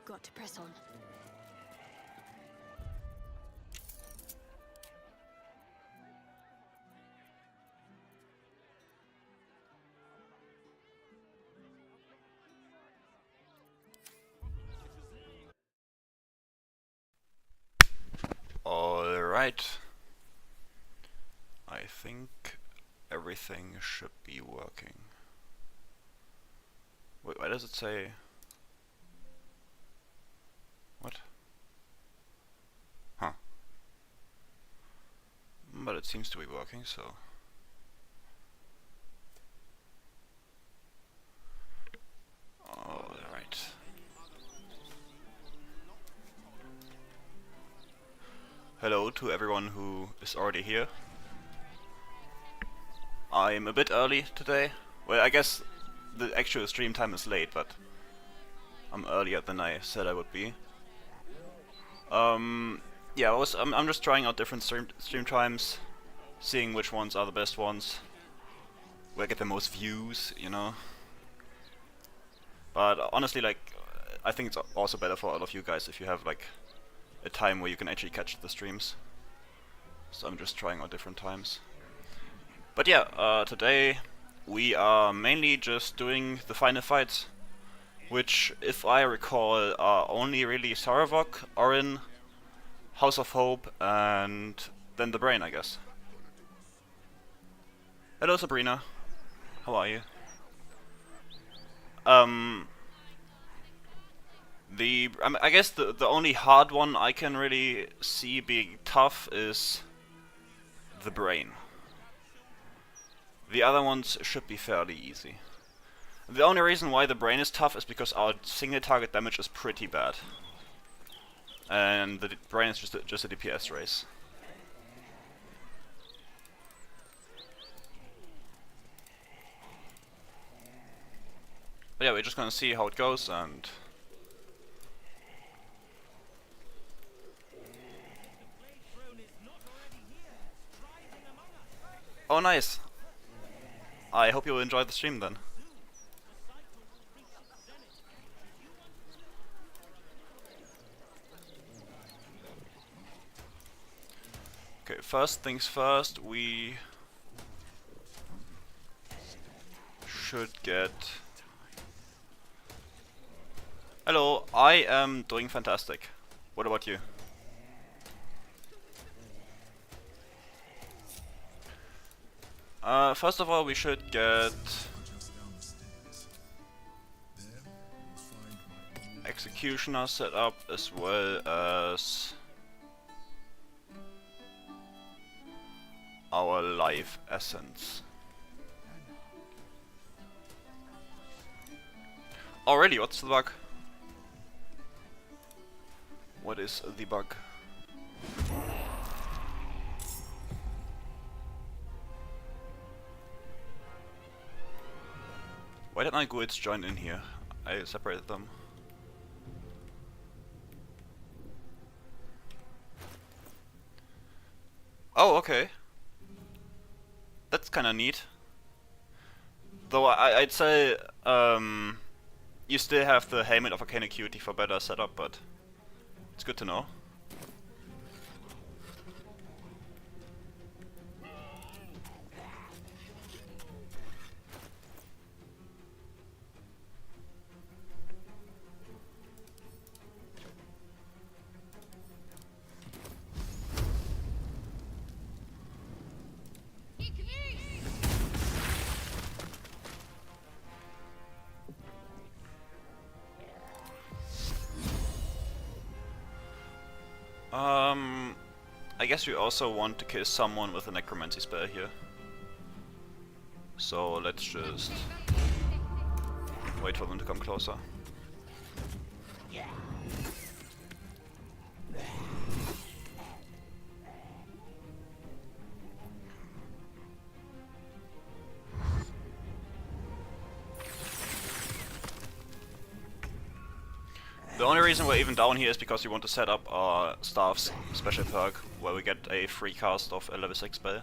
Got to press on. Alright. I think everything should be working. Wait, why does it say... What? Huh. But it seems to be working, so... Alright. Hello to everyone who is already here. I'm a bit early today. Well, I guess the actual stream time is late, but I'm earlier than I said I would be. Yeah, I'm just trying out different stream times, seeing which ones are the best ones, where I get the most views, you know. But honestly, like, I think it's also better for all of you guys if you have like a time where you can actually catch the streams. So I'm just trying out different times. But yeah, today we are mainly just doing the final fights, which, if I recall, are only really Saravok, Orin, House of Hope, and then the Brain, I guess. Hello, Sabrina. How are you? I guess the only hard one I can really see being tough is the Brain. The other ones should be fairly easy. The only reason why the Brain is tough is because our single target damage is pretty bad. And the Brain is just a DPS race. But yeah, we're just gonna see how it goes and... Oh, nice! I hope you will enjoy the stream then. Okay, first things first, we should get... Hello, I am doing fantastic. What about you? First of all, we should get... Executioner set up, as well as... our life essence. Oh really, what's the bug? What is the bug? Why did my guilds join in here? I separated them. Oh, okay. That's kinda neat. Though I'd say you still have the Helmet of Arcane Acuity for better setup, but it's good to know. I guess we also want to kill someone with a necromancy spell here. So let's just wait for them to come closer. The only reason we're even down here is because we want to set up our staff's special perk, where we get a free cast of a level 6 spell.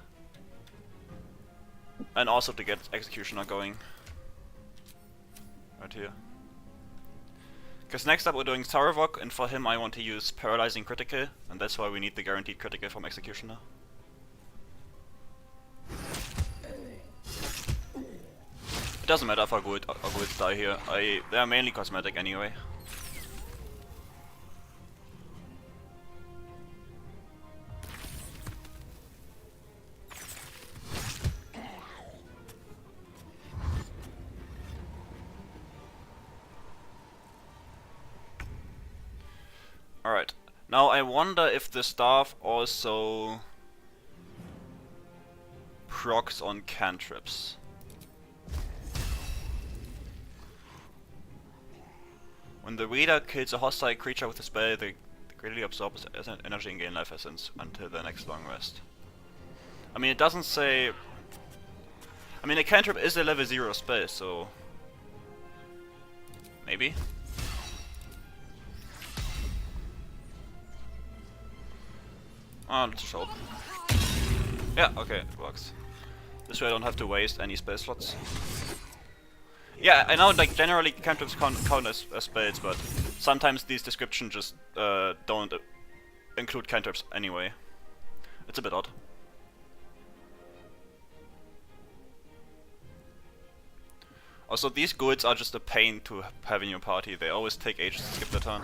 And also to get Executioner going. Right here. Because next up we're doing Sarevok, and for him I want to use Paralyzing Critical, and that's why we need the guaranteed critical from Executioner. It doesn't matter if our guilds die here. They are mainly cosmetic anyway. Alright, now I wonder if the staff also procs on cantrips. When the reader kills a hostile creature with a spell, they greatly absorbs energy and gain life essence until the next long rest. I mean, it doesn't say... I mean, a cantrip is a level 0 spell, so... maybe? Oh, let's just hope. Yeah, okay, it works. This way I don't have to waste any spell slots. Yeah, I know, like, generally cantrips count as spells, but sometimes these descriptions just don't include cantrips anyway. It's a bit odd. Also, these guilds are just a pain to have in your party. They always take ages to skip their turn.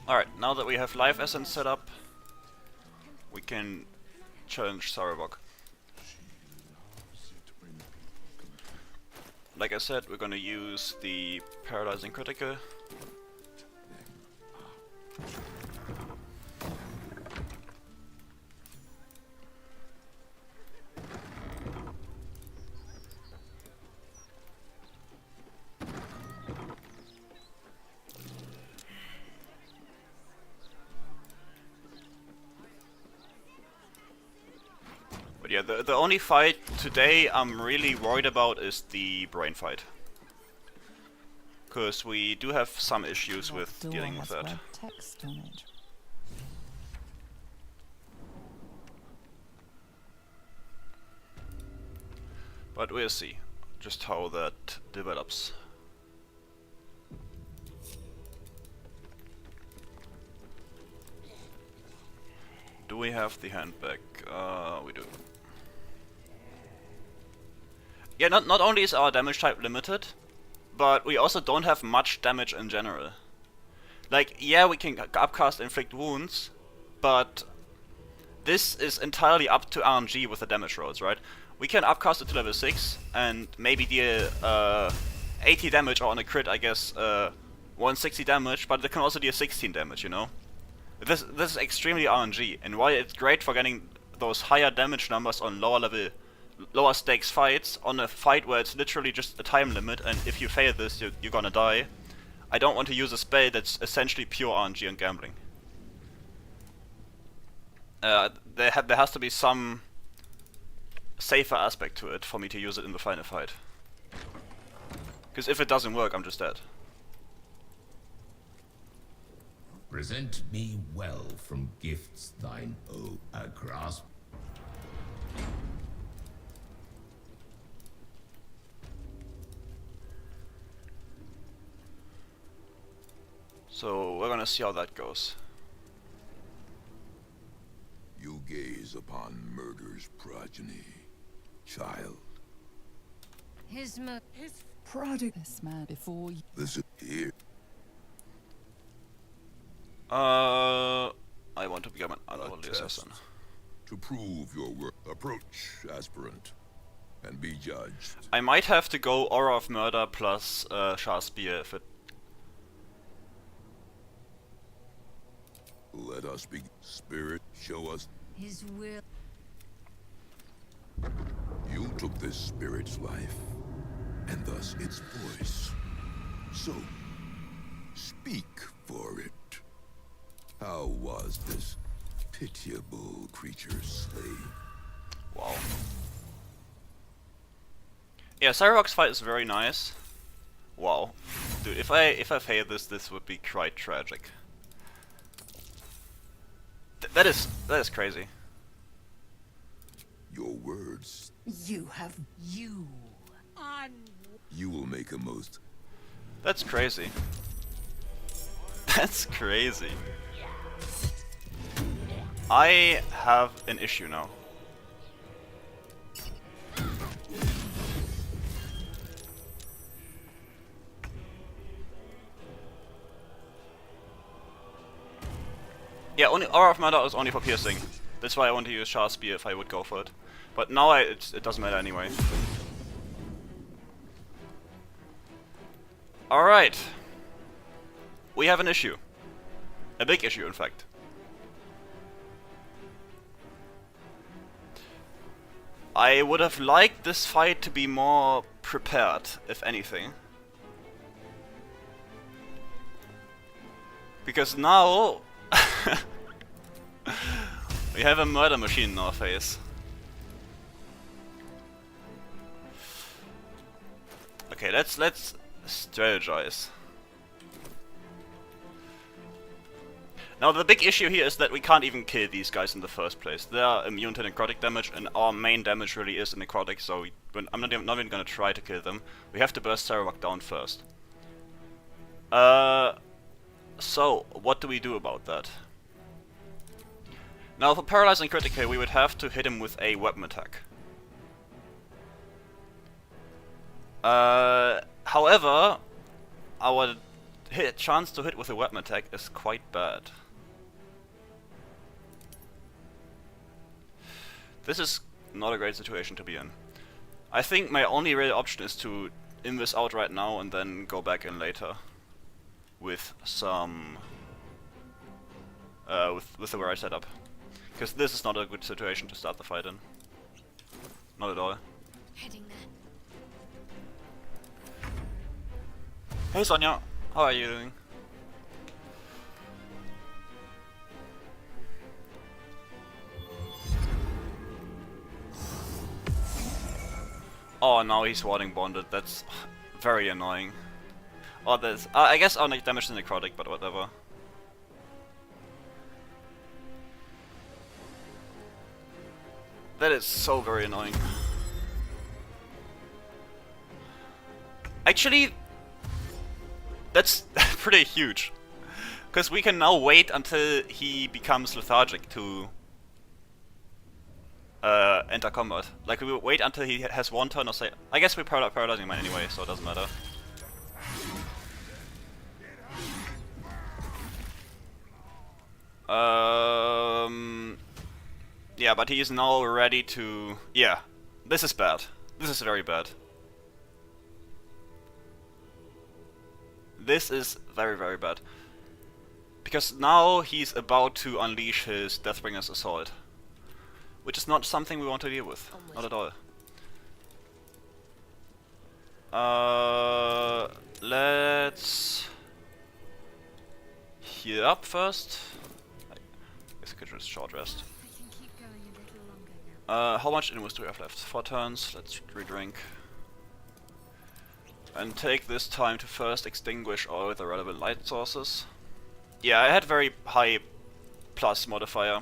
Alright, now that we have life essence set up, we can challenge Sarevok. Like I said, we're gonna use the Paralyzing Critical. Yeah, the only fight today I'm really worried about is the brain fight. Because we do have some issues with dealing with that. But we'll see just how that develops. Do we have the handbag? We do. Yeah, not only is our damage type limited, but we also don't have much damage in general. Like, yeah, we can upcast Inflict Wounds, but this is entirely up to RNG with the damage rolls, right? We can upcast it to level 6 and maybe deal 80 damage, or on a crit, I guess, 160 damage, but it can also deal 16 damage, you know? This is extremely RNG, and while it's great for getting those higher damage numbers on lower stakes fights, on a fight where it's literally just a time limit, and if you fail this, you're gonna die, I don't want to use a spell that's essentially pure RNG and gambling. There has to be some safer aspect to it for me to use it in the final fight. Because if it doesn't work, I'm just dead. Present me well from gifts thine owe a grasp. So we're gonna see how that goes. You gaze upon murder's progeny, child. His product this man before you. Listen here. I want to become an unholy assassin. To prove your work, approach, aspirant, and be judged. I might have to go Aura of Murder plus Shah Spear if it... Let us be. Spirit, show us. His will. You took this spirit's life, and thus its voice. So, speak for it. How was this pitiable creature slain? Wow. Yeah, Cyrox's fight is very nice. Wow. Dude, if I fail this, this would be quite tragic. That is crazy. Your words. You have you. You will make a most. That's crazy. That's crazy. I have an issue now. Yeah, only Aura of Murder is only for piercing. That's why I want to use Shard Spear if I would go for it. But now it doesn't matter anyway. Alright. We have an issue. A big issue, in fact. I would have liked this fight to be more prepared, if anything. Because now we have a murder machine in our face. Okay, let's strategize. Now the big issue here is that we can't even kill these guys in the first place. They are immune to necrotic damage, and our main damage really is necrotic, so I'm not even gonna try to kill them. We have to burst Shadowheart down first. So, what do we do about that? Now for paralyzing critical, we would have to hit him with a weapon attack. However, our chance to hit with a weapon attack is quite bad. This is not a great situation to be in. I think my only real option is to invis out right now and then go back in later with some with the way I set up, because this is not a good situation to start the fight in. Not at all. Heading there. Hey Sonja, how are you doing? Oh, now he's warding bonded. That's very annoying. Oh, there's. I guess I'll damage the necrotic, but whatever. That is so very annoying. Actually, that's pretty huge, because we can now wait until he becomes lethargic to enter combat. Like, we will wait until he has one turn or say. I guess we're paralyzing mine anyway, so it doesn't matter. Yeah, but he is now ready to. Yeah, this is bad. This is very bad. This is very, very bad. Because now he's about to unleash his Deathbringer's Assault. Which is not something we want to deal with. Not at all. Let's heal up first. I guess I could just short rest. I can keep going a little longer now. How much invis do we have left? 4 turns. Let's redrink. And take this time to first extinguish all the relevant light sources. Yeah, I had very high plus modifier.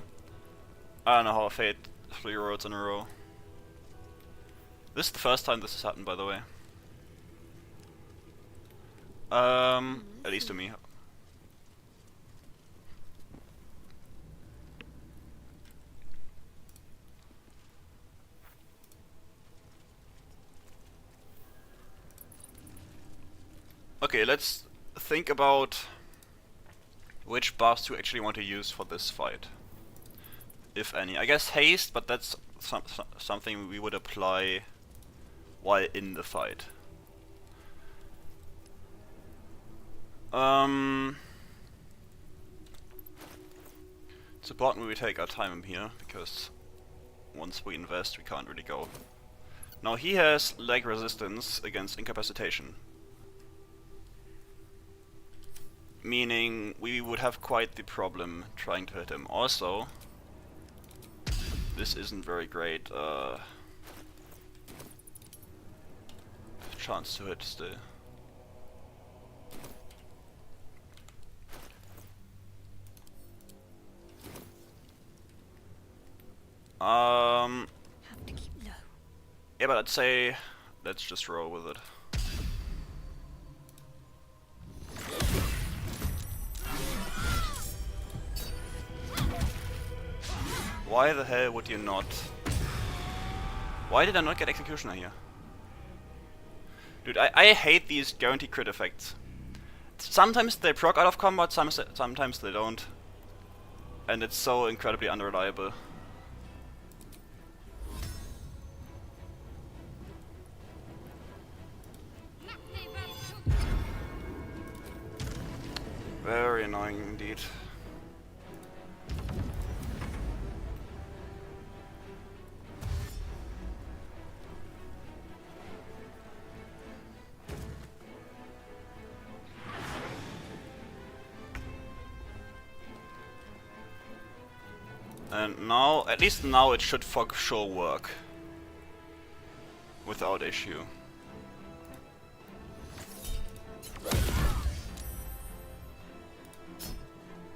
I don't know how I failed 3 rolls in a row. This is the first time this has happened, by the way. At least to me. Okay, let's think about which buffs to actually want to use for this fight. If any. I guess haste, but that's something we would apply while in the fight. It's important we take our time here, because once we invest we can't really go. Now he has leg resistance against incapacitation. meaning we would have quite the problem trying to hit him. Also, this isn't very great chance to hit still. Have to keep low. Yeah, but I'd say let's just roll with it. Why the hell would you not? Why did I not get Executioner here? Dude, I hate these guaranteed crit effects. Sometimes they proc out of combat, sometimes they don't. And it's so incredibly unreliable. Very annoying indeed. And now, at least now it should for sure work. Without issue.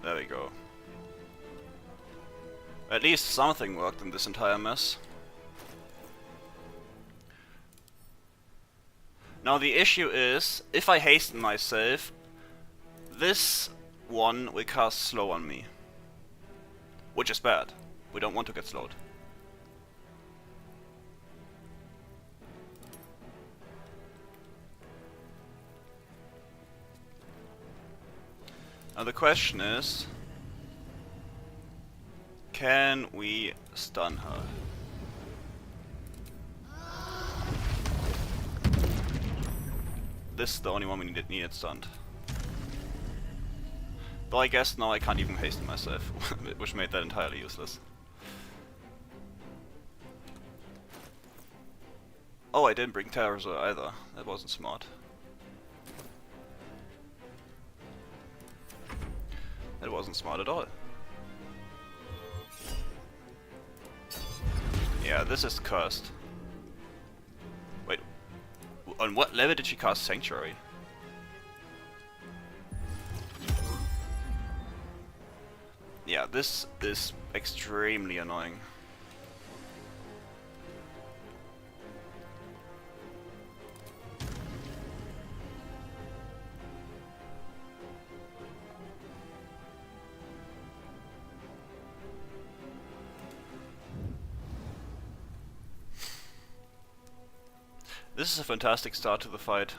There we go. At least something worked in this entire mess. Now the issue is, if I hasten myself, this one will cast slow on me. Which is bad. We don't want to get slowed. Now the question is, can we stun her? This is the only one we needed stunned. Though I guess now I can't even hasten myself, which made that entirely useless. Oh, I didn't bring Terrorizer either. That wasn't smart. That wasn't smart at all. Yeah, this is cursed. Wait, on what level did she cast Sanctuary? Yeah, this is extremely annoying. This is a fantastic start to the fight.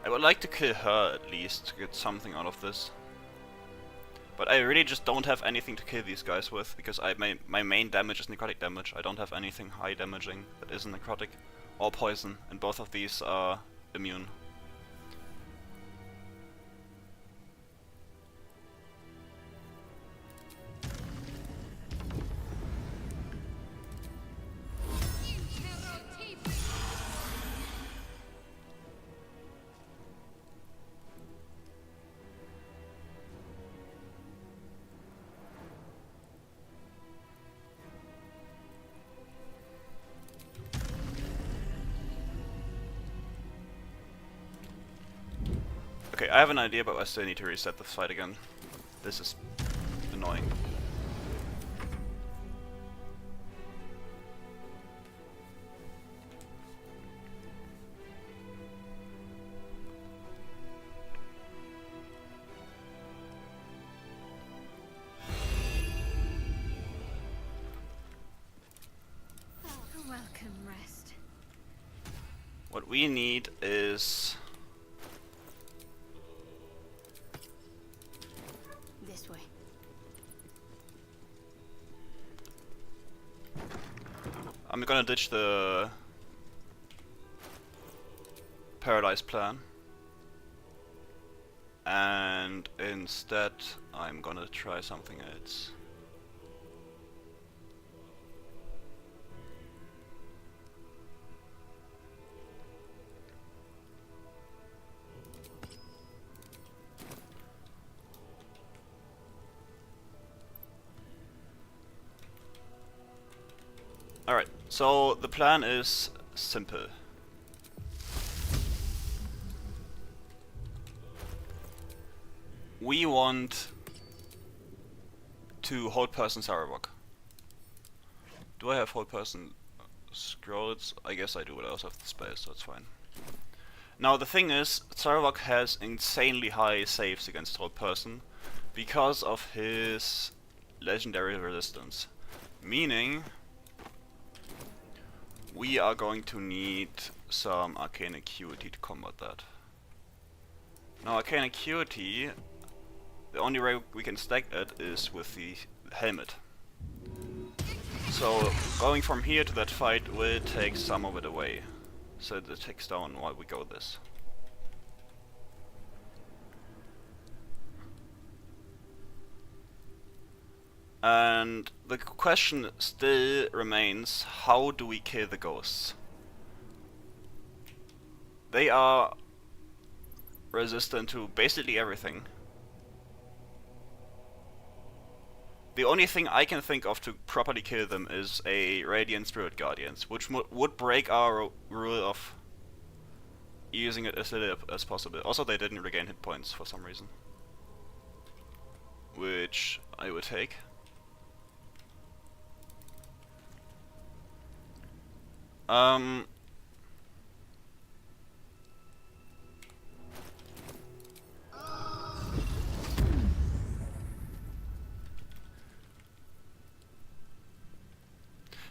I would like to kill her at least to get something out of this. But I really just don't have anything to kill these guys with, because my main damage is necrotic damage. I don't have anything high damaging that isn't necrotic or poison, and both of these are immune. Okay, I have an idea, but I still need to reset the fight again. This is annoying. A welcome rest. What we need is... This way. I'm gonna ditch the paralyzed plan, and instead I'm gonna try something else. So the plan is simple. We want to hold person Saravok. Do I have hold person scrolls? I guess I do, but I also have the space, so it's fine. Now the thing is, Saravok has insanely high saves against hold person because of his legendary resistance. Meaning we are going to need some arcane acuity to combat that. Now arcane acuity, the only way we can stack it is with the helmet. So going from here to that fight will take some of it away. So it takes down while we go this. And the question still remains, how do we kill the ghosts? They are resistant to basically everything. The only thing I can think of to properly kill them is a Radiant Spirit Guardians, which would break our rule of using it as little as possible. Also, they didn't regain hit points for some reason, which I would take.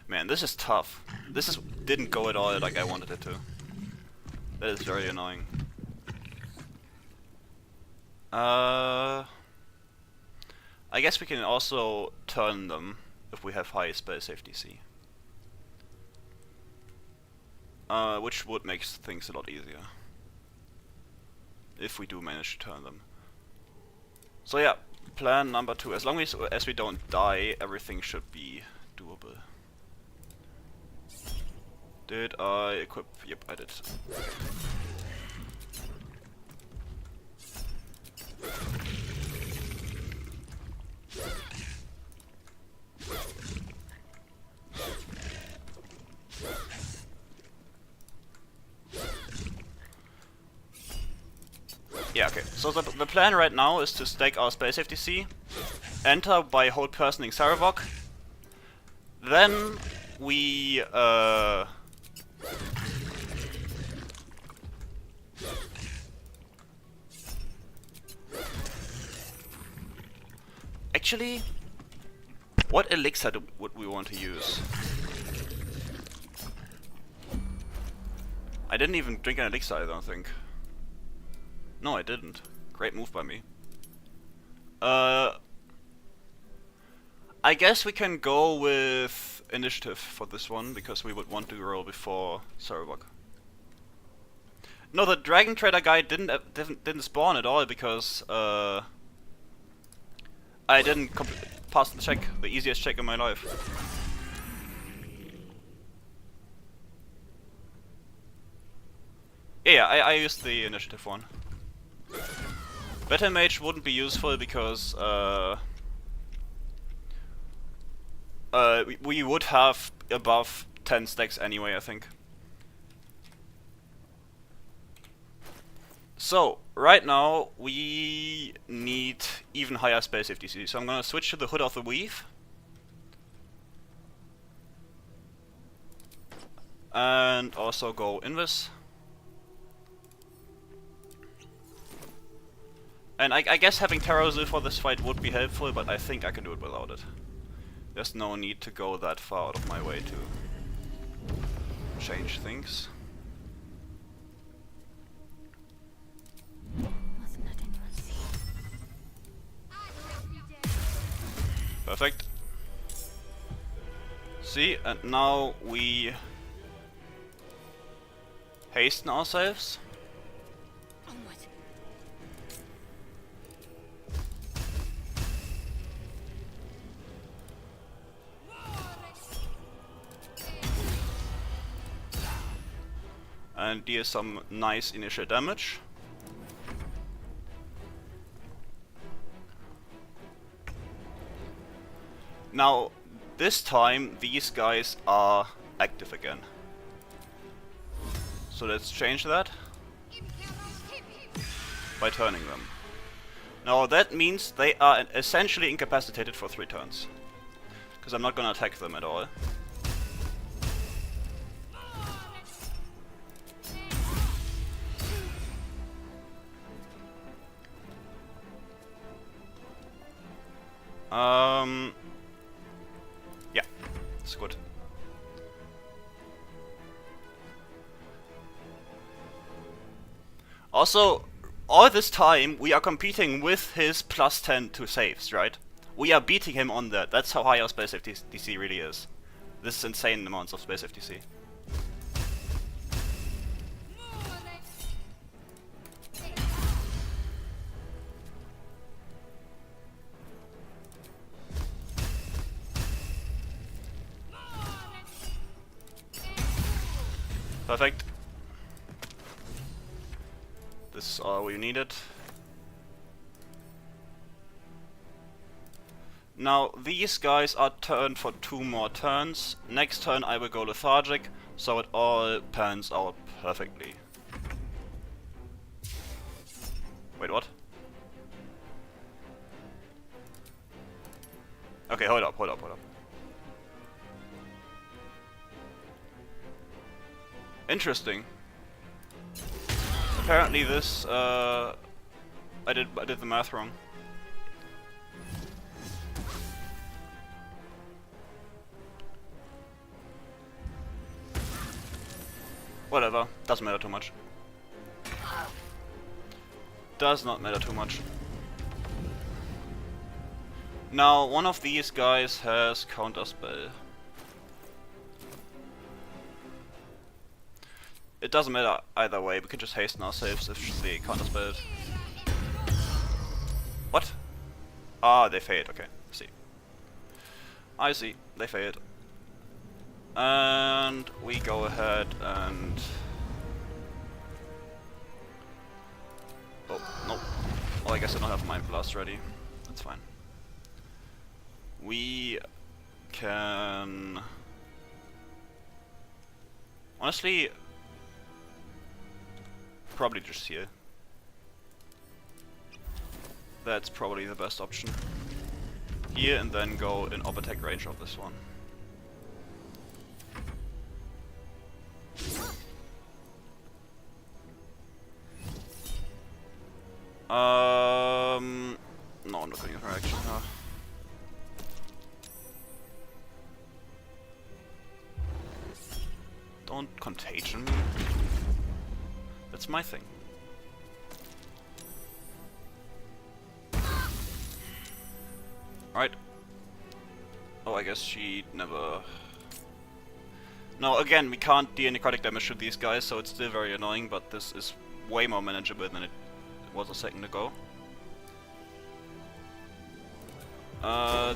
Man, this is tough. This didn't go at all like I wanted it to. That is very annoying. I guess we can also turn them if we have high spell safety C. Which would make things a lot easier. If we do manage to turn them. So yeah, plan number 2. As long as we don't die, everything should be doable. Did I equip? Yep, I did. Yeah, okay. So the plan right now is to stack our spell safety C, enter by hold personing Saravok, then we actually, what elixir would we want to use? I didn't even drink an elixir, I don't think. No, I didn't. Great move by me. I guess we can go with initiative for this one, because we would want to roll before Saravok. No, the Dragon Trader guy didn't spawn at all, because I didn't pass the check, the easiest check in my life. Yeah, I used the initiative one. Battle Mage wouldn't be useful because we would have above 10 stacks anyway, I think. So, right now we need even higher spell safety. So I'm gonna switch to the Hood of the Weave. And also go Invis. And I guess having Terrazil for this fight would be helpful, but I think I can do it without it. There's no need to go that far out of my way to change things. Must not anyone see. Perfect. See, and now we hasten ourselves. Onward. And deal some nice initial damage. Now, this time these guys are active again. So let's change that by turning them. Now that means they are essentially incapacitated for 3 turns. Because I'm not gonna attack them at all. Yeah, it's good. Also, all this time we are competing with his plus 10 to saves, right? We are beating him on that. That's how high our space FTC really is. This is insane amounts of space FTC. Perfect. This is all we needed. Now these guys are turned for 2 more turns. Next turn I will go lethargic, so it all pans out perfectly. Wait, what? Okay, hold up. Interesting. Apparently this, I did the math wrong. Whatever, doesn't matter too much. Does not matter too much. Now, one of these guys has counterspell. It doesn't matter either way, we can just hasten our saves if they counterspelled. What? Ah, they failed, okay, I see, they failed. And we go ahead and... Oh, nope. Oh, I guess I don't have Mind Blast ready. That's fine. We can... Honestly... Probably just here. That's probably the best option. Here and then go in op attack range of this one. No, I'm not going to interaction. Don't contagion me. That's my thing. Alright. Oh, I guess she never... No, again, we can't deal necrotic damage to these guys, so it's still very annoying, but this is way more manageable than it was a second ago.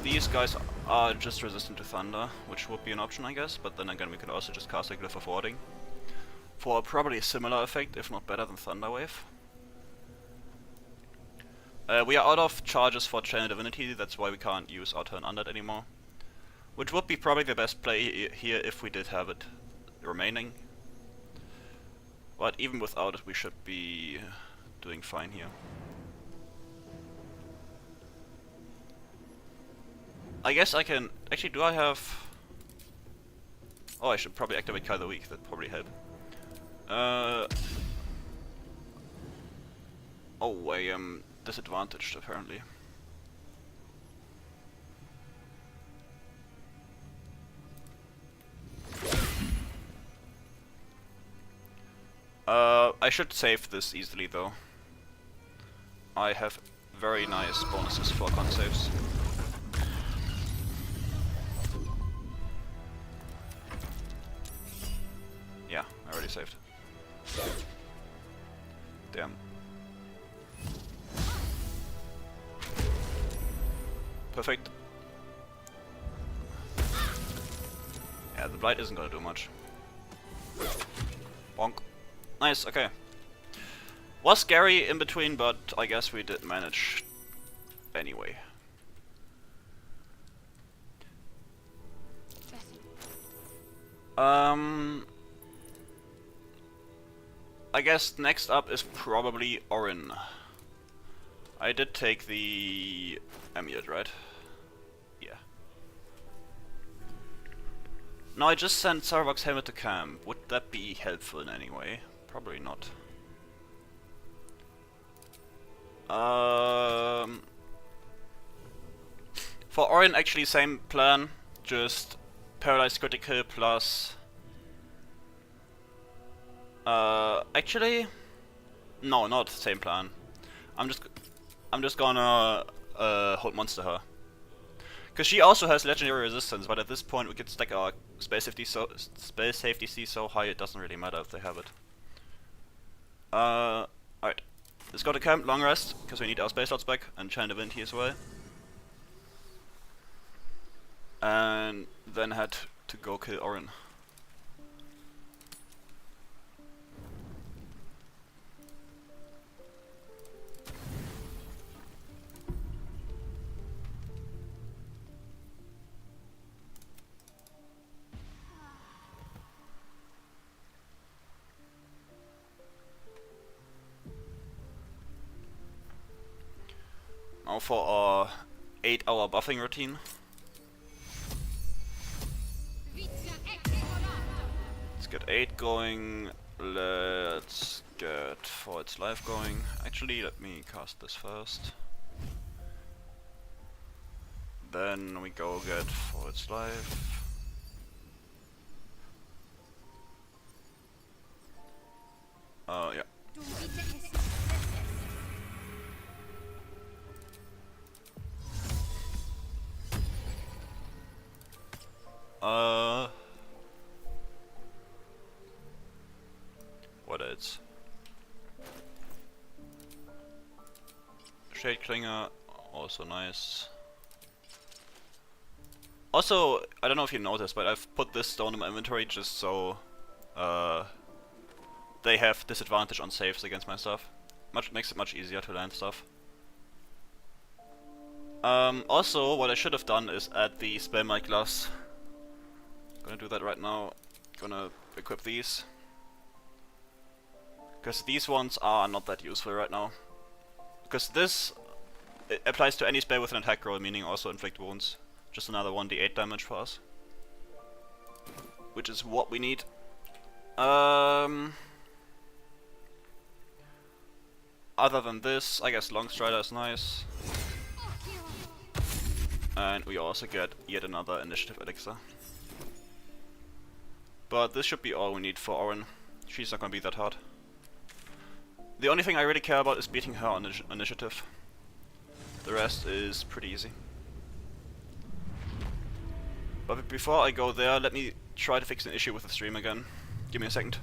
These guys are just resistant to thunder, which would be an option, I guess, but then again we could also just cast a Glyph of Warding for probably a similar effect, if not better than Thunder Wave. We are out of charges for Channel Divinity, that's why we can't use our Turn Undead anymore. Which would be probably the best play here if we did have it remaining. But even without it we should be doing fine here. I guess I can... Actually, do I have... Oh, I should probably activate Kyle the Weak, that'd probably help. Oh, I am disadvantaged apparently. I should save this easily though. I have very nice bonuses for con saves. Yeah, I already saved. Damn. Perfect. Yeah, the blight isn't gonna do much. Bonk. Nice, okay. Was scary in between, but I guess we did manage anyway. I guess next up is probably Orin. I did take the amulet, right? Yeah. Now I just sent Sarvok's helmet to camp. Would that be helpful in any way? Probably not. For Orin, actually same plan, just paralyzed critical plus. Actually, no, not the same plan. I'm just gonna hold monster her, cause she also has legendary resistance. But at this point, we could stack our spell safety so high it doesn't really matter if they have it. Alright. Let's go to camp, long rest, because we need our space slots back, and Channel Divinity as well. And then head to go kill Orin. Now for our 8-hour buffing routine. Let's get 8 going. Let's get for its life going. Actually, let me cast this first. Then we go get for its life. Yeah. What else? Shade Klinger, also nice. Also, I don't know if you noticed, but I've put this stone in my inventory just so they have disadvantage on saves against my stuff. Makes it much easier to land stuff. Also, what I should have done is add the spell mic gloves. Gonna do that right now. Gonna equip these. Because these ones are not that useful right now. Because this it applies to any spell with an attack roll, meaning also inflict wounds. Just another 1d8 damage for us. Which is what we need. Other than this, I guess Long Strider is nice. And we also get yet another initiative elixir. But this should be all we need for Orin. She's not gonna be that hard. The only thing I really care about is beating her on initiative. The rest is pretty easy. But before I go there, let me try to fix an issue with the stream again. Give me a second.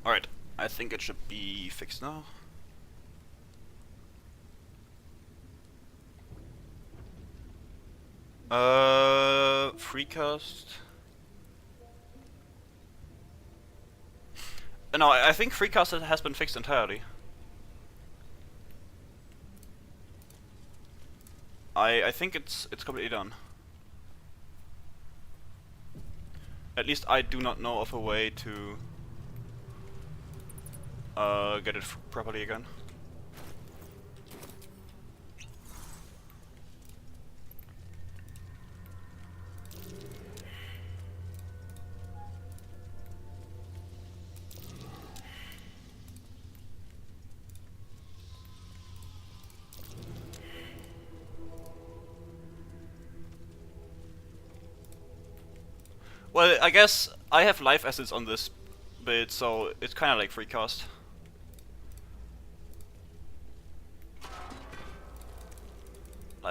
Alright, I think it should be fixed now. Freecast. No, I think Freecast has been fixed entirely. I think it's completely done. At least I do not know of a way to get it properly again. Well, I guess I have life assets on this build, so it's kind of like free cast.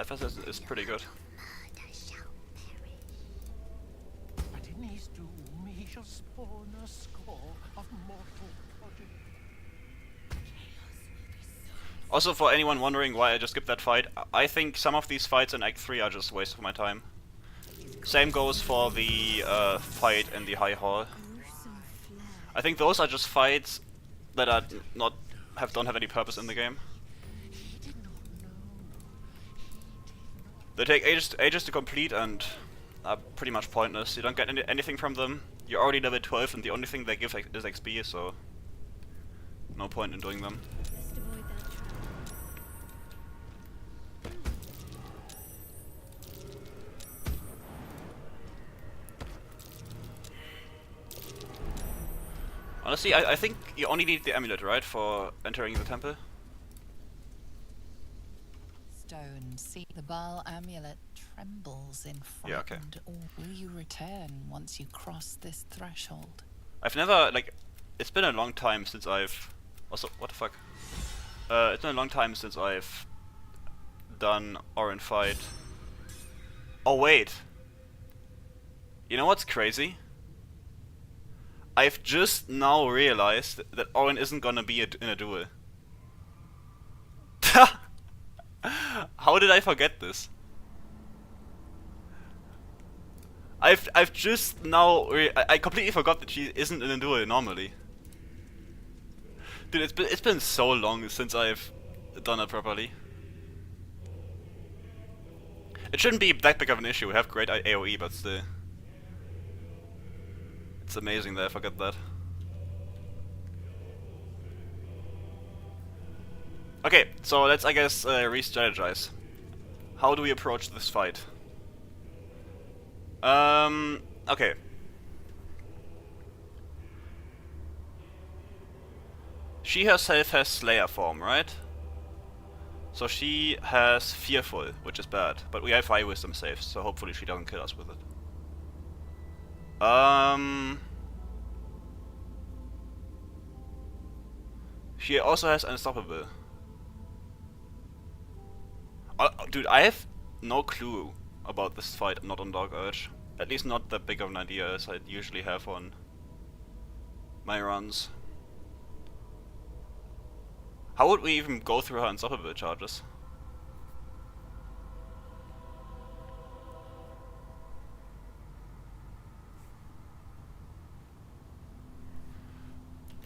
Life assist is pretty good. Murder shall perish. But in his doom he shall spawn a score of mortal progeny. Also, for anyone wondering why I just skipped that fight, I think some of these fights in Act 3 are just a waste of my time. Same goes for the fight in the High Hall. I think those are just fights that are don't have any purpose in the game. They take ages to complete and are pretty much pointless. You don't get anything from them. You're already level 12 and the only thing they give is XP, so no point in doing them. Best avoid that trap. Honestly, I think you only need the amulet, right, for entering the temple? Stone, see the Baal amulet trembles in frightened awe. Will you return once you cross this threshold? I've never, like, it's been a long time since I've... Also, what the fuck? It's been a long time since I've done Orin fight. Oh wait! You know what's crazy? I've just now realized that Orin isn't gonna be in a duel. How did I forget this? I've just now I completely forgot that she isn't in a duel normally. Dude, it's been so long since I've done it properly. It shouldn't be that big of an issue. We have great AoE, but still, it's amazing that I forgot that. Okay, so let's, I guess, re-strategize. How do we approach this fight? Okay. She herself has Slayer form, right? So she has Fearful, which is bad, but we have High Wisdom saves, so hopefully she doesn't kill us with it. She also has Unstoppable. Dude, I have no clue about this fight not on Dark Urge. At least not that big of an idea as I usually have on my runs. How would we even go through her Unstoppable charges?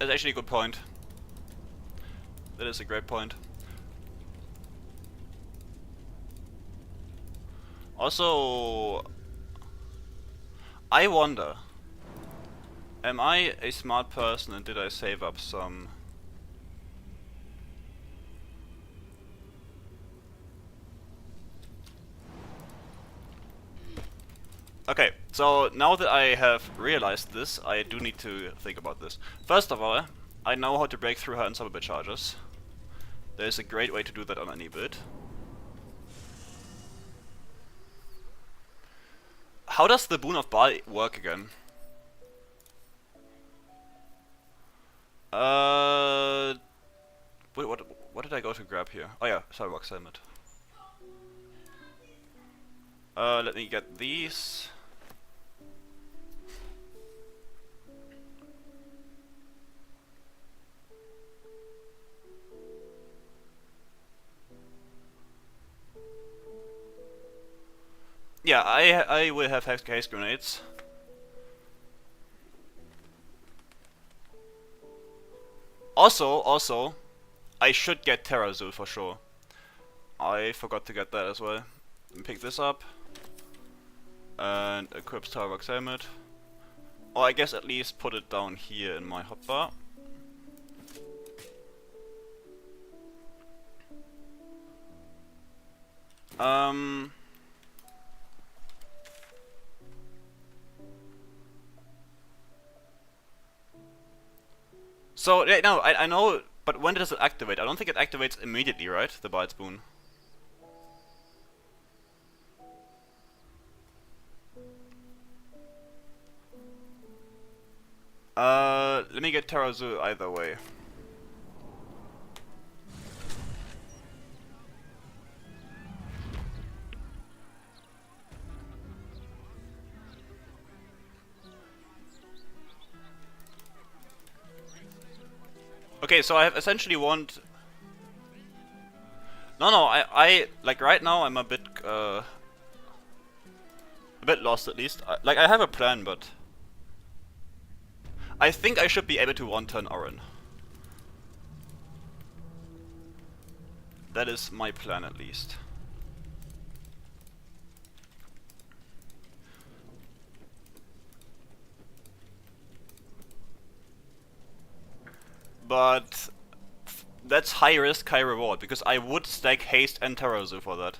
That's actually a good point. That is a great point. Also, I wonder, am I a smart person and did I save up some... Okay, so now that I have realized this, I do need to think about this. First of all, I know how to break through her Unstoppable charges. There's a great way to do that on any build. How does the Boon of Baal work again? Wait, what did I go to grab here? Oh yeah, Shadowheart helmet. Let me get these. Yeah, I will have haste grenades. Also, I should get Terra Azul for sure. I forgot to get that as well. Let me pick this up. And equip Shadowheart helmet. Or I guess at least put it down here in my hotbar. So, yeah, no, I know, but when does it activate? I don't think it activates immediately, right? The Bite Boon. Let me get Terra Azul either way. Okay, so I have essentially want... No, I like right now I'm a bit lost at least. Like I have a plan, but I think I should be able to one-turn Orin. That is my plan at least. But that's high risk, high reward, because I would stack Haste and Terrorism for that.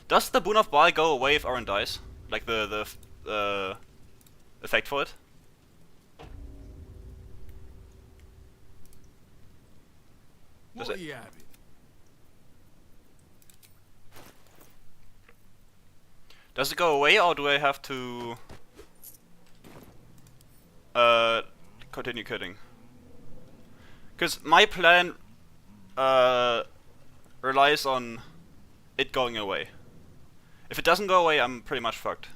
Does the Boon of Baal go away if Orin dies? Like the effect for it? Does it? Does it go away, or do I have to continue killing? Because my plan relies on it going away. If it doesn't go away, I'm pretty much fucked.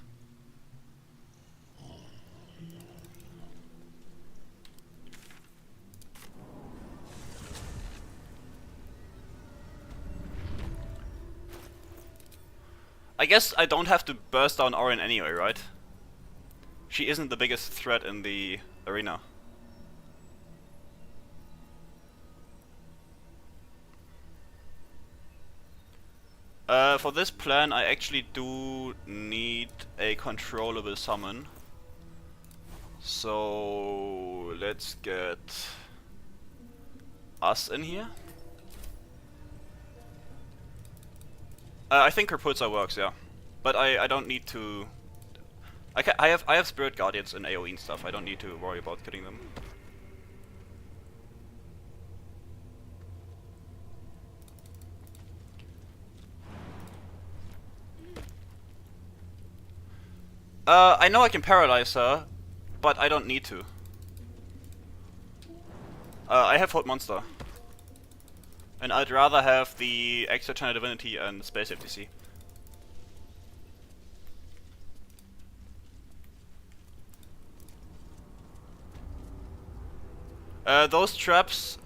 I guess I don't have to burst down Orin anyway, right? She isn't the biggest threat in the arena. For this plan I actually do need a controllable summon. So let's get us in here. I think Repulsor works, yeah. But I don't need to... I have Spirit Guardians and AoE and stuff, I don't need to worry about killing them. I know I can paralyze her, but I don't need to. I have Hold Monster. And I'd rather have the extra Channel Divinity and Space FTC. Those traps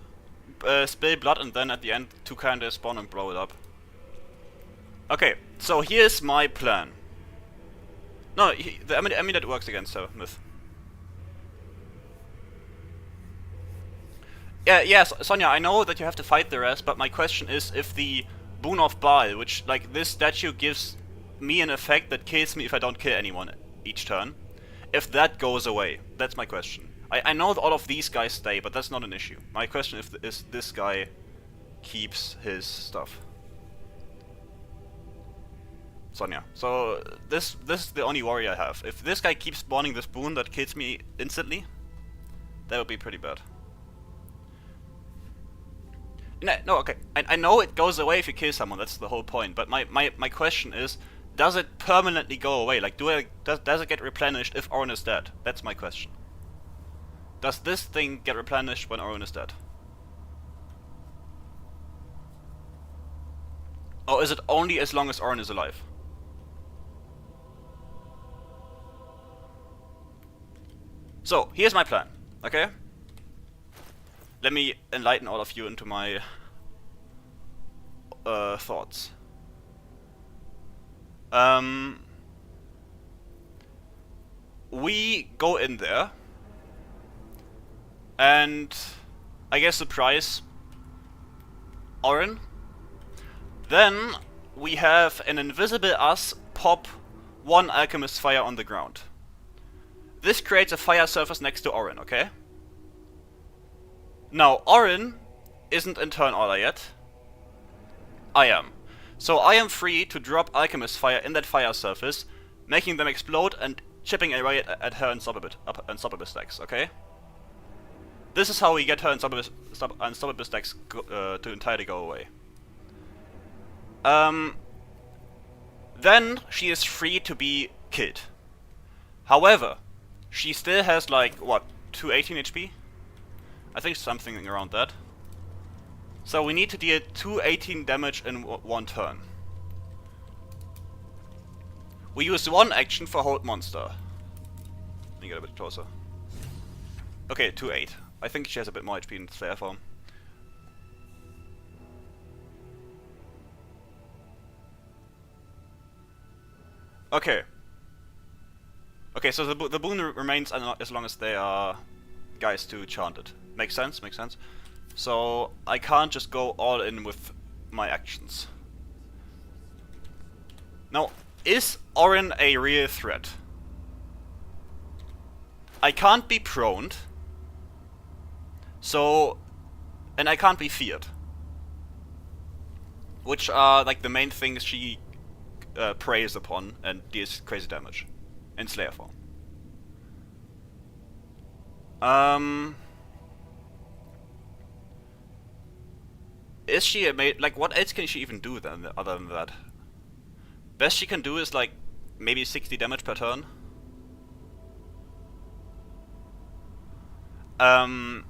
spill blood and then at the end two kinda spawn and blow it up. Okay, so here's my plan. No, I mean that works against her, Myth. Yeah, Sonia, I know that you have to fight the rest, but my question is if the Boon of Baal, which, like, this statue gives me an effect that kills me if I don't kill anyone each turn, if that goes away. That's my question. I know that all of these guys stay, but that's not an issue. My question is this guy keeps his stuff. Sonia. So this is the only worry I have. If this guy keeps spawning this boon that kills me instantly, that would be pretty bad. No, okay. I know it goes away if you kill someone, that's the whole point. But my question is, does it permanently go away? Like, does it get replenished if Orin is dead? That's my question. Does this thing get replenished when Orin is dead? Or is it only as long as Orin is alive? So, here's my plan, okay? Let me enlighten all of you into my thoughts. We go in there, and I guess surprise Orin. Then we have an invisible us pop one alchemist fire on the ground. This creates a fire surface next to Orin, okay? Now, Orin isn't in turn order yet. I am. So I am free to drop alchemist fire in that fire surface, making them explode and chipping away at her unstoppable stacks, okay? This is how we get her unstoppable stacks to entirely go away. Then she is free to be killed. However, she still has like, what, 218 HP? I think something around that. So we need to deal 218 damage in one turn. We use one action for Hold Monster. Let me get a bit closer. Okay, 2-8. I think she has a bit more HP in Slayer form. Okay. Okay, so the boon remains as long as they are guys to chant it. Makes sense, makes sense. So I can't just go all in with my actions. Now, is Orin a real threat? I can't be proned. So, and I can't be feared. Which are like the main things she preys upon and deals crazy damage in Slayer form. Is she like, what else can she even do then other than that? Best she can do is like maybe 60 damage per turn. And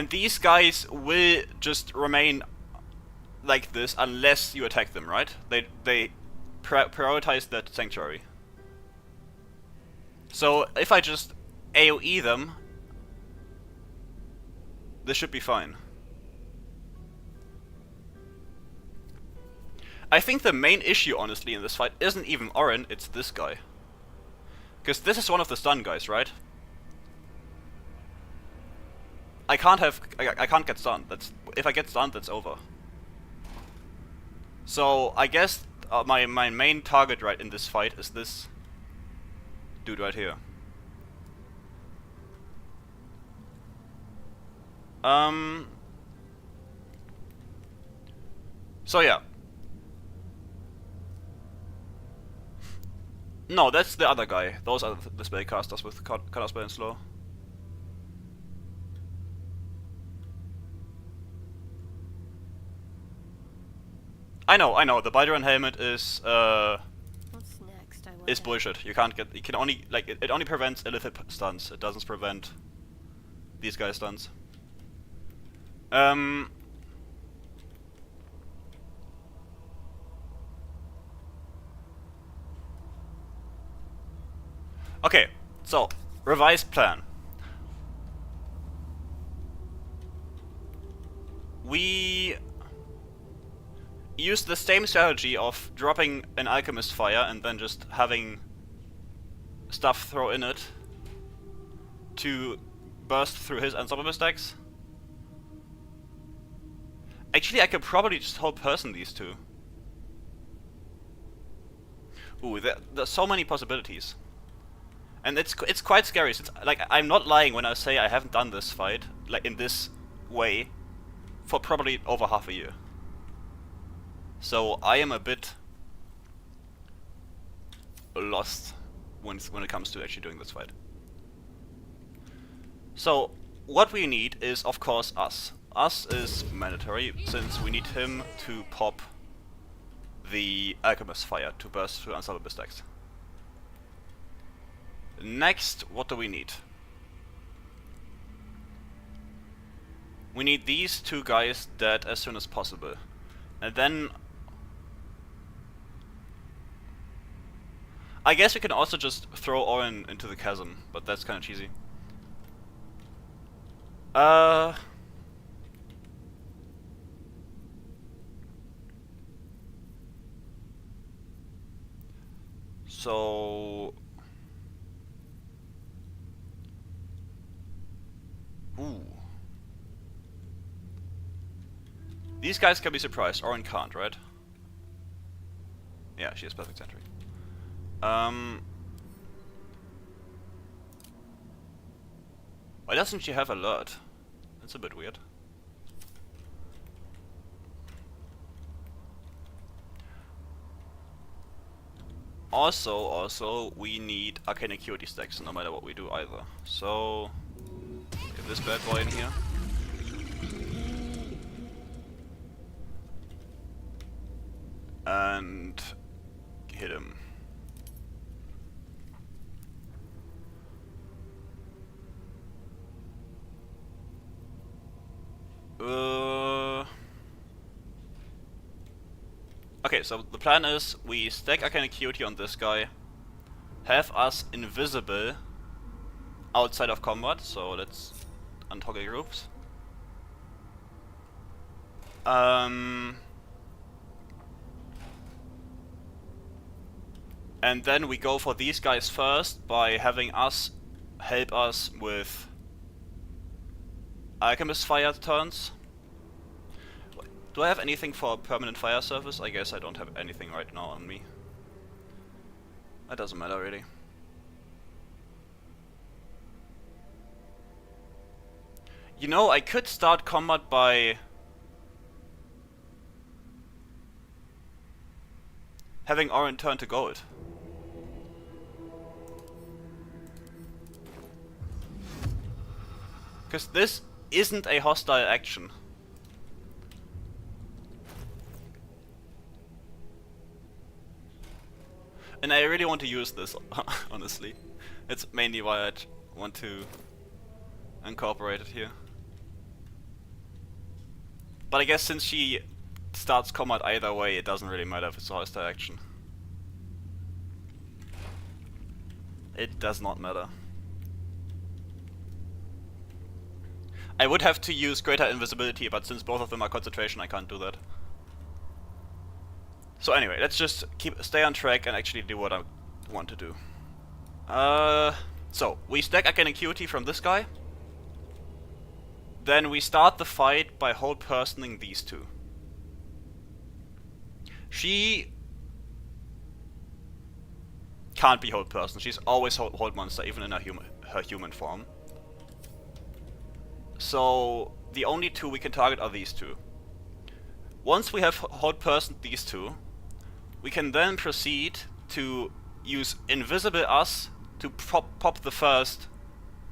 these guys will just remain like this unless you attack them, right? They prioritize that sanctuary. So if I just AoE them, this should be fine. I think the main issue, honestly, in this fight isn't even Orin, it's this guy. Because this is one of the stun guys, right? I can't get stunned. If I get stunned, that's over. So I guess my main target right in this fight is this dude right here. So yeah. No, that's the other guy. Those are the spellcasters with Counterspell and Slow. I know. The Baldrian helmet is What's next, I wonder? is bullshit. You can only like it only prevents illithid stuns. It doesn't prevent these guys' stuns. Okay, so revised plan. We use the same strategy of dropping an Alchemist Fire and then just having stuff throw in it to burst through his Unstoppable stacks. Actually, I could probably just whole person these two. Ooh, there's so many possibilities. And it's quite scary. Since, like, I'm not lying when I say I haven't done this fight, like, in this way, for probably over half a year. So I am a bit lost when it comes to actually doing this fight. So what we need is, of course, us. Us is mandatory, since we need him to pop the Alchemist Fire to burst through Unstoppable stacks. Next, what do we need? We need these two guys dead as soon as possible. And then I guess we can also just throw Orin into the chasm, but that's kinda cheesy. So ooh. These guys can be surprised. Orin can't, right? Yeah, she has perfect sentry. Why doesn't she have alert? That's a bit weird. Also, we need Arcane Acuity stacks no matter what we do either. So, get this bad boy in here. And hit him. Okay, so the plan is we stack Arcane Acuity on this guy, have us invisible outside of combat, so let's untoggle groups. And then we go for these guys first by having us help us with Alchemist fire turns. Do I have anything for permanent fire surface? I guess I don't have anything right now on me. That doesn't matter really. You know, I could start combat by having Orin turn to gold. Because this isn't a hostile action. And I really want to use this, honestly. It's mainly why I want to incorporate it here. But I guess since she starts combat either way, it doesn't really matter if it's a hostile action. It does not matter. I would have to use greater invisibility, but since both of them are concentration, I can't do that. So anyway, let's just stay on track and actually do what I want to do. So we stack Arcane Acuity from this guy. Then we start the fight by hold personing these two. She can't be hold person. She's always hold monster, even in her human form. So the only two we can target are these two. Once we have hold person these two, we can then proceed to use Invisible Us to pop the first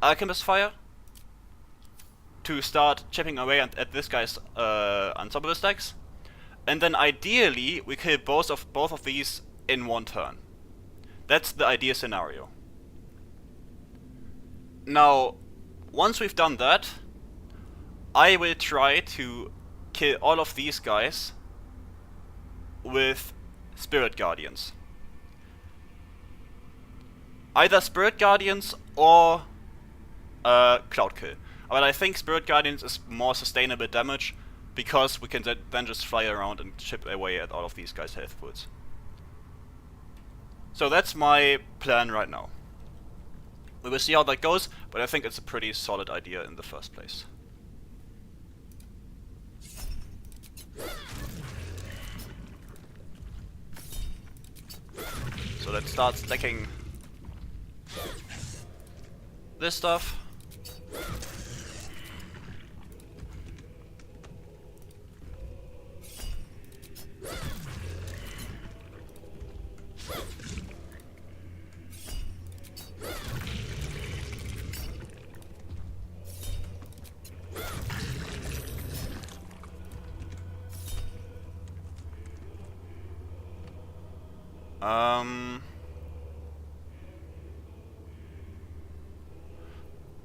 Alchemist Fire to start chipping away at this guy's unstoppable stacks, and then ideally we kill both of these in one turn. That's the ideal scenario. Now, once we've done that, I will try to kill all of these guys with Spirit Guardians. Either Spirit Guardians or Cloud Kill. But I think Spirit Guardians is more sustainable damage because we can then just fly around and chip away at all of these guys' health pools. So that's my plan right now. We will see how that goes, but I think it's a pretty solid idea in the first place. So let's start stacking this stuff.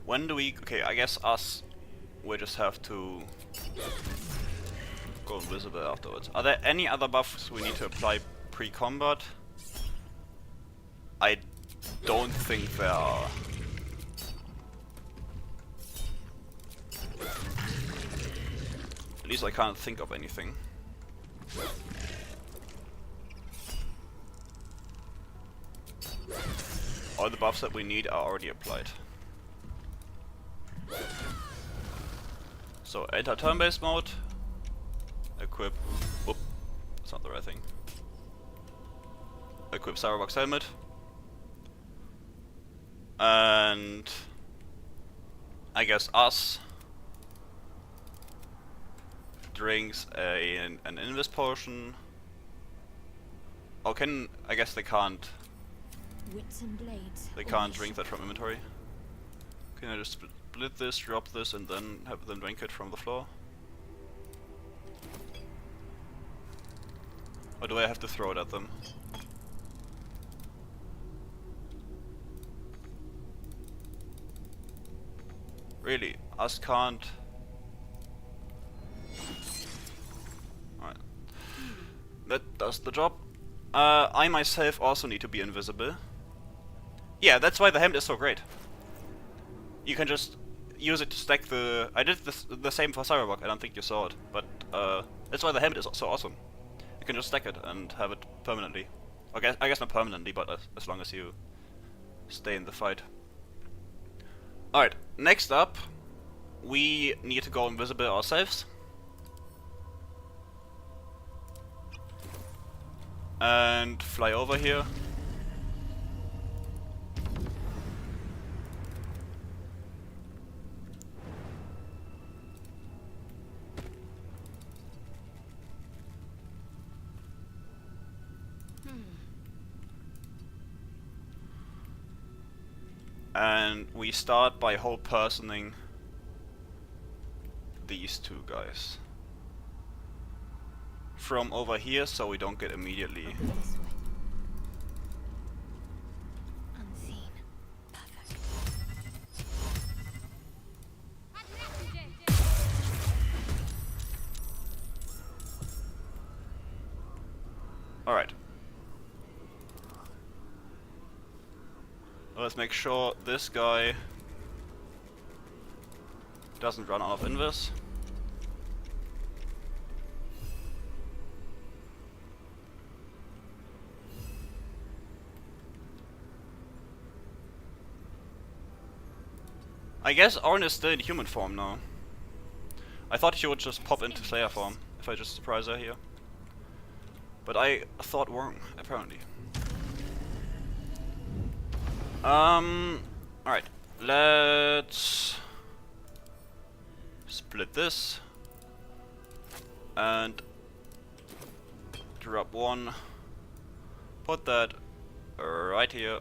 When do we... Okay, I guess we just have to go invisible afterwards. Are there any other buffs we need to apply pre-combat? I don't think there are. At least I can't think of anything. All the buffs that we need are already applied. So enter turn-based mode, equip, whoop, that's not the right thing. Equip Cyberbox helmet, and I guess us drinks an invis potion. Oh, I guess they can't. Wits and blades. They can't drink that from inventory. Can I just split this, drop this, and then have them drink it from the floor? Or do I have to throw it at them? Really? Us can't... Alright. That does the job. I myself also need to be invisible. Yeah, that's why the helmet is so great. you can just use it to stack the... I did the same for Cyberpunk, I don't think you saw it, but that's why the helmet is so awesome. You can just stack it and have it permanently. I guess not permanently, but as long as you stay in the fight. Alright, next up, we need to go invisible ourselves. And fly over here. And we start by whole personing these two guys from over here, so we don't get immediately. This way. Unseen. Perfect. Alright. Let's make sure this guy doesn't run out of invis. I guess Ornn is still in human form now. I thought she would just pop into Slayer form if I just surprise her here. But I thought wrong, apparently. Alright. Let's split this and drop one. Put that right here.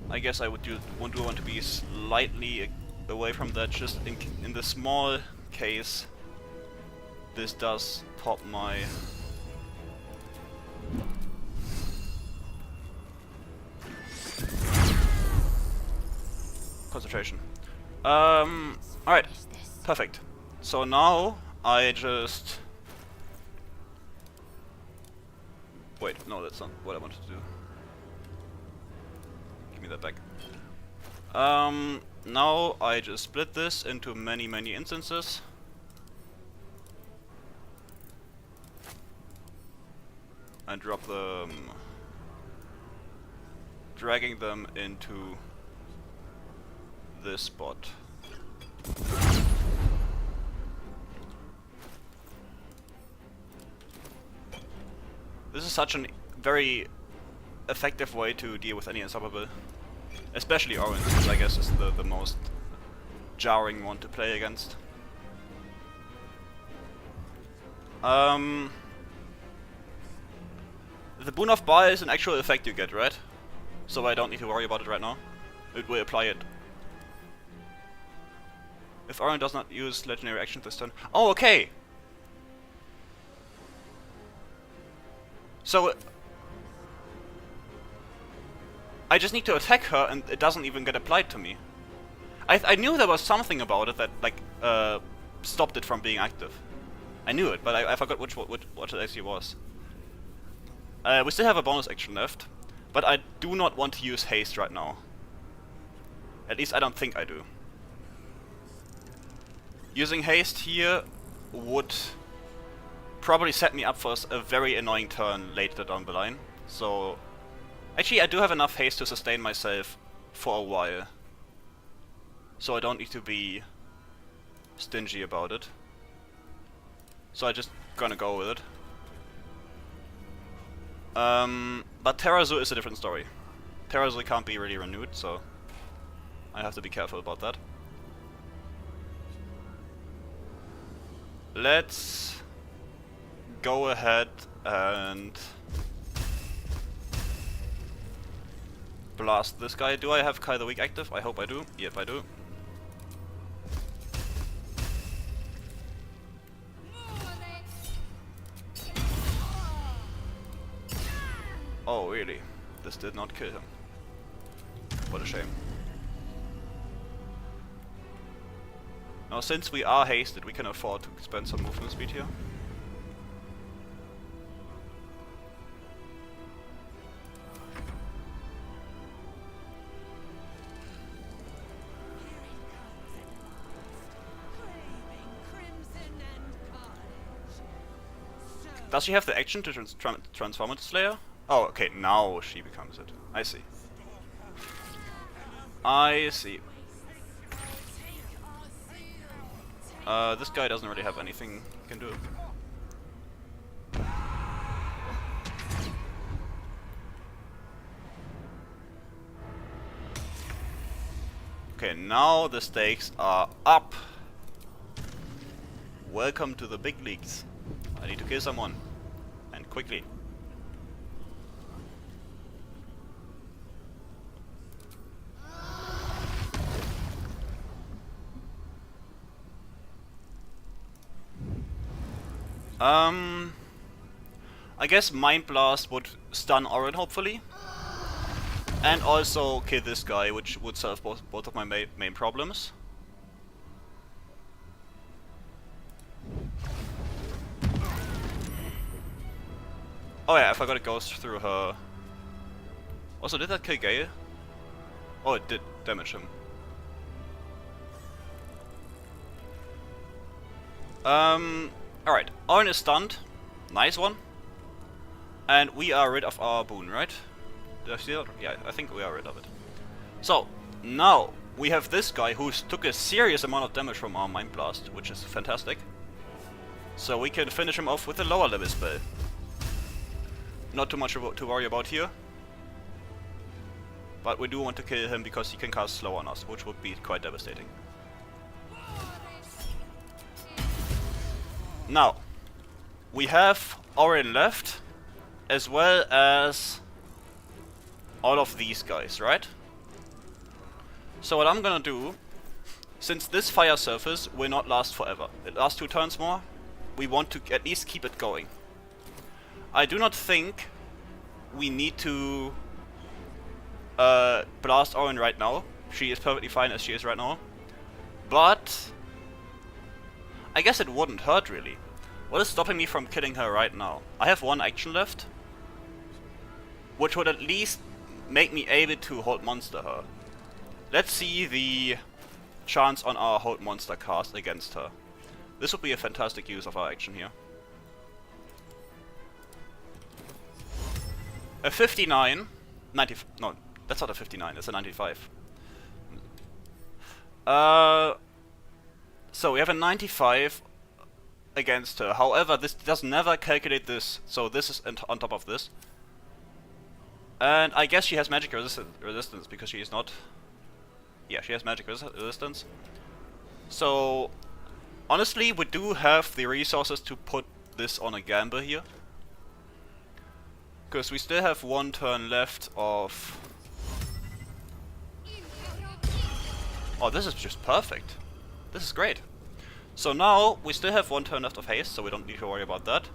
I guess I would want to be slightly away from that, just in the small case this does pop my concentration. Alright, perfect. So now I just... Wait, no, that's not what I wanted to do. Give me that back. Now I just split this into many instances. And drop them, dragging them into this spot. This is such a very effective way to deal with any unstoppable, especially Ornn, which I guess is the most jarring one to play against. The Boon of Bar is an actual effect you get, right? So I don't need to worry about it right now. It will apply it. If Ornn does not use legendary action this turn. Oh, okay! So I just need to attack her and it doesn't even get applied to me. I knew there was something about it that like stopped it from being active. I knew it, but I forgot what it actually was. We still have a bonus action left, but I do not want to use haste right now. At least I don't think I do. Using haste here would probably set me up for a very annoying turn later down the line. So actually I do have enough haste to sustain myself for a while. So I don't need to be stingy about it. So I just gonna go with it. But Terrazu is a different story. Terrazu can't be really renewed, so I have to be careful about that. Let's go ahead and blast this guy. Do I have Kai the Weak active? I hope I do. Yep, I do. Oh, really? This did not kill him. What a shame. Now, since we are hasted, we can afford to spend some movement speed here. Does she have the action to transform into Slayer? Oh, okay, now she becomes it. I see. I see. This guy doesn't really have anything he can do. Okay, now the stakes are up. Welcome to the big leagues. I need to kill someone. And quickly. I guess Mind Blast would stun Orin, hopefully. And also kill this guy, which would solve both of my main problems. Oh yeah, I forgot it goes through her. Also, did that kill Gale? Oh, it did damage him. Alright, Orin is stunned. Nice one. And we are rid of our boon, right? Did I see that? Yeah, I think we are rid of it. So, now we have this guy who took a serious amount of damage from our Mind Blast, which is fantastic. So we can finish him off with a lower level spell. Not too much to worry about here. But we do want to kill him because he can cast slow on us, which would be quite devastating. Now, we have Orin left, as well as all of these guys, right? So what I'm gonna do, since this fire surface will not last forever, it lasts 2 turns more, we want to at least keep it going. I do not think we need to blast Orin right now. She is perfectly fine as she is right now. But I guess it wouldn't hurt really. What is stopping me from killing her right now? I have 1 action left, which would at least make me able to hold monster her. Let's see the chance on our hold monster cast against her. This would be a fantastic use of our action here. A 59, 90, no, that's not a 59, it's a 95. So we have a 95 against her. However, this does never calculate this, so this is on top of this. And I guess she has magic resistance because she is not... Yeah, she has magic resistance. So, honestly, we do have the resources to put this on a gamble here. Because we still have 1 turn left of... Oh, this is just perfect. This is great. So now, we still have 1 turn left of haste, so we don't need to worry about that.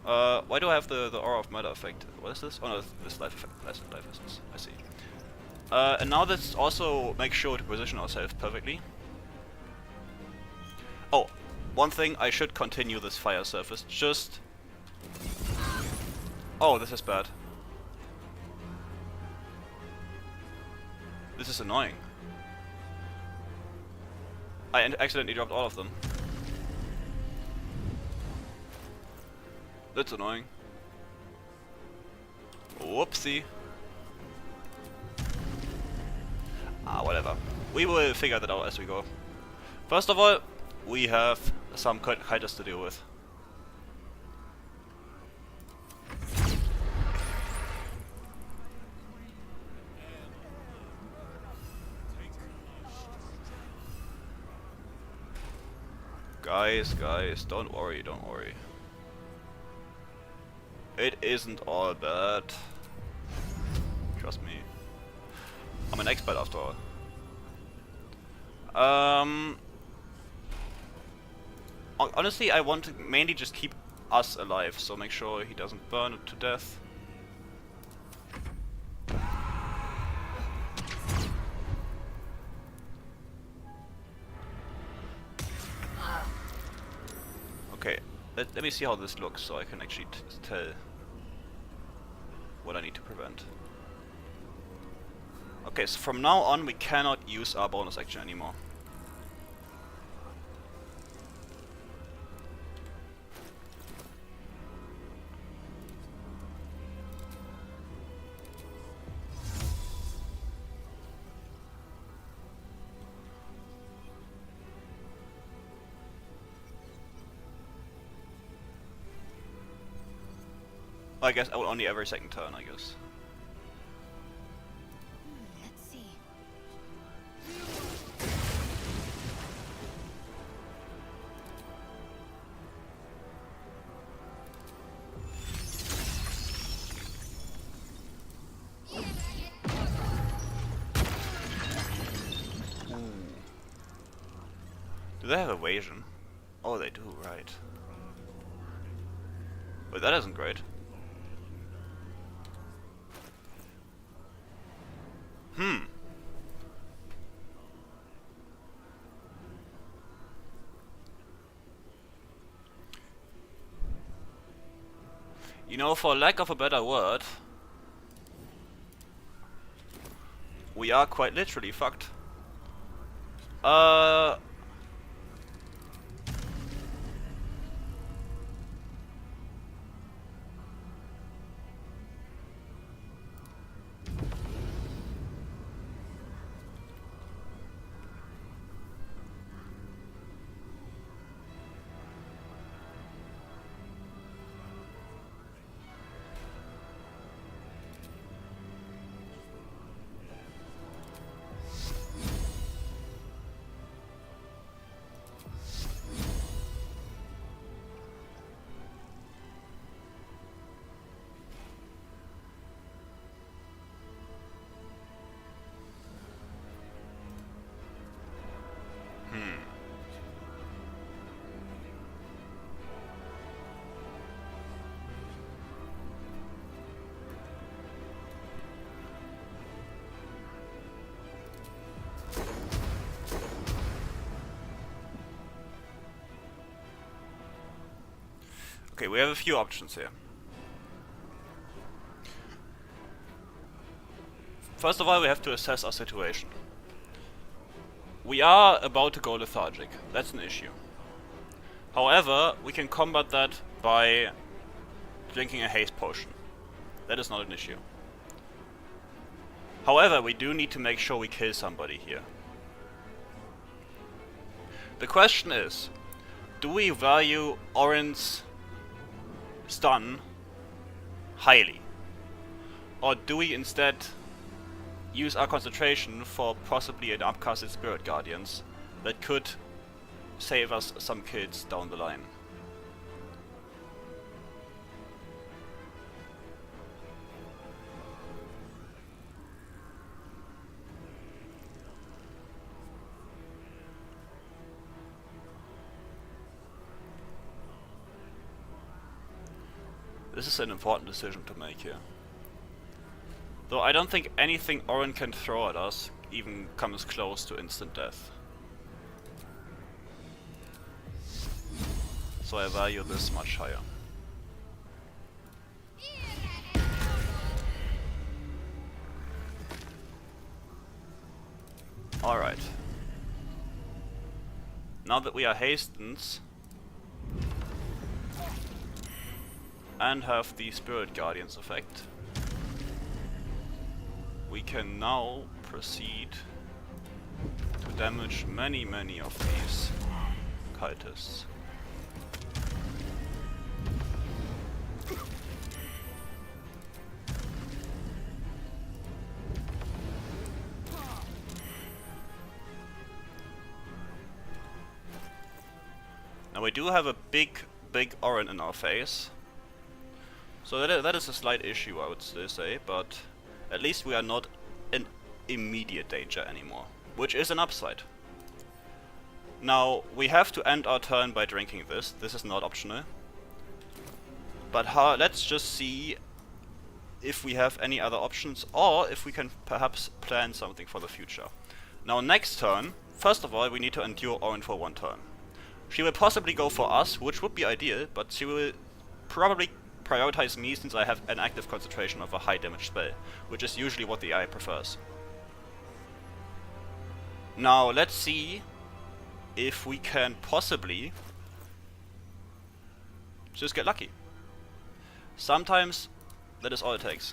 Why do I have the Aura of Murder effect? What is this? Oh no, this life effect. Life essence. I see. And now let's also make sure to position ourselves perfectly. Oh, one thing, I should continue this fire surface, just... Oh, this is bad. This is annoying. I accidentally dropped all of them. That's annoying. Whoopsie. Ah, whatever. We will figure that out as we go. First of all, we have some kiters to deal with. Guys, don't worry. It isn't all bad. Trust me. I'm an expert after all. Honestly, I want to mainly just keep us alive, so make sure he doesn't burn it to death. Okay, let me see how this looks so I can actually tell what I need to prevent. Okay, so from now on we cannot use our bonus action anymore. I guess only every second turn, I guess. Let's see. Do they have evasion? Oh, they do, right. But that isn't great. You know, for lack of a better word, we are quite literally fucked. Okay, we have a few options here. First of all, we have to assess our situation. We are about to go lethargic. That's an issue. However, we can combat that by drinking a haste potion. That is not an issue. However, we do need to make sure we kill somebody here. The question is, do we value Orin's stun highly? Or do we instead use our concentration for possibly an upcasted Spirit Guardians that could save us some kills down the line? This is an important decision to make here. Though I don't think anything Orin can throw at us even comes close to instant death. So I value this much higher. Alright. Now that we are Hastens and have the Spirit Guardians effect, we can now proceed to damage many of these cultists. Now we do have a big Orin in our face, so that is a slight issue, I would still say, but at least we are not in immediate danger anymore, which is an upside. Now, we have to end our turn by drinking this. This is not optional. But let's just see if we have any other options, or if we can perhaps plan something for the future. Now, next turn, first of all, we need to endure Orin for one turn. She will possibly go for us, which would be ideal, but she will probably prioritize me since I have an active concentration of a high damage spell, which is usually what the AI prefers. Now let's see if we can possibly just get lucky. Sometimes that is all it takes.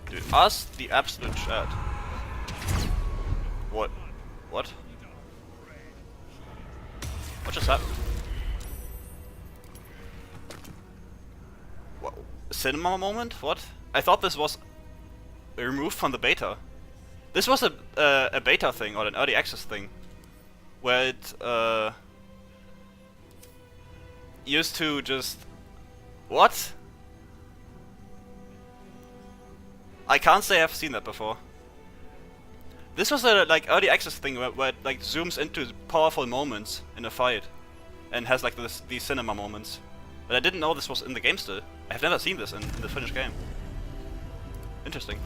Do us the absolute chat. What? What just happened? What? Cinema moment? What? I thought this was removed from the beta. This was a beta thing, or an early access thing, where it used to just... What? I can't say I've seen that before. This was a like early access thing where it like zooms into powerful moments in a fight and has like these cinema moments. But I didn't know this was in the game still. I have never seen this in the finished game. Interesting.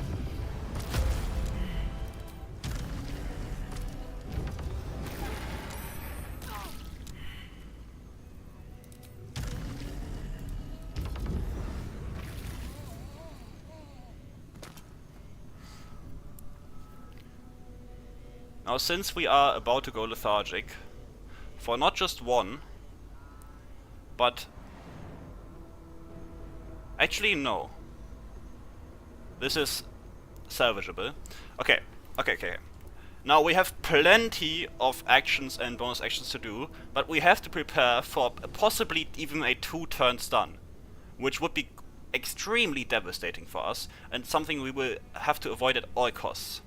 Now, since we are about to go lethargic, for not just one, but... Actually, no. This is salvageable. Okay. Now, we have plenty of actions and bonus actions to do, but we have to prepare for possibly even a 2-turn stun, which would be extremely devastating for us, and something we will have to avoid at all costs.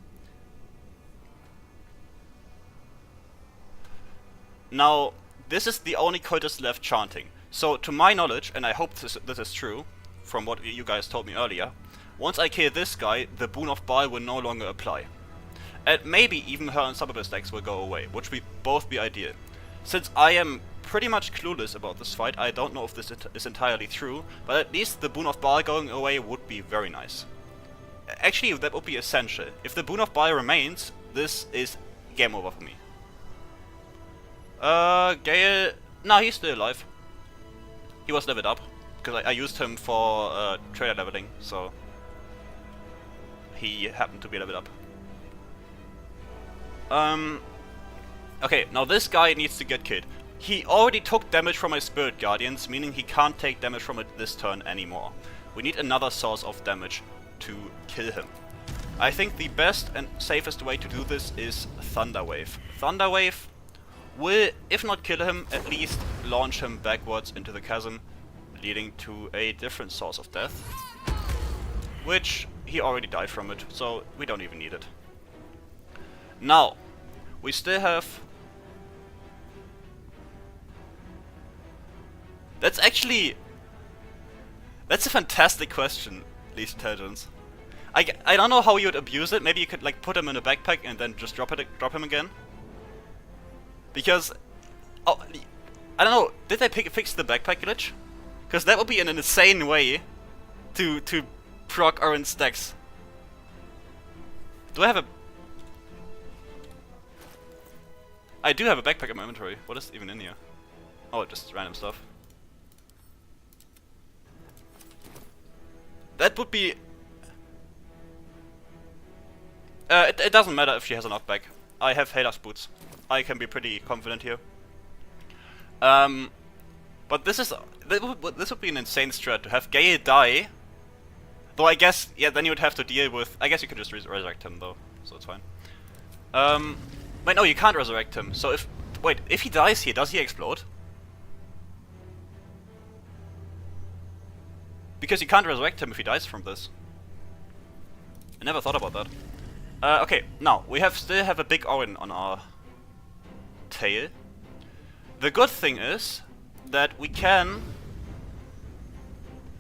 Now, this is the only cultist left chanting. So, to my knowledge, and I hope this is true, from what you guys told me earlier, once I kill this guy, the Boon of Baal will no longer apply. And maybe even her unstoppable stacks will go away, which would both be ideal. Since I am pretty much clueless about this fight, I don't know if this is entirely true, but at least the Boon of Baal going away would be very nice. Actually, that would be essential. If the Boon of Baal remains, this is game over for me. Gale... Nah, he's still alive. He was leveled up, because I used him for trader leveling, so... He happened to be leveled up. Okay, now this guy needs to get killed. He already took damage from my Spirit Guardians, meaning he can't take damage from it this turn anymore. We need another source of damage to kill him. I think the best and safest way to do this is Thunder Wave. Thunder Wave will, if not kill him, at least launch him backwards into the chasm, leading to a different source of death. Which, he already died from it, so we don't even need it. Now, we still have... That's a fantastic question, Least Intelligence. I don't know how you would abuse it. Maybe you could like put him in a backpack and then just drop him again. Because, oh, I don't know, did they fix the backpack glitch? Because that would be an insane way to proc orange stacks. Do I have a... I do have a backpack in my inventory. What is even in here? Oh, just random stuff. That would be... it doesn't matter if she has a knockback. I have Halos boots. I can be pretty confident here. But this would be an insane strat to have Gale die. Though I guess, yeah, then you would have to deal with... I guess you could just resurrect him though, so it's fine. Wait, no, you can't resurrect him. So if... Wait, if he dies here, does he explode? Because you can't resurrect him if he dies from this. I never thought about that. Okay, now, we still have a big Orin on our tail. The good thing is that we can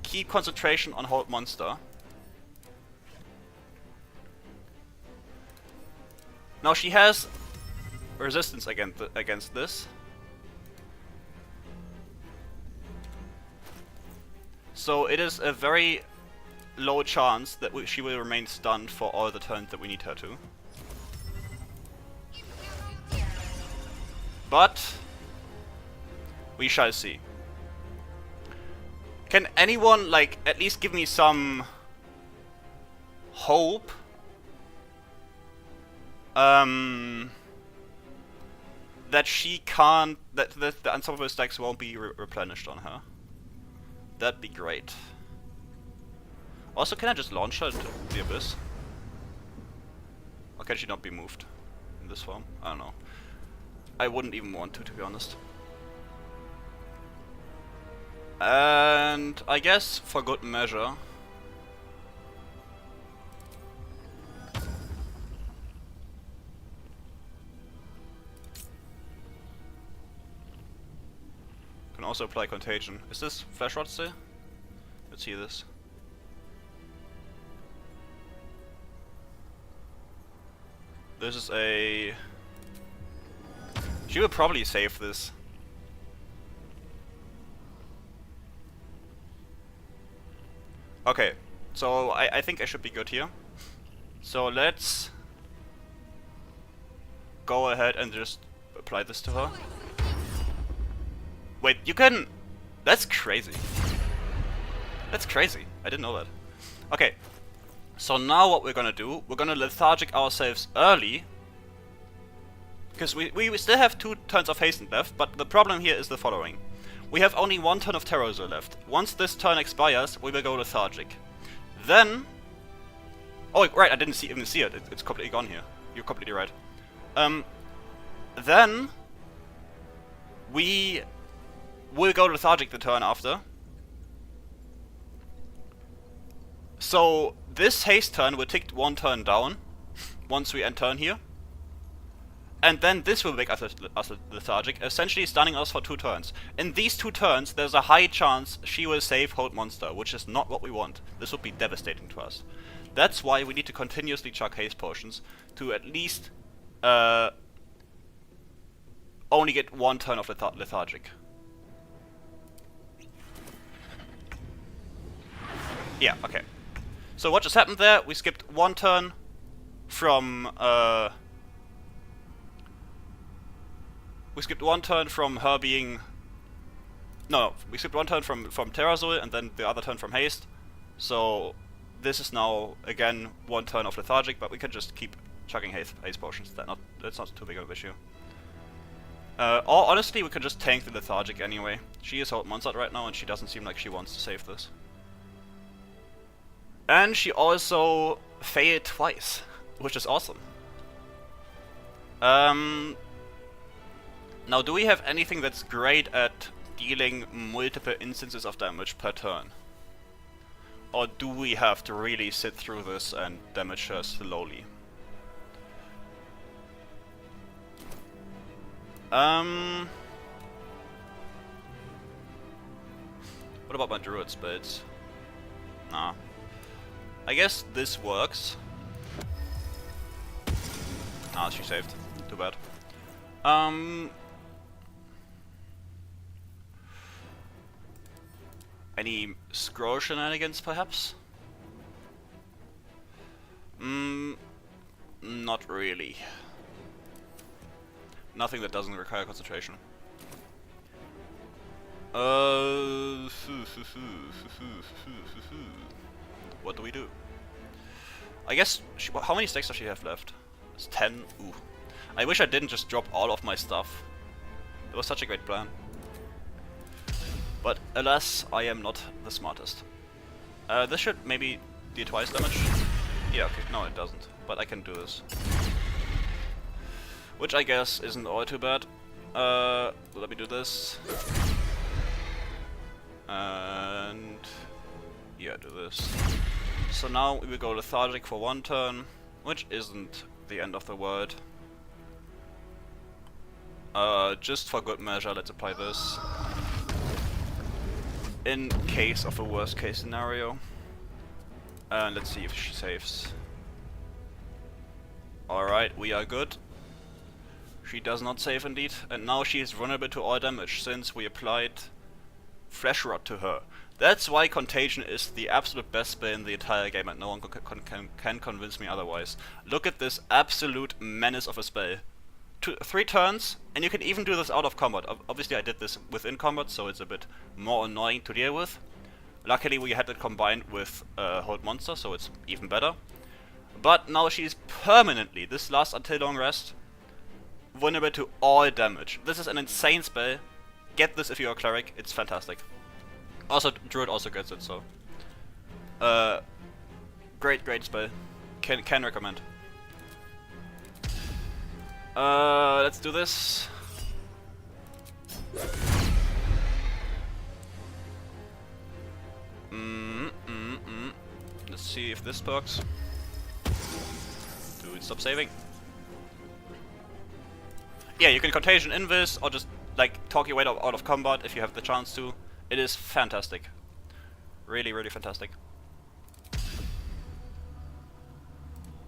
keep concentration on Hold Monster. Now she has resistance against this. So it is a very low chance that she will remain stunned for all the turns that we need her to. But we shall see. Can anyone, like, at least give me some hope? That she can't... That the unstoppable stacks won't be replenished on her. That'd be great. Also, can I just launch her into the abyss? Or can she not be moved? in this form. I don't know. I wouldn't even want to be honest. And I guess for good measure, can also apply contagion. Is this flash rod still? Let's see this. This is a... She will probably save this. Okay, so I think I should be good here. So let's go ahead and just apply this to her. Wait, you can... That's crazy. That's crazy. I didn't know that. Okay, so now what we're gonna do, we're gonna lethargic ourselves early. Because we still have 2 turns of hasten left, but the problem here is the following. We have only 1 turn of Terrazor left. Once this turn expires, we will go lethargic. Then... Oh, right, I didn't even see it. It's completely gone here. You're completely right. Then... we will go lethargic the turn after. So, this haste turn will tick 1 turn down, once we end turn here. And then this will make us lethargic, essentially stunning us for 2 turns. In these 2 turns, there's a high chance she will save Hold Monster, which is not what we want. This would be devastating to us. That's why we need to continuously chuck haste potions to at least only get 1 turn of lethargic. Yeah, okay. So what just happened there? We skipped 1 turn from we skipped 1 turn from her being... No, we skipped 1 turn from Terrazol and then the other turn from haste. So this is now again 1 turn of lethargic, but we can just keep chucking haste potions. That's not too big of an issue. Or honestly, we can just tank the lethargic anyway. She is Hold Monster right now and she doesn't seem like she wants to save this. And she also failed twice, which is awesome. Now, do we have anything that's great at dealing multiple instances of damage per turn? Or do we have to really sit through this and damage her slowly? What about my druid spells? Nah. I guess this works. Ah, she saved. Too bad. Any scroll shenanigans, perhaps? Not really. Nothing that doesn't require concentration. What do we do? I guess... how many stacks does she have left? It's 10? Ooh. I wish I didn't just drop all of my stuff. It was such a great plan. But alas, I am not the smartest. This should maybe deal twice damage. Yeah, okay. No, it doesn't. But I can do this. Which I guess isn't all too bad. Let me do this. And... yeah, do this. So now we will go lethargic for 1 turn, which isn't the end of the world. Just for good measure, let's apply this. In case of a worst case scenario. And let's see if she saves. Alright, we are good. She does not save indeed, and now she is vulnerable to all damage since we applied Flesh Rot to her. That's why Contagion is the absolute best spell in the entire game and no one can convince me otherwise. Look at this absolute menace of a spell. 3 turns, and you can even do this out of combat. Obviously I did this within combat, so it's a bit more annoying to deal with. Luckily we had it combined with Hold Monster, so it's even better. But now she's permanently, this lasts until long rest, vulnerable to all damage. This is an insane spell. Get this if you're a Cleric, it's fantastic. Also, Druid also gets it, so... great spell. Can recommend. Let's do this. Let's see if this works. Dude, stop saving. Yeah, you can Contagion Invis or just like talk your way out of combat if you have the chance to. It is fantastic. Really, really fantastic.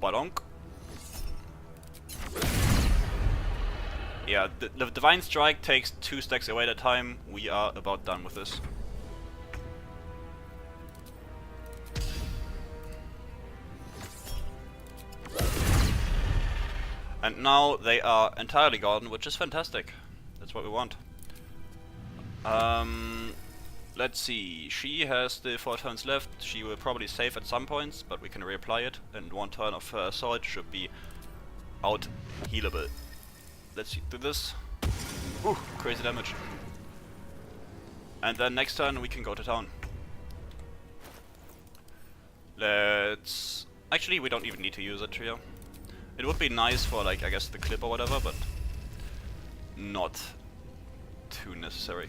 Balonk. Yeah, the Divine Strike takes 2 stacks away at a time. We are about done with this. And now they are entirely gone, which is fantastic. That's what we want. Let's see. She has the 4 turns left. She will probably save at some points, but we can reapply it. And 1 turn of her sword should be out healable. Let's do this. Ooh, crazy damage. And then next turn we can go to town. Let's... Actually, we don't even need to use a trio. It would be nice for, like, I guess the clip or whatever, but not too necessary.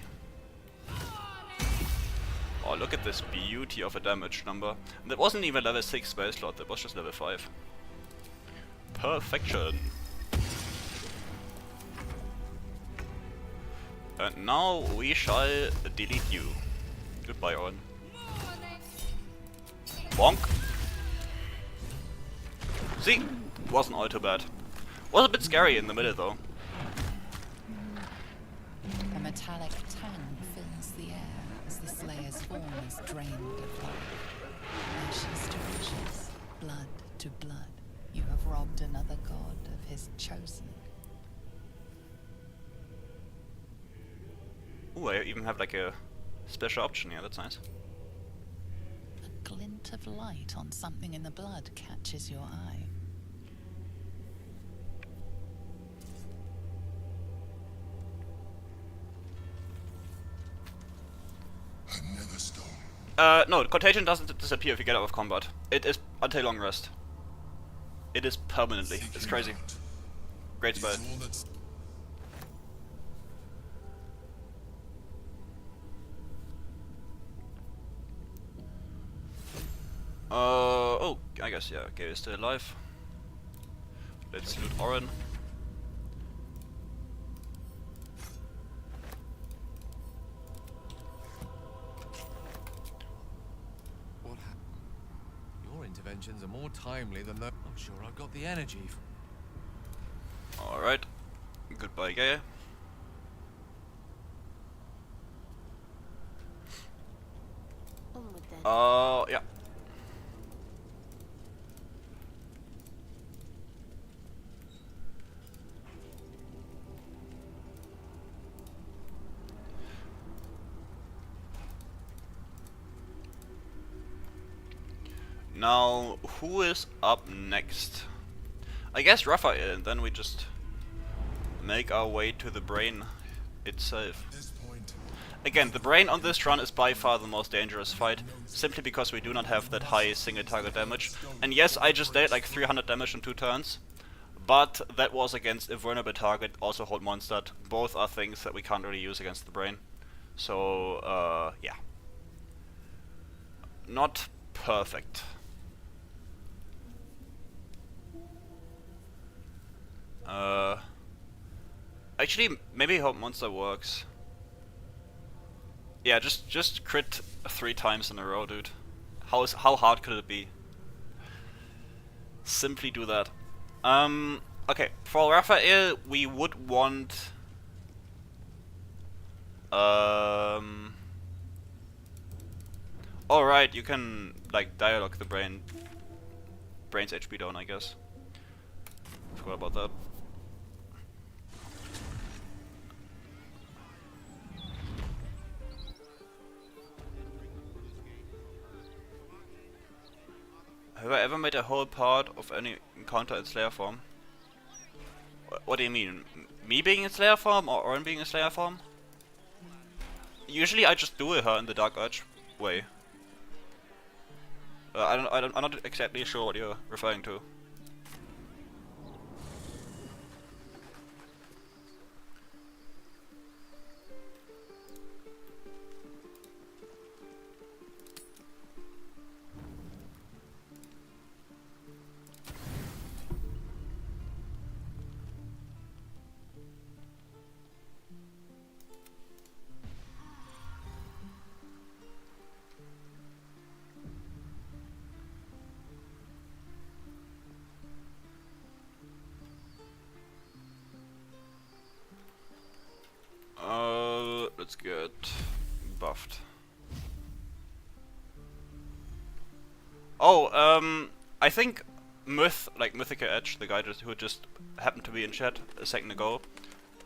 Oh, look at this beauty of a damage number. And that wasn't even level 6 spell slot, that was just level 5. Perfection! And now we shall delete you. Goodbye, Owen. Bonk! See? Wasn't all too bad. Was a bit scary in the middle though. A metallic tang fills the air as the Slayer's form is drained of life. Ashes to ashes, blood to blood, you have robbed another god of his chosen. Ooh, I even have like a special option here, that's nice. A glint of light on something in the blood catches your eye. Another stone. No, Contagion doesn't disappear if you get out of combat. It is until long rest. It is permanently. It's crazy. Great spell. Oh, I guess, yeah, Gale is still alive. Let's loot Oren. What happened? Your interventions are more timely than the... I'm sure I've got the energy. Alright. Goodbye, Gale. Onward then. Yeah. Now, who is up next? I guess Raphael, and then we just make our way to the brain itself. Again, the brain on this run is by far the most dangerous fight, simply because we do not have that high single target damage. And yes, I just dealt like 300 damage in 2 turns, but that was against a vulnerable target, also hold monstered. Both are things that we can't really use against the brain. So, yeah. Not perfect. Actually, maybe Hope Monster works. Yeah, just crit 3 times in a row, dude. How hard could it be? Simply do that. Okay, for Raphael, we would want... Alright, you can, like, dialogue the brain's HP down, I guess. Forgot about that. Have I ever made a whole part of any encounter in Slayer form? What do you mean? Me being in Slayer form or Oren being in Slayer form? Usually I just duel her in the Dark Urge way. I'm not exactly sure what you're referring to. let's get buffed. Oh, I think Mythica Edge, the guy who just happened to be in chat a second ago,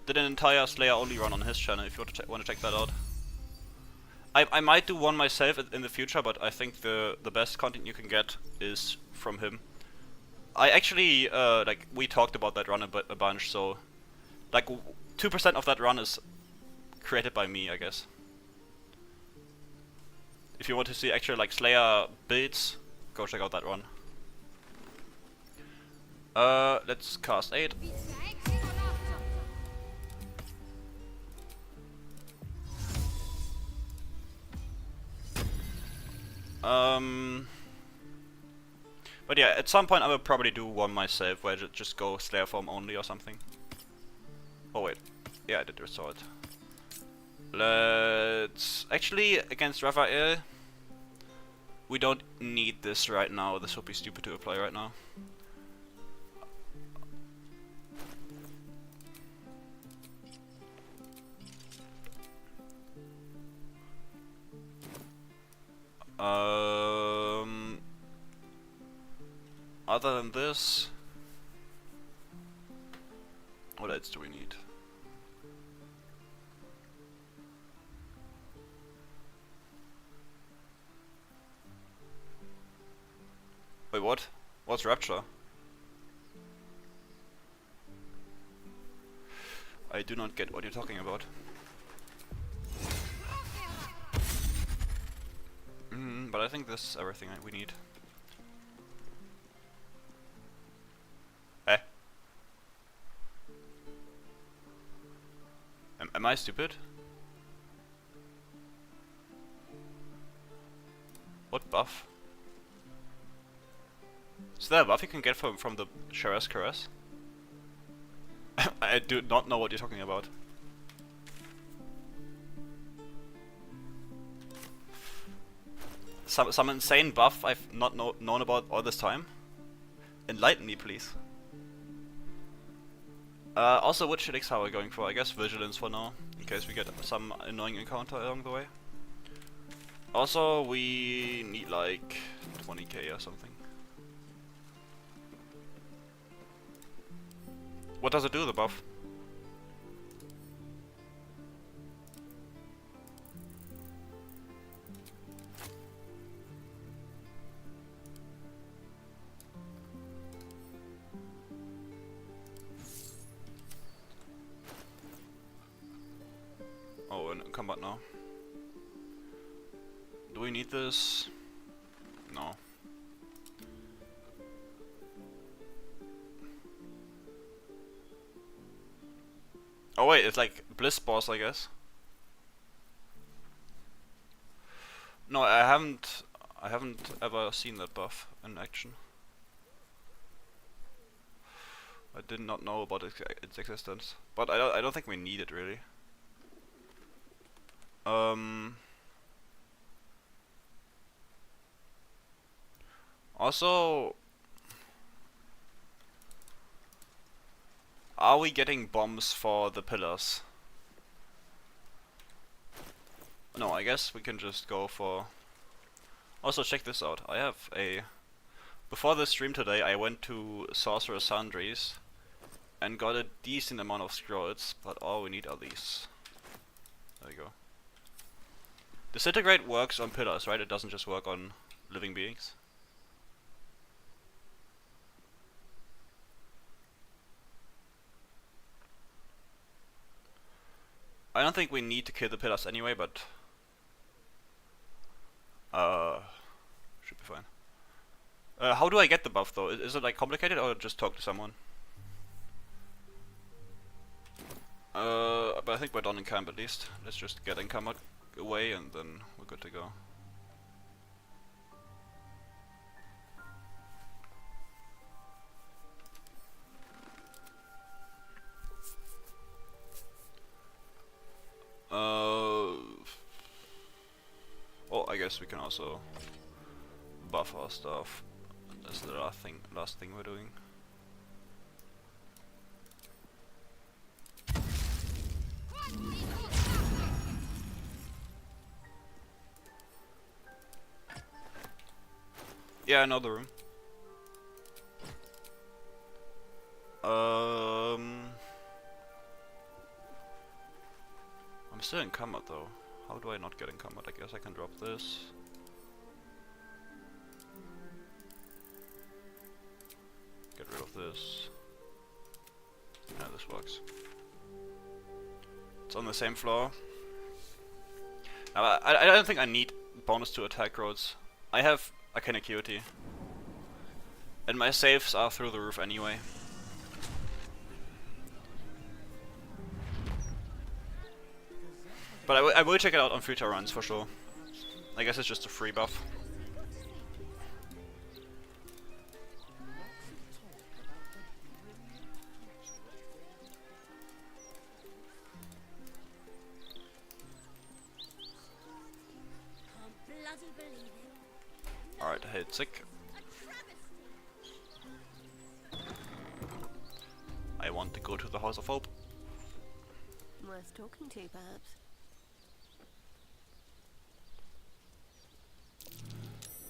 did an entire Slayer only run on his channel. If you want to check that out, I might do one myself in the future, but I think the best content you can get is from him. I actually like we talked about that run a bunch, so like 2% of that run is created by me, I guess. If you want to see actual like Slayer builds, go check out that one. Let's cast 8. But yeah, at some point I will probably do one myself where I just go Slayer form only or something. Oh wait, yeah, I did restore it. Let's actually against Raphael. We don't need this right now. This would be stupid to apply right now. Other than this, what else do we need? Wait, what? What's Rapture? I do not get what you're talking about. But I think this is everything we need. Eh? Am I stupid? What buff? Is there a buff you can get from the Shara's Caress? I do not know what you're talking about. Some insane buff I've not known about all this time? Enlighten me, please. Also, which elixir are we going for? I guess Vigilance for now, in case we get some annoying encounter along the way. Also, we need like 20k or something. What does it do, the buff? Oh, in combat now. Do we need this? No. Oh wait, it's like Bliss boss, I guess. No, I haven't ever seen that buff in action. I did not know about its existence, but I don't think we need it really. Also, are we getting bombs for the pillars? No, I guess we can just go for... Also, check this out. I have a... Before the stream today, I went to Sorcerer Sundries and got a decent amount of scrolls, but all we need are these. There you go. Disintegrate works on pillars, right? It doesn't just work on living beings. I don't think we need to kill the pillars anyway, but should be fine. How do I get the buff though? Is it like complicated or just talk to someone? But I think we're done in camp at least. Let's just get in camp away and then we're good to go. Oh, I guess we can also buff our stuff. That's the last thing we're doing. Yeah, I know the room. I'm still in combat though. How do I not get in combat? I guess I can drop this. Get rid of this. Yeah, this works. It's on the same floor. Now, I don't think I need bonus to attack rolls. I have Arcane Acuity. And my saves are through the roof anyway. But I will check it out on future runs for sure. I guess it's just a free buff. Alright, I hit sick. I want to go to the House of Hope. Worth talking to, perhaps.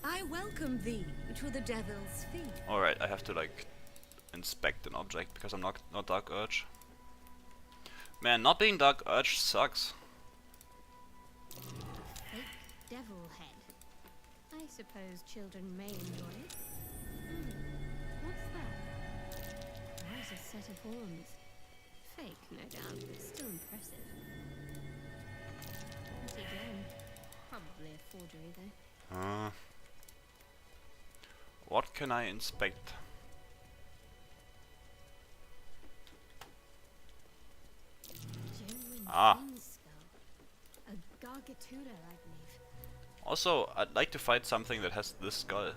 I welcome thee to the Devil's Feet. Alright, I have to like inspect an object because I'm not Dark Urge. Man, not being Dark Urge sucks. Fake devil head. I suppose children may enjoy it. What's that? There's a set of horns. Fake, no doubt, but still impressive. Not again. Probably a forgery, though. What can I inspect? Genuine green skull. A gargatuda, I believe. Also, I'd like to fight something that has this skull.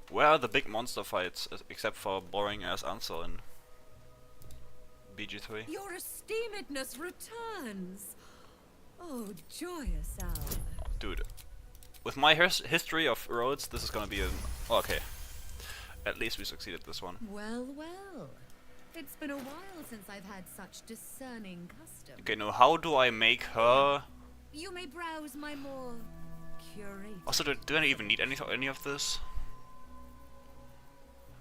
Where are the big monster fights, except for boring ass Ansel in BG3? Your esteemedness returns. Oh, joyous hour. Dude, with my history of roads, this is gonna be an... okay. At least we succeeded this one. Well, well. It's been a while since I've had such discerning custom. Okay, now how do I make her... You may browse my more curated. Also, do I even need any of this?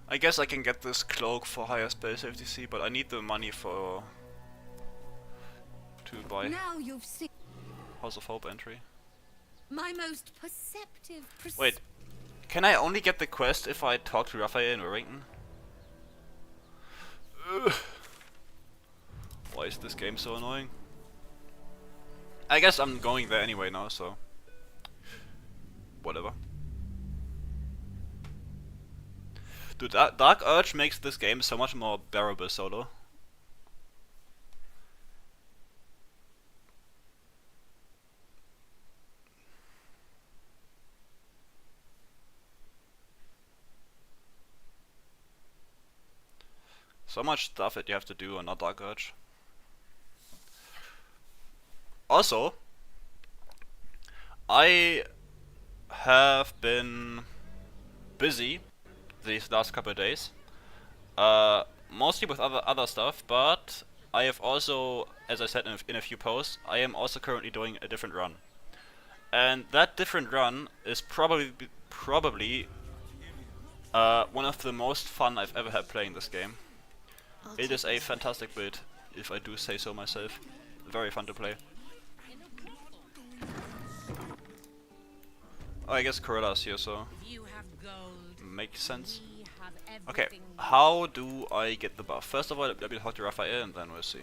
I guess I can get this cloak for higher spell safety C, but I need the money for... to buy Now you've seen House of Hope entry. my most perceptive. Wait, can I only get the quest if I talk to Raphael in Warrington? Ugh. Why is this game so annoying? I guess I'm going there anyway now, so... whatever. Dude, Dark Urge makes this game so much more bearable solo. So much stuff that you have to do on not Dark Urge. Also, I have been busy these last couple of days, mostly with other stuff, but I have also, as I said in a few posts, I am also currently doing a different run, and that different run is probably one of the most fun I've ever had playing this game. It is a fantastic build, if I do say so myself. Very fun to play. Oh, I guess Corilla's here, so makes sense. Okay, how do I get the buff? First of all, let me talk to Raphael and then we'll see.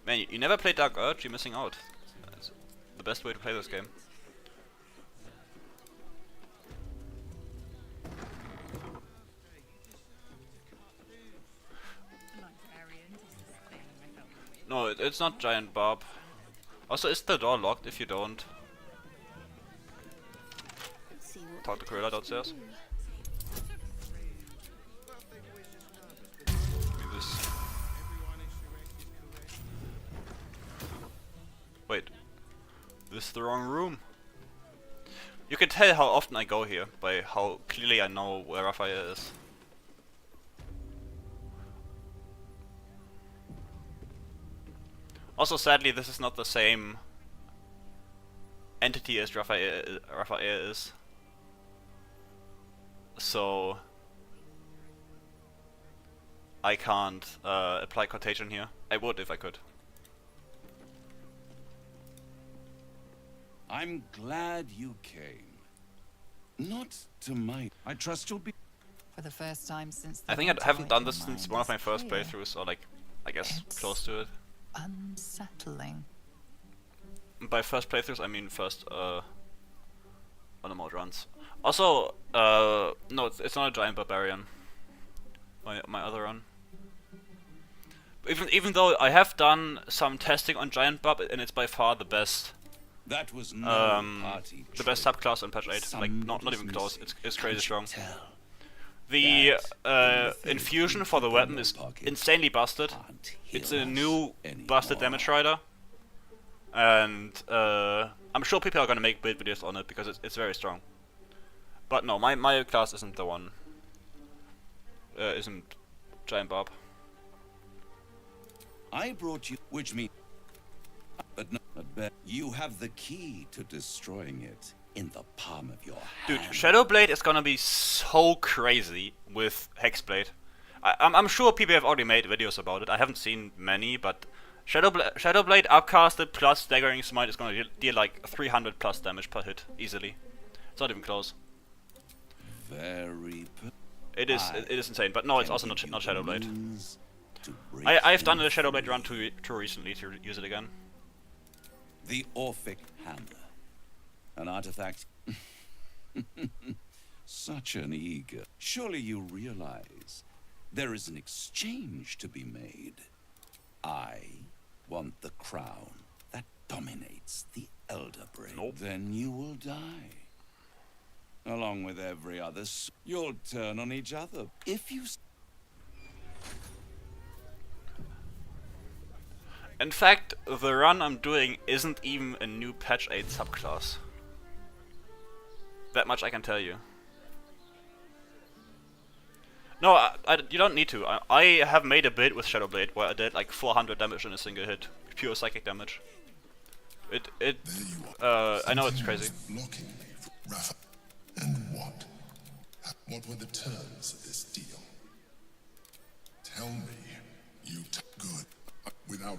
Man, you never played Dark Urge, you're missing out. That's the best way to play this game. No, it's not Giant Barb. Also, is the door locked if you don't? Let's see what Talk to Corella downstairs. Give me this. Wait. This is the wrong room. You can tell how often I go here by how clearly I know where Raphael is. Also, sadly, this is not the same entity as Raphael is. So I can't apply contagion here. I would if I could. I'm glad you came. Not to my... I trust you'll be... For the first time since I think I haven't done this since one of my first playthroughs, or like, I guess, close to it. Unsettling. By first playthroughs, I mean first on the mod runs. Also, no, it's not a giant barbarian. My other run. Even though I have done some testing on giant barb, and it's by far the best. That was no party the best subclass on patch 8. Like not even close. It's crazy strong. The infusion for the weapon is insanely busted. It's a new busted damage rider, and I'm sure people are gonna make build videos on it because it's very strong. But no, my class isn't the one. Isn't giant barb. I brought you, which means, but no, but you have the key to destroying it in the palm of your hand. Dude, Shadowblade is gonna be so crazy with Hexblade. I'm sure people have already made videos about it. I haven't seen many, but Shadowblade upcasted plus Staggering Smite is gonna deal like 300 plus damage per hit easily. It's not even close. Very. It is insane, but no, it's also not Shadowblade. I've done a Shadowblade run too recently to use it again. The Orphic Hammer, an artifact. Such an eager. Surely you realize there is an exchange to be made. I want the crown that dominates the Elder Brain. Nope. Then you will die. Along with every other, you'll turn on each other. If you... In fact, the run I'm doing isn't even a new patch 8 subclass. That much I can tell you. No, you don't need to. I have made a build with Shadowblade where I did like 400 damage in a single hit. Pure psychic damage. I know it's crazy. Blocking me from Rafa. And what? What were the terms of this deal? Tell me, you good without.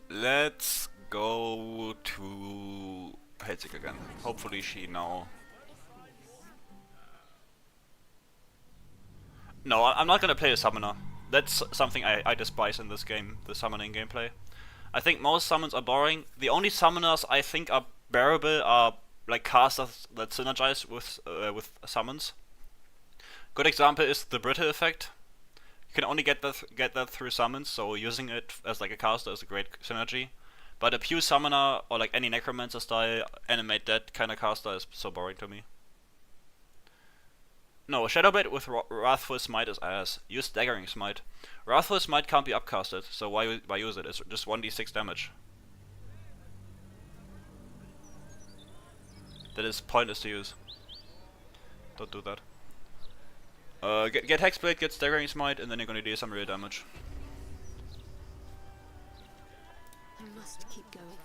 Let's go to Helsing again. Hopefully she now... No, I'm not gonna play a summoner. That's something I despise in this game, the summoning gameplay. I think most summons are boring. The only summoners I think are bearable are like casters that synergize with summons. Good example is the Brittle effect. You can only get that through summons, so using it as like a caster is a great synergy. But a pure summoner or like any necromancer style animate dead kind of caster is so boring to me. No, Shadowblade with Wrathful Smite is ass. Use Staggering Smite. Wrathful Smite can't be upcasted, so why use it? It's just 1d6 damage. That is pointless to use. Don't do that. Get Hexblade, get Staggering Smite, and then you're gonna deal some real damage. I must keep going.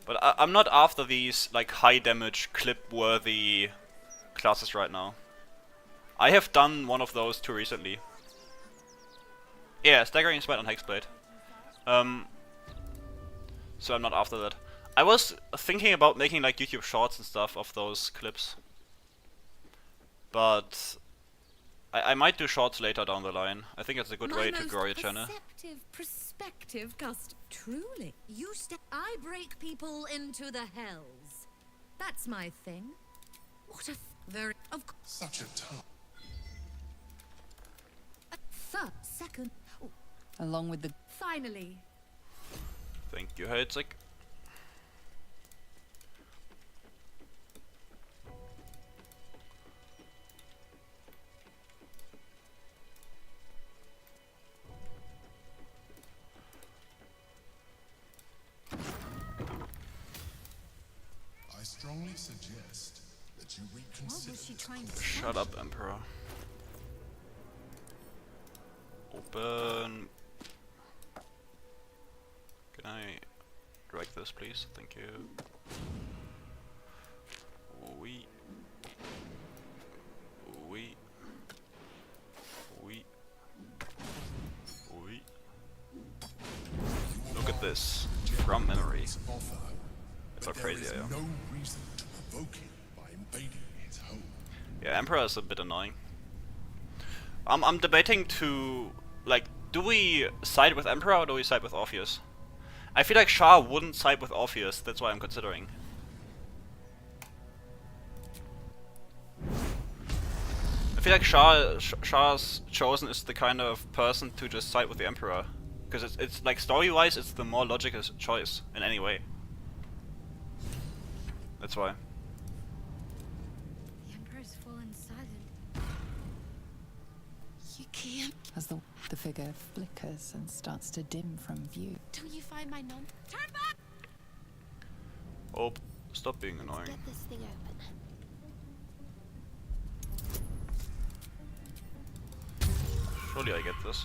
But I'm not after these like high damage clip worthy classes right now. I have done one of those too recently. Yeah, Staggering Smite on Hexblade. So I'm not after that. I was thinking about making like YouTube shorts and stuff of those clips. But I might do shorts later down the line. I think it's a good way to grow your channel. Perspective truly, I break people into the hells. That's my thing. What a very Such a tough. third second. Oh, Along with the finally. Thank you, Heizek. suggest that you What reconsider was she this trying to Shut say? up, Emperor. Open. Can I drag this, please? Thank you. We. Look at this. From memory. offer, It's all but there crazy, is yeah. no reason to provoke him by invading his home. Yeah, Emperor is a bit annoying. I'm debating to, like, do we side with Emperor or do we side with Orpheus? I feel like Shah wouldn't side with Orpheus, that's why I'm considering. I feel like Shah's chosen is the kind of person to just side with the Emperor. Because it's like, story-wise, it's the more logical choice in any way. That's why. The Emperor's fallen silent. You can't. As the figure flickers and starts to dim from view. Don't you find my non? Turn back! Oh, stop being annoying. Get this thing open. Surely I get this.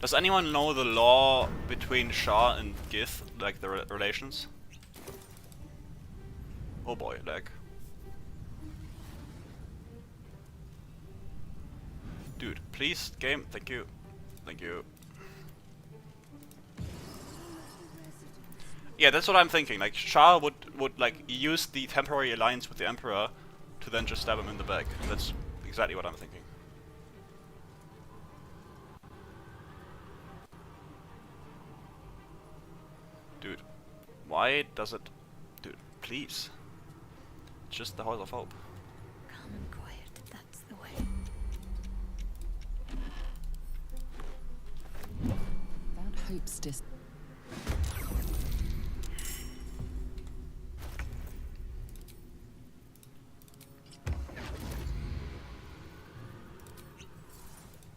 Does anyone know the law between Shah and Gith, like the relations? Oh boy, lag. Dude, please, game, thank you. Thank you. Yeah, that's what I'm thinking. Like, Shah would like use the temporary alliance with the Emperor to then just stab him in the back. That's exactly what I'm thinking. Dude, why does it... Dude, please. It's just the House of Hope. Calm and quiet, that's the way. That hope's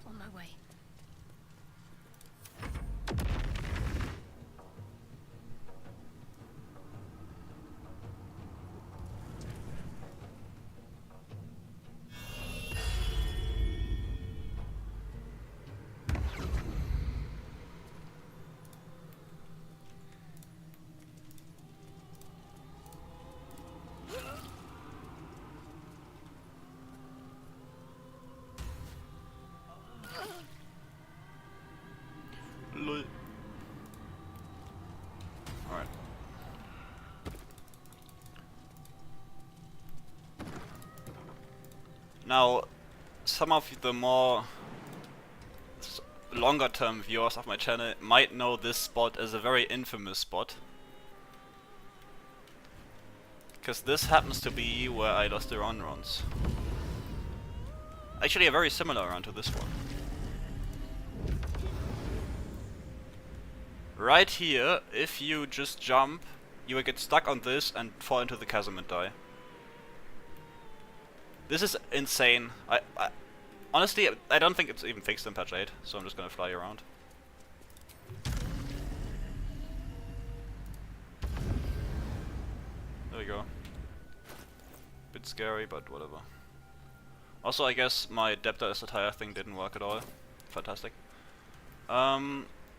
On my way. Lol. Alright. Now, some of the more longer term viewers of my channel might know this spot as a very infamous spot. Because this happens to be where I lost the run runs. Actually a very similar run to this one. Right here, if you just jump, you will get stuck on this and fall into the chasm and die. This is insane. Honestly, I don't think it's even fixed in patch 8, so I'm just gonna fly around. There we go. Bit scary, but whatever. Also, I guess my Depta Satire thing didn't work at all. Fantastic.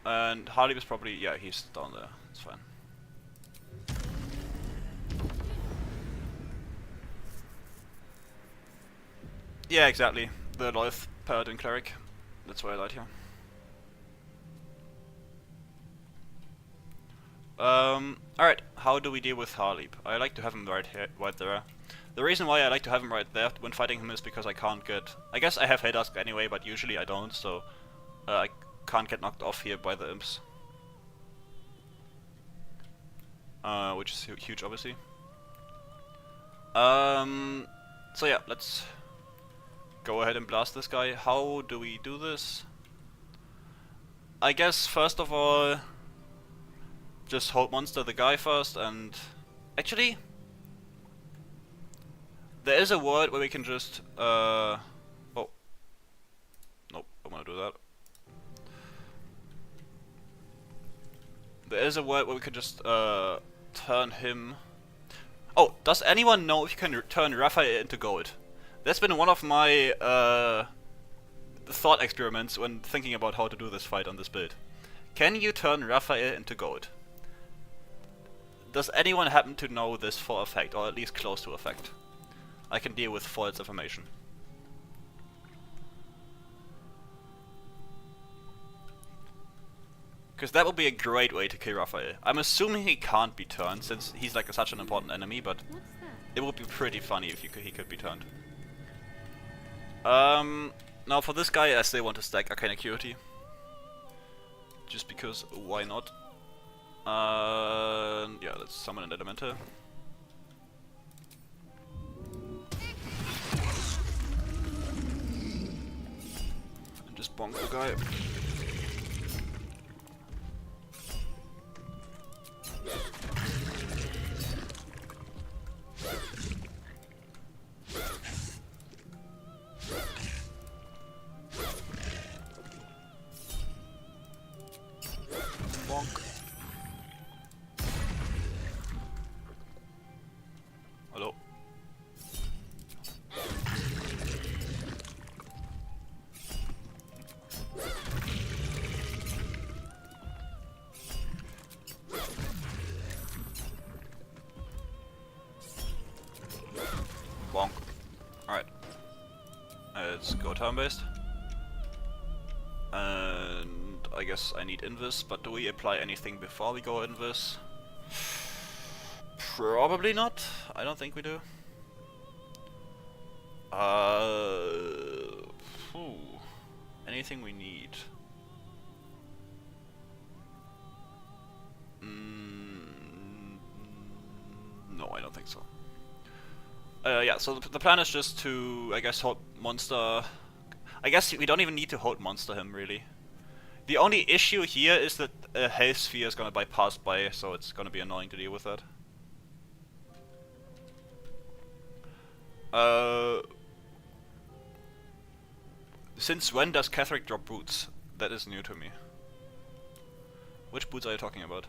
And Harley is probably, yeah, he's down there. It's fine. Yeah, exactly. The Loth Paladin Cleric. That's why I lied here. Alright, how do we deal with Harley? I like to have him right here, right there. The reason why I like to have him right there when fighting him is because I can't get... I guess I have Haydusk anyway, but usually I don't, so... I can't get knocked off here by the imps. Which is huge, obviously. So yeah, let's go ahead and blast this guy. How do we do this? I guess, first of all... just hold monster the guy first, and actually there is a word where we can just oh nope, don't want to do that. There is a word where we can just turn him. Oh, does anyone know if you can turn Raphael into gold? That's been one of my thought experiments when thinking about how to do this fight on this build. Can you turn Raphael into gold? Does anyone happen to know this for a fact, or at least close to a fact? I can deal with false information. Because that would be a great way to kill Raphael. I'm assuming he can't be turned, since he's like such an important enemy, but it would be pretty funny if he could be turned. Now for this guy I still want to stack Arcane Acuity. Just because, why not? Yeah, let's summon an Elemental. And just bonk the guy. Bonk. Hello. Bonk. Alright. Let's go turn-based. And I guess I need Invis, but do we apply anything before we go Invis? Probably not. I don't think we do. Anything we need? No, I don't think so. Yeah, so the plan is just to, I guess, hold monster. I guess we don't even need to hold monster him, really. The only issue here is that a health sphere is gonna bypass by, so it's gonna be annoying to deal with that. Since when does Cleric drop boots? That is new to me. Which boots are you talking about?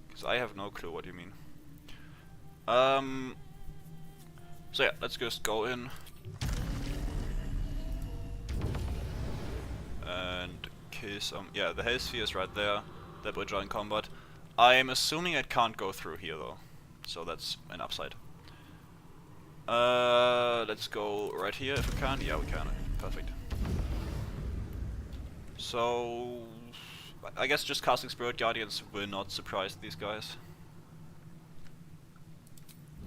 Because I have no clue what you mean. So yeah, let's just go in. And kill some... Yeah, the health sphere is right there. That will join combat. I'm assuming it can't go through here though. So that's an upside. Let's go right here if we can. Yeah, we can. Perfect. So... I guess just casting Spirit Guardians will not surprise these guys.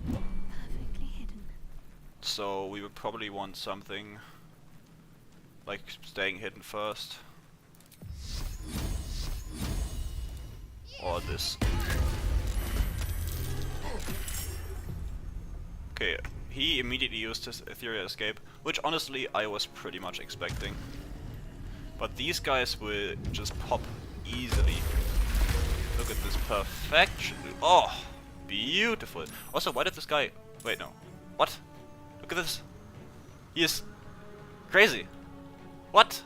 Perfectly hidden. So we would probably want something like staying hidden first. Or this. Okay, he immediately used his Ethereal Escape, which honestly I was pretty much expecting. But these guys will just pop easily. Look at this perfection. Oh, beautiful. Also, why did this guy... Wait, no. What? Look at this. He is crazy. What?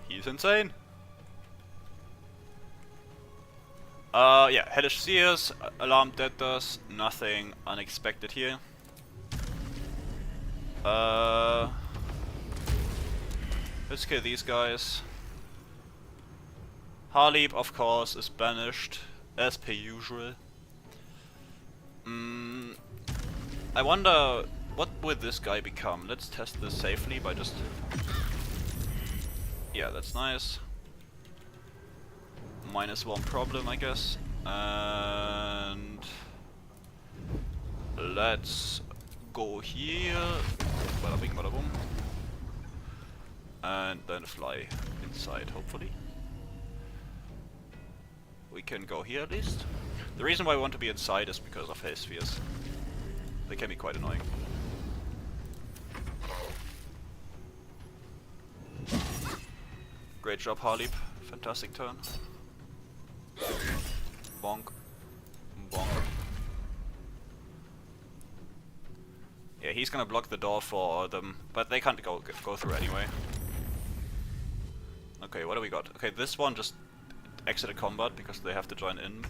He's insane. Yeah, Hellish Seers, Alarmed Debtors, nothing unexpected here. Let's kill these guys. Harleap, of course, is banished, as per usual. I wonder, what will this guy become? Let's test this safely by just... Yeah, that's nice. -1 problem, I guess. And... let's go here. Bada bing, bada boom. And then fly inside, hopefully. We can go here at least. The reason why I want to be inside is because of haze spheres. They can be quite annoying. Great job, Harleep. Fantastic turn. Bonk. Bonk. Yeah, he's gonna block the door for them, but they can't go through anyway. Okay, what do we got? Okay, this one just exited combat because they have to join in.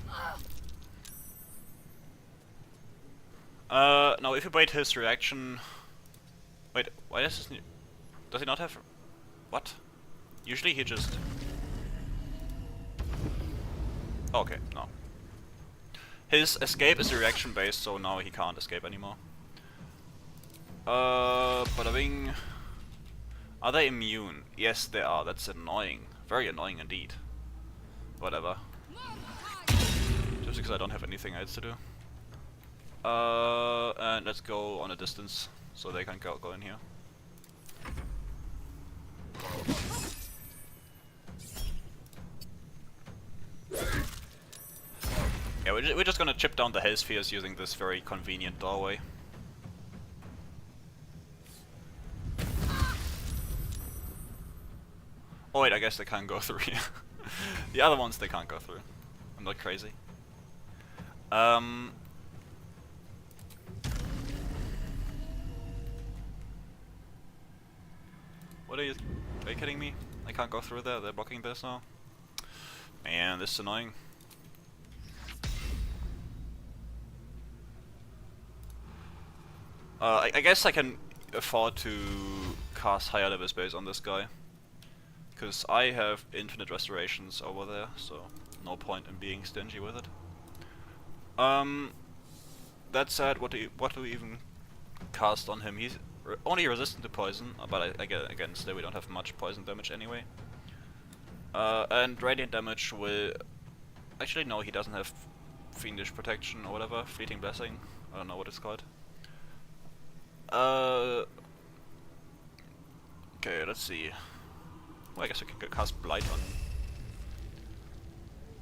Now if you wait his reaction... Wait, why does this... Does he not have... What? Usually he just... Okay, no. His escape is reaction based, so now he can't escape anymore. Bada bing. Are they immune? Yes, they are. That's annoying. Very annoying indeed. Whatever. Just because I don't have anything else to do. And let's go on a distance so they can go in here. Yeah, we're just gonna chip down the hell spheres using this very convenient doorway. Oh wait, I guess they can't go through here. The other ones they can't go through. I'm not crazy. What are you kidding me? I can't go through there, they're blocking this now. Man, this is annoying. I guess I can afford to cast higher level spells on this guy. Because I have infinite restorations over there, so no point in being stingy with it. That said, what do we even cast on him? He's only resistant to poison, but again, still we don't have much poison damage anyway. And radiant damage will... Actually no, he doesn't have fiendish protection or whatever, fleeting blessing, I don't know what it's called. Okay, let's see. Well, I guess I can cast Blight on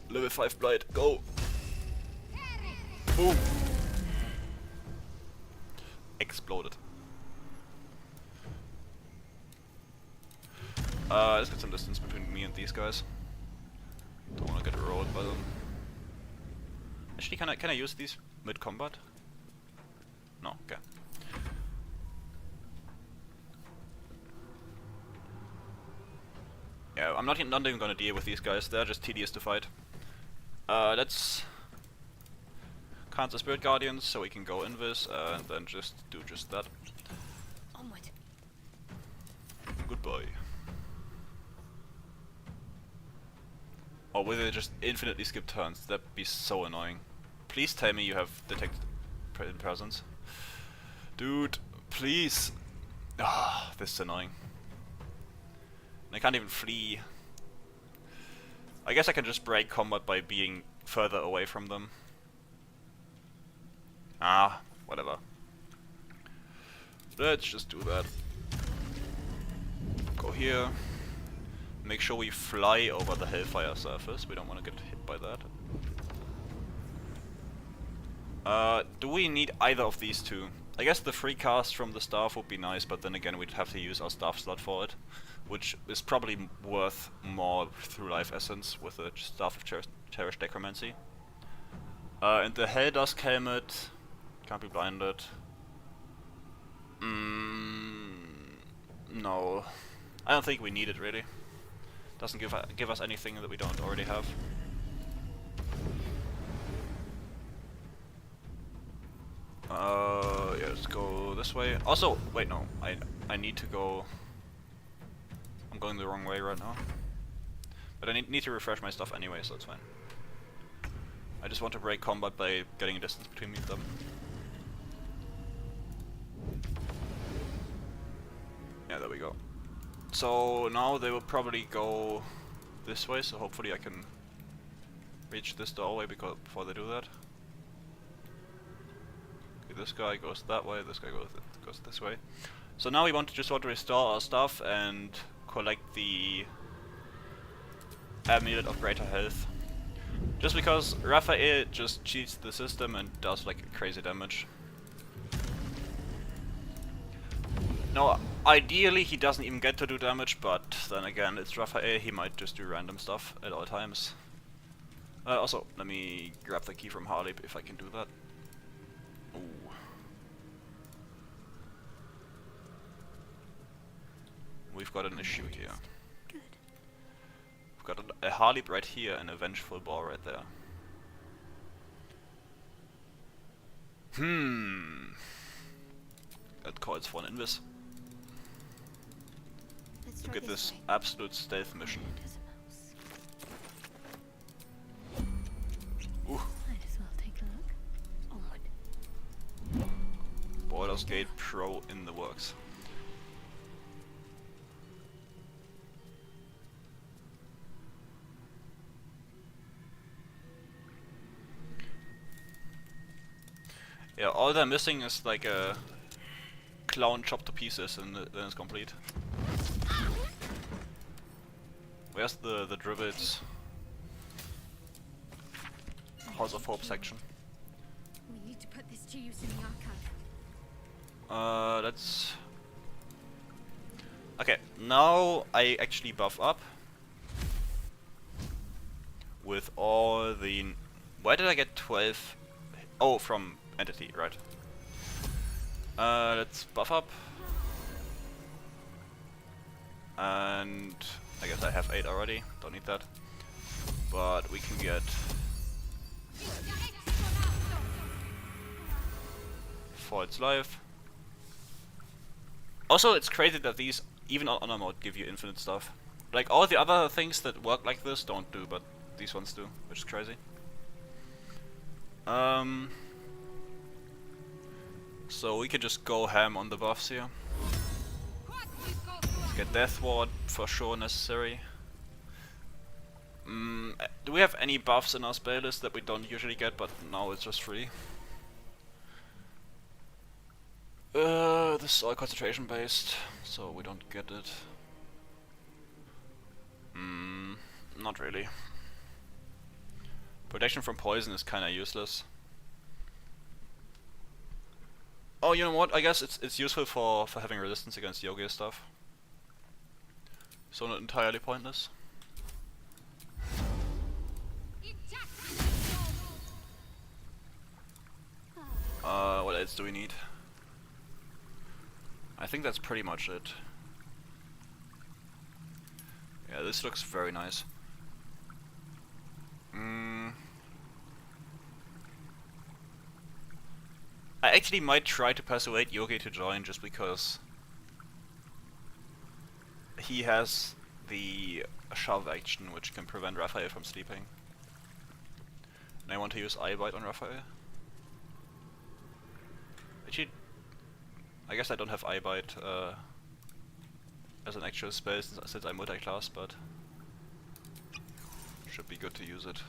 level 5 Blight. Go! Boom! Exploded. Let's get some distance between me and these guys. Don't want to get rolled by them. Actually, can I use these mid combat? No. Okay. Yeah, I'm not even gonna deal with these guys. They're just tedious to fight. Let's cancel Spirit Guardians so we can go invis and then just do just that. Onward. Goodbye. Or will they just infinitely skip turns? That'd be so annoying. Please tell me you have detected presence. Dude, please. Ah, this is annoying. I can't even flee. I guess I can just break combat by being further away from them. Ah, whatever. Let's just do that. Go here. Make sure we fly over the Hellfire surface. We don't want to get hit by that. Do we need either of these two? I guess the free cast from the staff would be nice, but then again we'd have to use our staff slot for it, which is probably worth more through life essence with the Staff of Cherished Necromancy. And the Helldusk Helmet can't be blinded. No, I don't think we need it really. Doesn't give us anything that we don't already have. Yeah, let's go this way. Also, wait, no, I need to go. I'm going the wrong way right now. But I need to refresh my stuff anyway, so it's fine. I just want to break combat by getting a distance between me and them. Yeah, there we go. So now they will probably go this way, so hopefully I can reach this doorway before they do that. Okay, this guy goes that way, this guy goes this way. So now we just want to restore our stuff and collect the Amulet of Greater Health. Just because Raphael just cheats the system and does like crazy damage. No, ideally he doesn't even get to do damage, but then again, it's Raphael, he might just do random stuff at all times. Also, let me grab the key from Harley if I can do that. Ooh. We've got an issue here. Good. We've got a Harley right here and a Vengeful Ball right there. That calls for an invis. Let's Look try at this way. absolute stealth mission. There's a mouse. Ooh. Might as well take a look. Onward. Baldur's Gate Pro in the works. Yeah, all they're missing is like a clown chopped to pieces and then it's complete. Where's the Druids House of Hope section? We need to put this to use in the archive. Let's... Okay, now I actually buff up with all the... Why did I get 12? Oh, from Entity, right. Let's buff up. And I guess I have 8 already, don't need that. But we can get... False Life. Also, it's crazy that these, even on honor mode, give you infinite stuff. Like, all the other things that work like this don't do, but these ones do, which is crazy. So we could just go ham on the buffs here. Let's get Death Ward for sure necessary. Do we have any buffs in our spell list that we don't usually get, but now it's just free? This is all concentration based, so we don't get it. Not really. Protection from poison is kinda useless. Oh, you know what? I guess it's useful for having resistance against Yogi stuff. So not entirely pointless. What else do we need? I think that's pretty much it. Yeah, this looks very nice. I actually might try to persuade Yogi to join just because he has the shove action which can prevent Raphael from sleeping. And I want to use Eyebite on Raphael. Actually, I guess I don't have Eyebite as an actual spell since I'm multi-class, but should be good to use it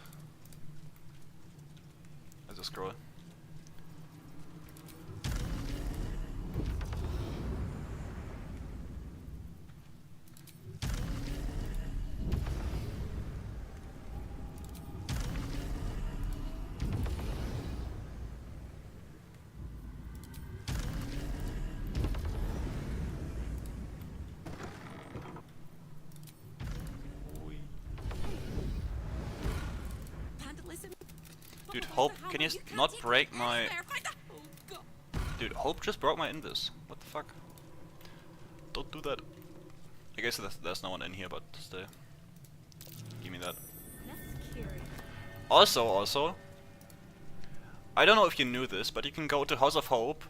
as a scroll. Dude, Hope, can you not break my... Dude, Hope just broke my invis. What the fuck? Don't do that. I guess there's no one in here, but still. Give me that. Also, I don't know if you knew this, but you can go to House of Hope,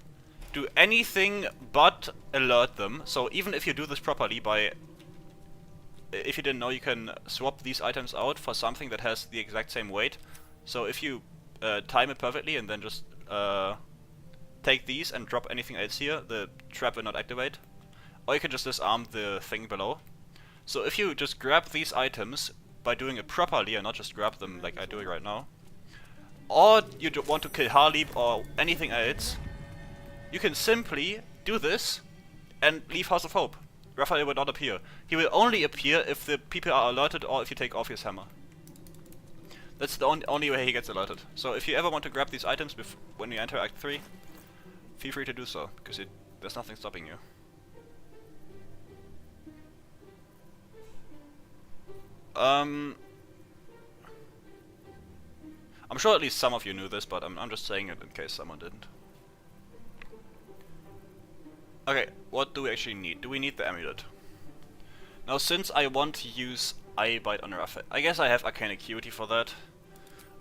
do anything but alert them. So even if you do this properly by... If you didn't know, you can swap these items out for something that has the exact same weight. So if you time it perfectly and then just take these and drop anything else here, the trap will not activate. Or you can just disarm the thing below. So if you just grab these items by doing it properly and not just grab them like I'm doing right now, or you want to kill Harley or anything else, you can simply do this and leave House of Hope. Raphael will not appear. He will only appear if the people are alerted or if you take off his hammer. That's the only way he gets alerted. So if you ever want to grab these items when you enter Act 3, feel free to do so, because there's nothing stopping you. I'm sure at least some of you knew this, but I'm just saying it in case someone didn't. Okay, what do we actually need? Do we need the amulet? Now, since I want to use Eye Bite on Raphael, I guess I have Arcane Acuity for that.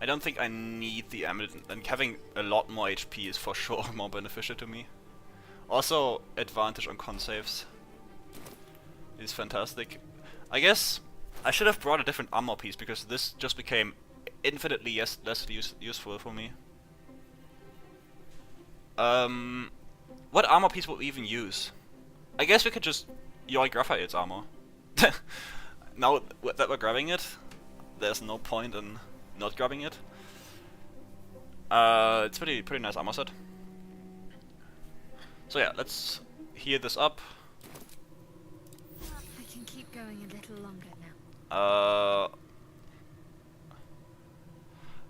I don't think I need the amulet, and having a lot more HP is for sure more beneficial to me. Also, advantage on con saves is fantastic. I guess I should have brought a different armor piece, because this just became infinitely less useful for me. What armor piece would we even use? I guess we could just yoink Raphael's armor. Now that we're grabbing it, there's no point in not grabbing it. It's pretty nice armor set. So yeah, let's heal this up. I can keep going a little longer now.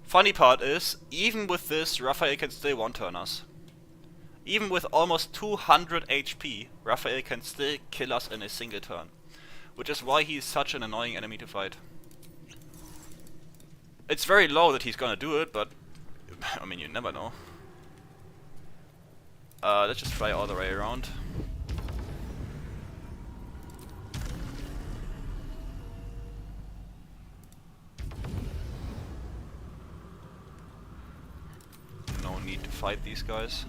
Funny part is, even with this, Raphael can still one-turn us. Even with almost 200 HP, Raphael can still kill us in a single turn. Which is why he's such an annoying enemy to fight. It's very low that he's gonna do it, but I mean, you never know. Let's just fly all the way around. No need to fight these guys.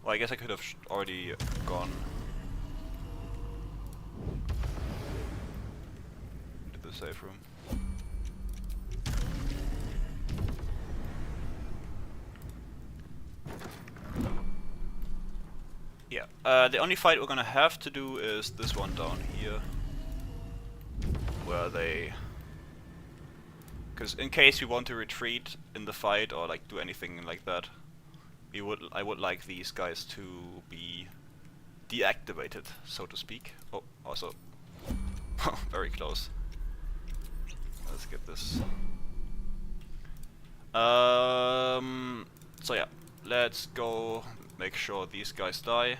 Well, I guess I could have already gone into the safe room. Yeah, the only fight we're gonna have to do is this one down here, where they... Because in case we want to retreat in the fight or like do anything like that, I would like these guys to be deactivated, so to speak. Oh, also very close. Let's get this. So yeah, let's go make sure these guys die.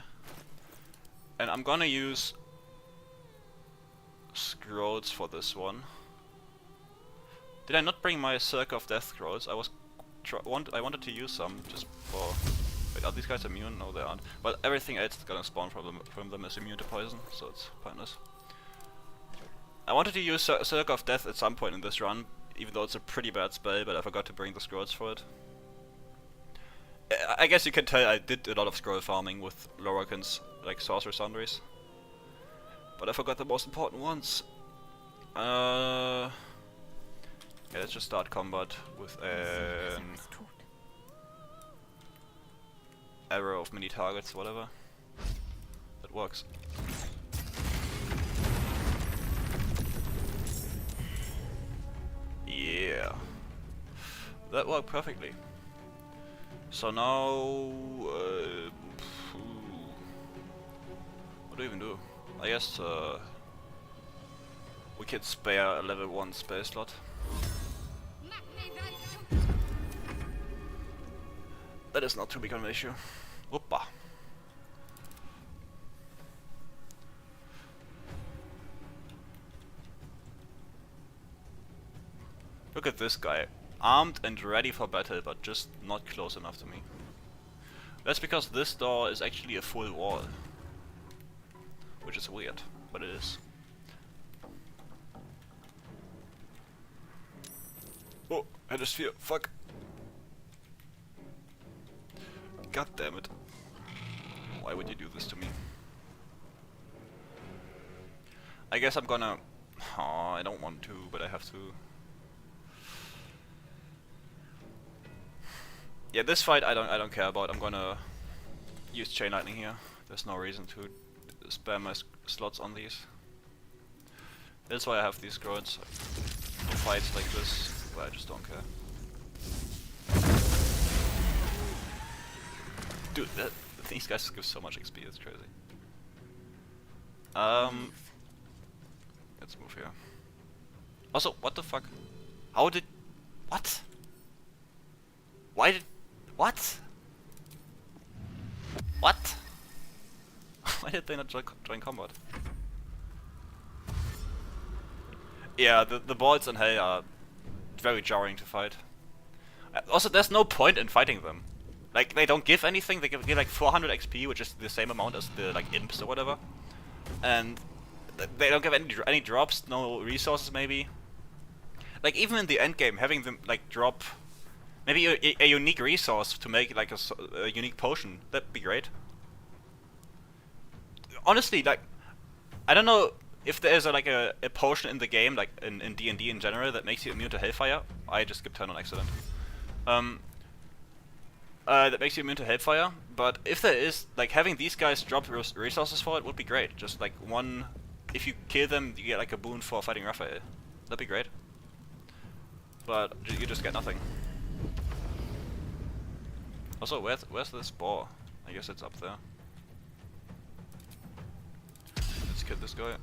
And I'm gonna use scrolls for this one. Did I not bring my Circle of Death scrolls? I wanted to use some just for... Wait, are these guys immune? No, they aren't. But everything else that's gonna spawn from them is immune to poison, so it's pointless. I wanted to use Circle of Death at some point in this run, even though it's a pretty bad spell, but I forgot to bring the scrolls for it. I guess you can tell I did a lot of scroll farming with Lorrakan's like Sorcerer Sundries. But I forgot the most important ones. Yeah, let's just start combat with an arrow of many targets, whatever. That works. Yeah. That worked perfectly. So now... what do we even do? I guess we could spare a level 1 spell slot. That is not too big of an issue. Whoopa. Look at this guy. Armed and ready for battle, but just not close enough to me. That's because this door is actually a full wall. Which is weird, but it is. Oh, Hemisphere, fuck. God damn it. Why would you do this to me? I guess I'm gonna... Oh, I don't want to, but I have to. Yeah, this fight I don't care about. I'm gonna use Chain Lightning here. There's no reason to spam my slots on these. That's why I have these scrolls. Fights like this, where I just don't care. Dude, these guys give so much XP, it's crazy. Let's move here. Also, what the fuck? How did... What? Why did... What? What? Why did they not join combat? Yeah, the boards in Hell are very jarring to fight. Also, there's no point in fighting them. Like, they don't give anything, they give like 400 XP, which is the same amount as the, like, imps or whatever. And they don't give any drops, no resources maybe. Like, even in the end game, having them, like, drop maybe a unique resource to make, like, a unique potion, that'd be great. Honestly, like, I don't know if there's like a potion in the game, like in D&D in general, that makes you immune to Hellfire. I just skipped turn on accident. That makes you immune to Hellfire, but if there is, like, having these guys drop resources for it would be great. Just like one, if you kill them, you get like a boon for fighting Raphael. That'd be great. But you just get nothing. Also, where's the spore? I guess it's up there. Let's kill this guy.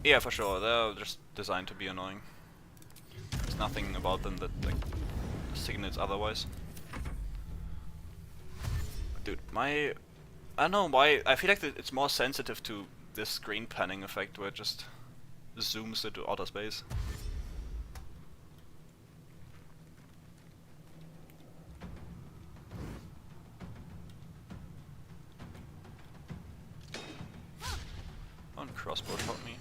Yeah, for sure. They're just designed to be annoying. There's nothing about them that, like, signals otherwise. Dude, I don't know why. I feel like it's more sensitive to this screen panning effect where it just zooms into outer space. One crossbow shot me.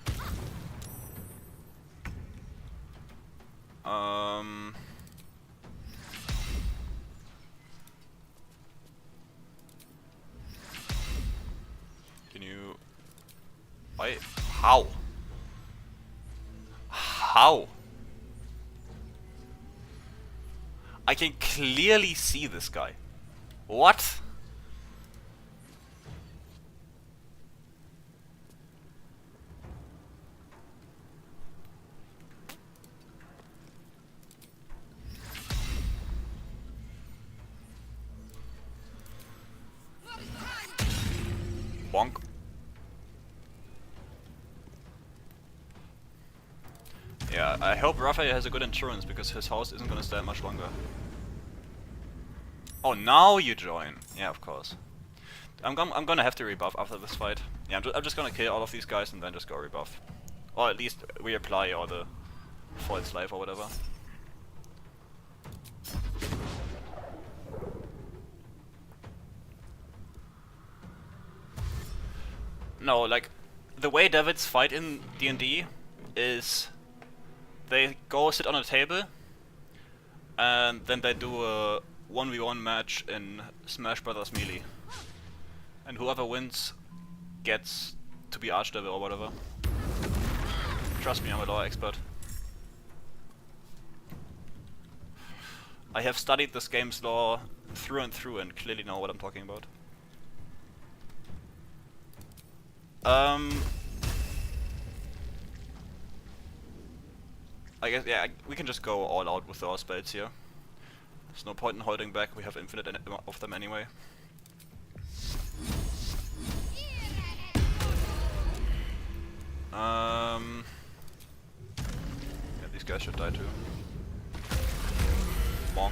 Can you... Why? How? How? I can clearly see this guy. What? Bonk. Yeah, I hope Raphael has a good insurance because his house isn't gonna stand much longer. Oh, now you join. Yeah, of course. I'm gonna have to rebuff after this fight. Yeah, I'm just gonna kill all of these guys and then just go rebuff. Or at least reapply all the false life or whatever. No, like, the way Davids fight in D&D is they go sit on a table and then they do a 1v1 match in Smash Brothers Melee. And whoever wins gets to be Archdevil or whatever. Trust me, I'm a lore expert. I have studied this game's lore through and through and clearly know what I'm talking about. I guess, yeah, we can just go all out with our spells here. There's no point in holding back, we have infinite of them anyway. Yeah, these guys should die too. Bonk.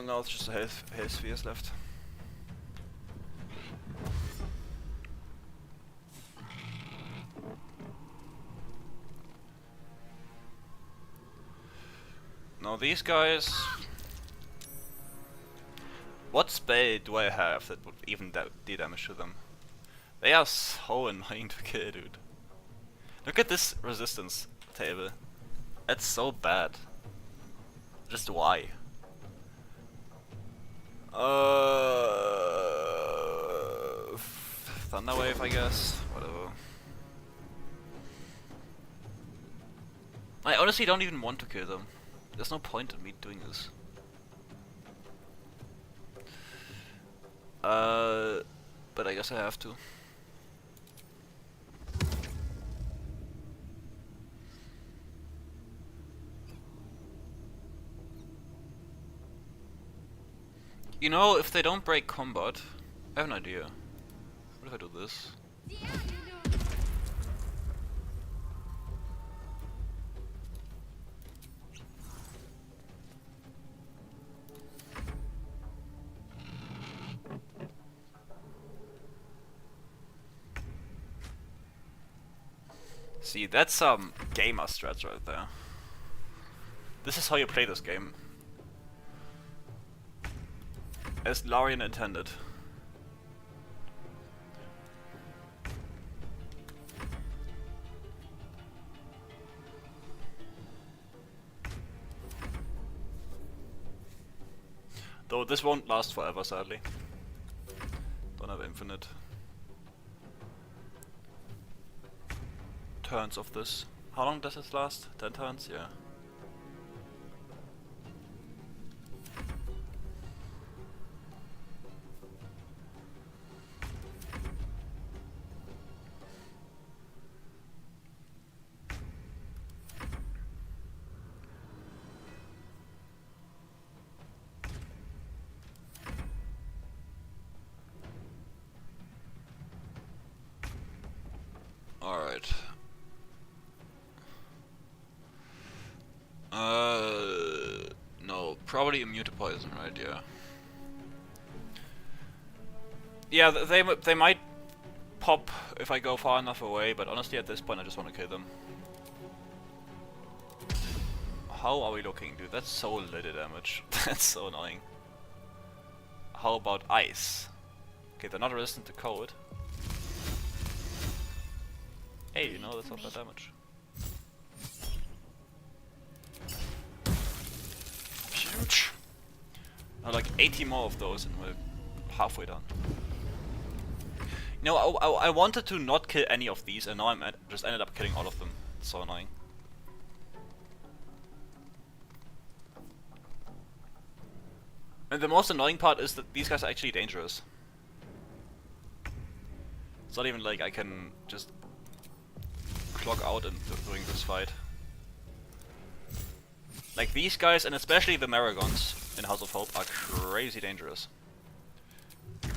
Now it's just a health spheres left. Now these guys... What spell do I have that would even do damage to them? They are so annoying to kill, dude. Look at this resistance table. That's so bad. Just why? Thunderwave, I guess. Whatever. I honestly don't even want to kill them. There's no point in me doing this. But I guess I have to. You know, if they don't break combat, I have an idea. What if I do this? See, that's some gamer strats right there. This is how you play this game. As Larian intended. Though this won't last forever, sadly. Don't have infinite turns of this. How long does this last? 10 turns? Yeah. Alright. No, probably immune to poison, right? Yeah. Yeah, they might pop if I go far enough away, but honestly at this point I just want to kill them. How are we looking, dude? That's so little damage. That's so annoying. How about ice? Okay, they're not resistant to cold. Hey, you know, that's not that damage. Huge! Now like 80 more of those and we're halfway done. You know, I wanted to not kill any of these and now I'm just ended up killing all of them. It's so annoying. And the most annoying part is that these guys are actually dangerous. It's not even like I can just clock out during this fight. Like these guys, and especially the Maragons in House of Hope, are crazy dangerous.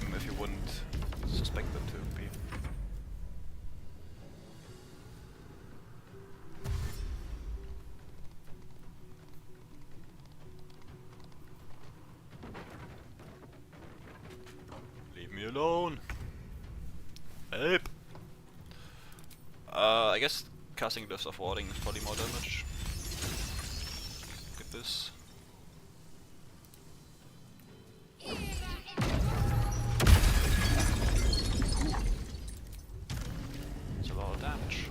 Even if you wouldn't suspect them to be. Leave me alone. Help. I guess casting Glyphs of Warding is probably more damage. Look at this. It's a lot of damage.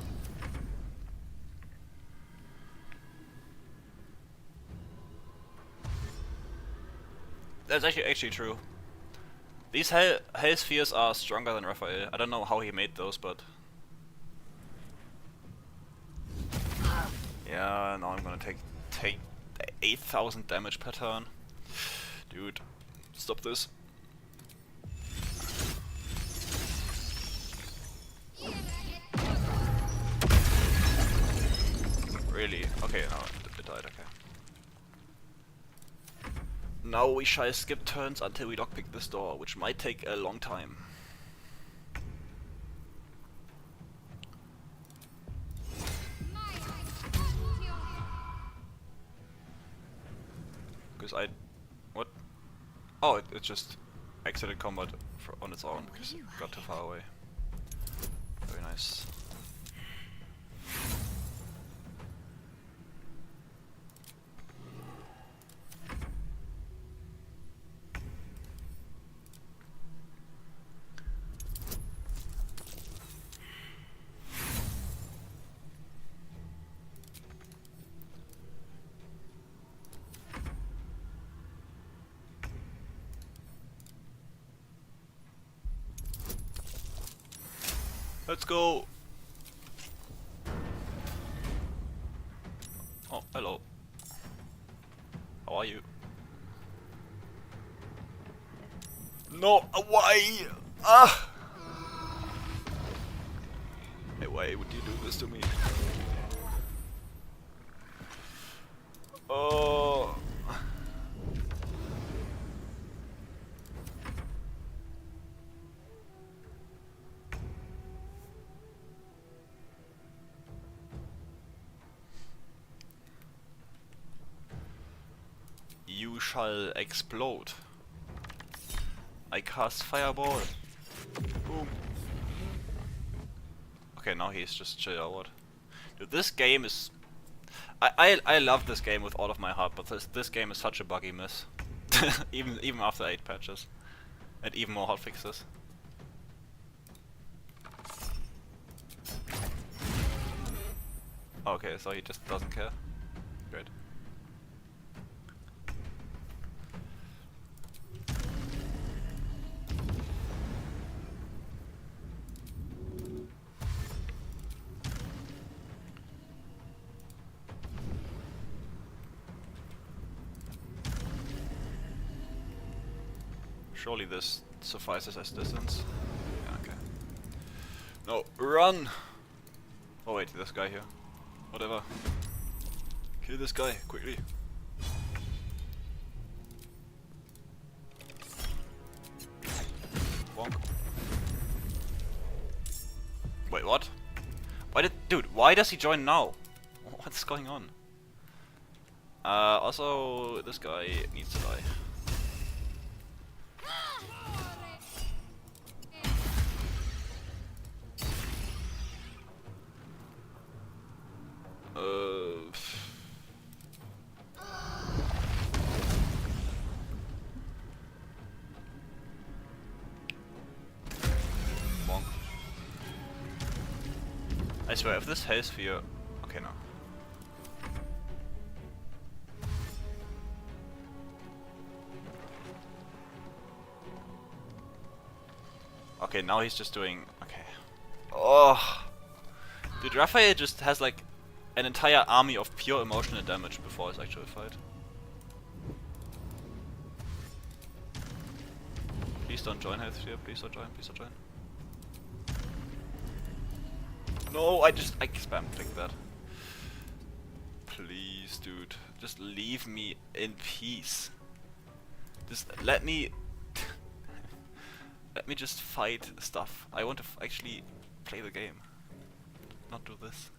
That's actually true. These hell spheres are stronger than Raphael. I don't know how he made those, but yeah, now I'm gonna take 8,000 damage per turn. Dude, stop this. Really? Okay, no, it died, okay. Now we shall skip turns until we lockpick this door, which might take a long time. Because what? Oh, it just exited combat on its own because it got too far away. Very nice. Let's go! Oh, hello. How are you? No, why? Ah! Hey, why would you do this to me? Oh. You shall explode. I cast Fireball. Boom. Okay, now he's just chill out. Dude, this game is... I love this game with all of my heart, but this game is such a buggy mess. even after 8 patches. And even more hotfixes. Okay, so he just doesn't care. Great. Surely this suffices as distance. Yeah, okay. No, run! Oh wait, this guy here. Whatever. Kill this guy, quickly. Bonk. Wait, what? Dude, why does he join now? What's going on? Also, this guy needs to die. Bonk. I swear, if this Hell Sphere... Okay, no. Okay, now he's just doing... Okay. Oh! Dude, Raphael just has like an entire army of pure emotional damage before his actual fight. Please don't join Health Sphere, please don't join, please don't join. No, I spam clicked that. Please, dude, just leave me in peace. Just let me... let me just fight stuff. I want to actually play the game. Not do this.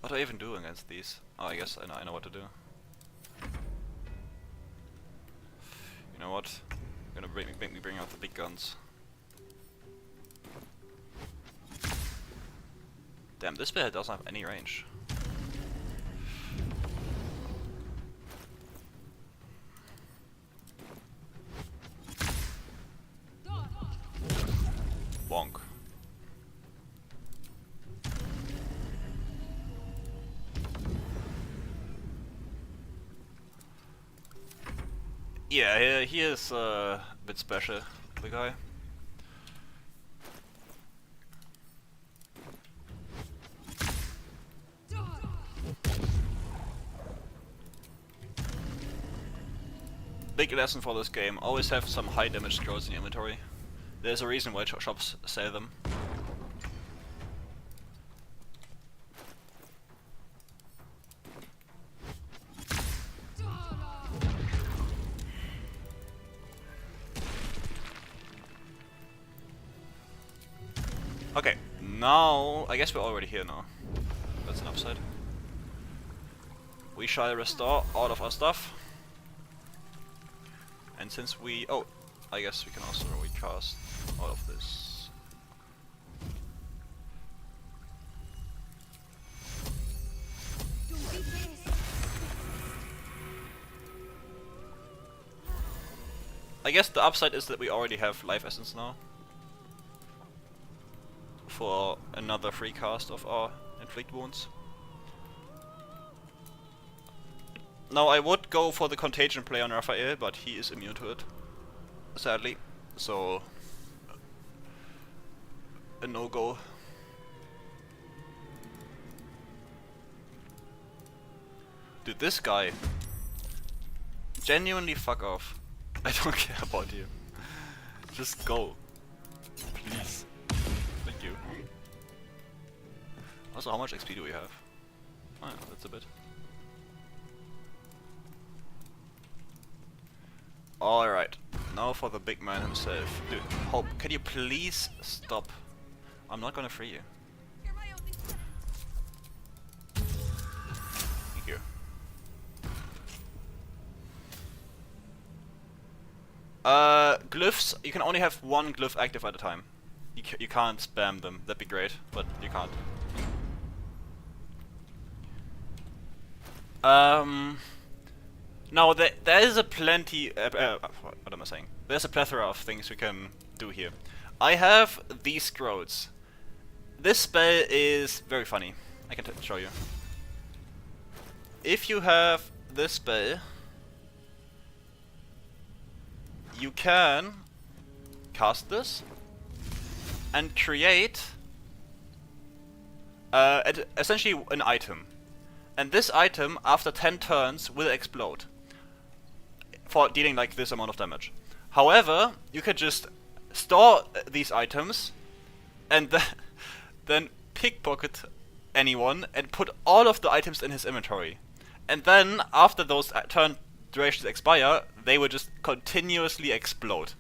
What do I even do against these? Oh, I guess I know what to do. You know what? I'm gonna make me bring out the big guns. Damn, this bit doesn't have any range. Bonk. Yeah, he is a bit special, the guy. Big lesson for this game, always have some high damage scrolls in your inventory. There's a reason why shops sell them. Okay, now I guess we're already here now. That's an upside. We shall restore all of our stuff. And since we... oh, I guess we can also recast all of this. I guess the upside is that we already have life essence now. For another free cast of our inflict wounds. Now I would go for the contagion play on Raphael, but he is immune to it, sadly. So a no-go. Dude, this guy, genuinely fuck off. I don't care about you. Just go, please. Thank you. Also, how much XP do we have? Oh, yeah, that's a bit. Alright, now for the big man himself. Dude, Hope, can you please stop? I'm not gonna free you. Thank you. glyphs, you can only have one glyph active at a time. You can't spam them. That'd be great, but you can't. Now there is a plenty. What am I saying? There's a plethora of things we can do here. I have these scrolls. This spell is very funny. I can show you. If you have this spell, you can cast this and create essentially an item. And this item, after 10 turns, will explode for dealing like this amount of damage. However, you can just store these items and then pickpocket anyone and put all of the items in his inventory. And then, after those turn durations expire, they will just continuously explode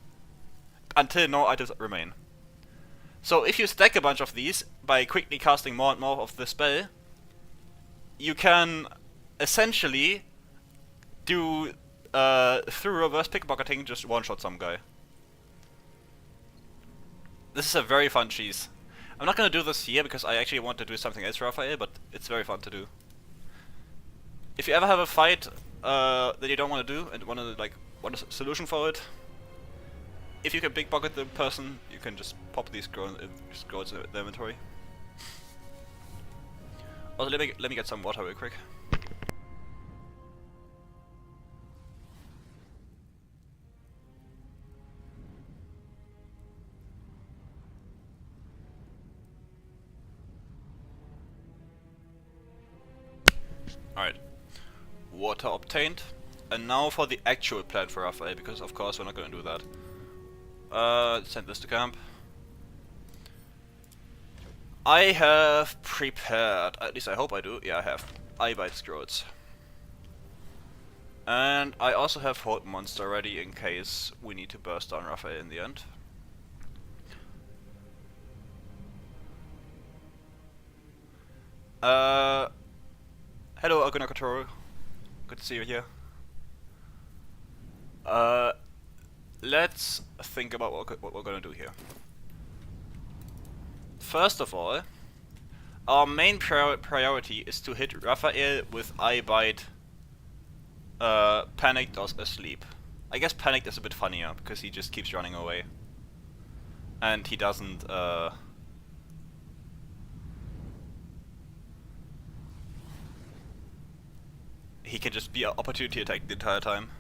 until no items remain. So if you stack a bunch of these by quickly casting more and more of the spell, you can essentially do through reverse pickpocketing just one-shot some guy. This is a very fun cheese. I'm not gonna do this here because I actually want to do something else, Raphael, but it's very fun to do. If you ever have a fight that you don't want to do and want a solution for it, if you can pickpocket the person, you can just pop these scrolls in the inventory. Also, let me get some water real quick. Alright. Water obtained. And now for the actual plan for Raphael, because of course we're not going to do that. Send this to camp. I have prepared, at least I hope I do, yeah I have, Eyebite Scrolls. And I also have Hold Monster ready in case we need to burst down Raphael in the end. Hello Aguna Kotoru, good to see you here. Let's think about what we're gonna do here. First of all, our main priority is to hit Raphael with Eyebite, Panicked or Asleep. I guess Panicked is a bit funnier because he just keeps running away. And he doesn't, he can just be an opportunity attack the entire time.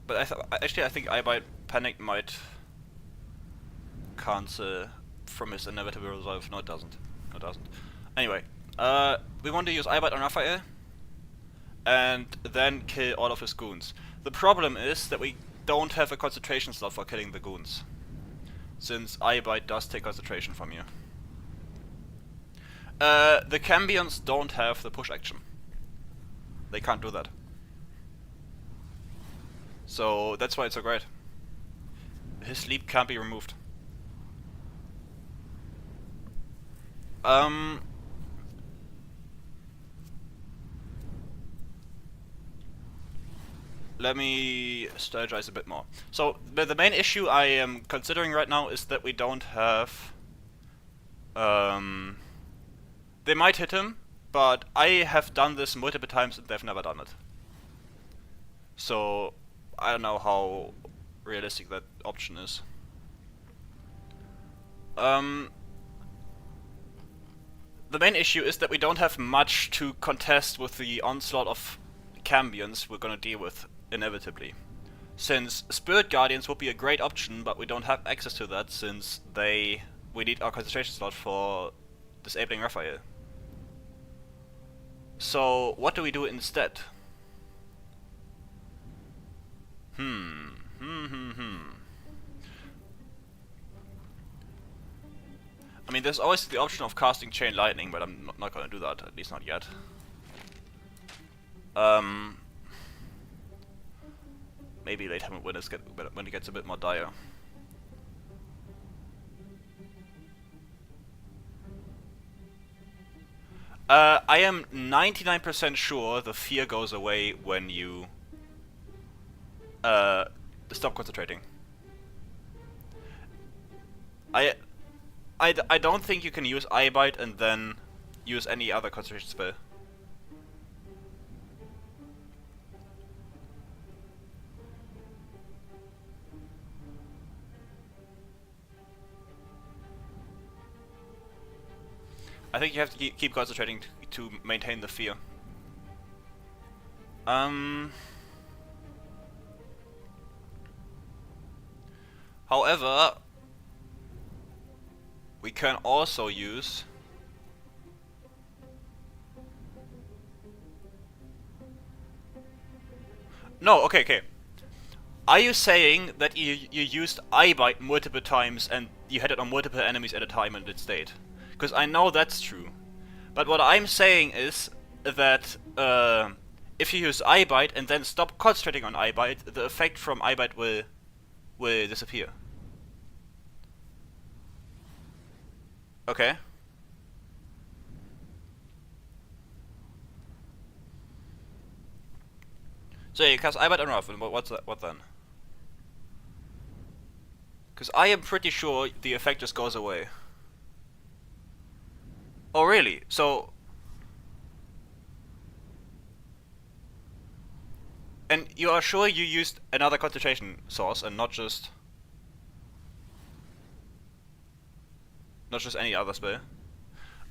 But I think Eyebite Panic might cancel from his inevitable resolve. No, it doesn't. No, it doesn't. Anyway, we want to use Eyebite on Raphael and then kill all of his goons. The problem is that we don't have a concentration slot for killing the goons, since Eyebite does take concentration from you. The Cambions don't have the push action. They can't do that. So that's why it's so great. His sleep can't be removed. Let me strategize a bit more. So the main issue I am considering right now is that we don't have... They might hit him, but I have done this multiple times and they've never done it. So I don't know how realistic that option is. The main issue is that we don't have much to contest with the onslaught of Cambions we're gonna deal with inevitably. Since Spirit Guardians would be a great option, but we don't have access to that since we need our concentration slot for disabling Raphael. So what do we do instead? I mean, there's always the option of casting Chain Lightning, but I'm not gonna do that, at least not yet. Maybe later when it gets a bit more dire. I am 99% sure the fear goes away when you stop concentrating. I don't think you can use Eye Bite and then use any other concentration spell. I think you have to keep concentrating to maintain the fear. However, we can also use okay. Are you saying that you used Eye Bite multiple times and you had it on multiple enemies at a time and it stayed? Because I know that's true. But what I'm saying is that if you use Eye Bite and then stop concentrating on Eye Bite, the effect from Eye Bite will disappear. Okay. So you cast Eye Bite on Ruffin, but what then? Because I am pretty sure the effect just goes away. Oh really? So... And you are sure you used another concentration source and not just any other spell?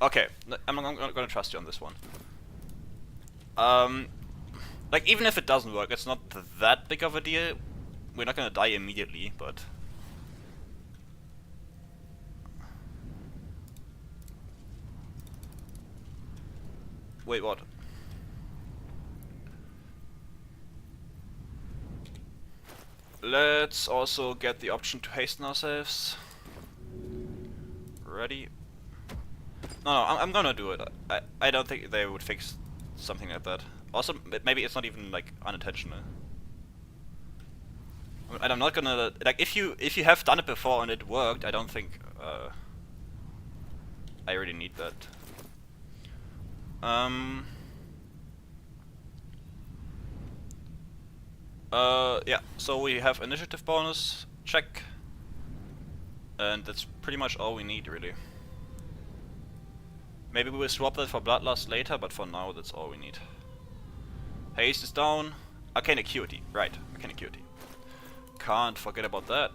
Okay, I'm gonna trust you on this one. Like, even if it doesn't work, it's not that big of a deal. We're not gonna die immediately, but... Wait, what? Let's also get the option to hasten ourselves. Ready? No, I'm gonna do it. I don't think they would fix something like that. Also, maybe it's not even like unintentional. And I'm not gonna like if you have done it before and it worked. I don't think I really need that. Yeah. So we have initiative bonus, check, and that's pretty much all we need really. Maybe we will swap that for Bloodlust later, but for now that's all we need. Haste is down. Arcane Acuity, right? Arcane Acuity. Can't forget about that.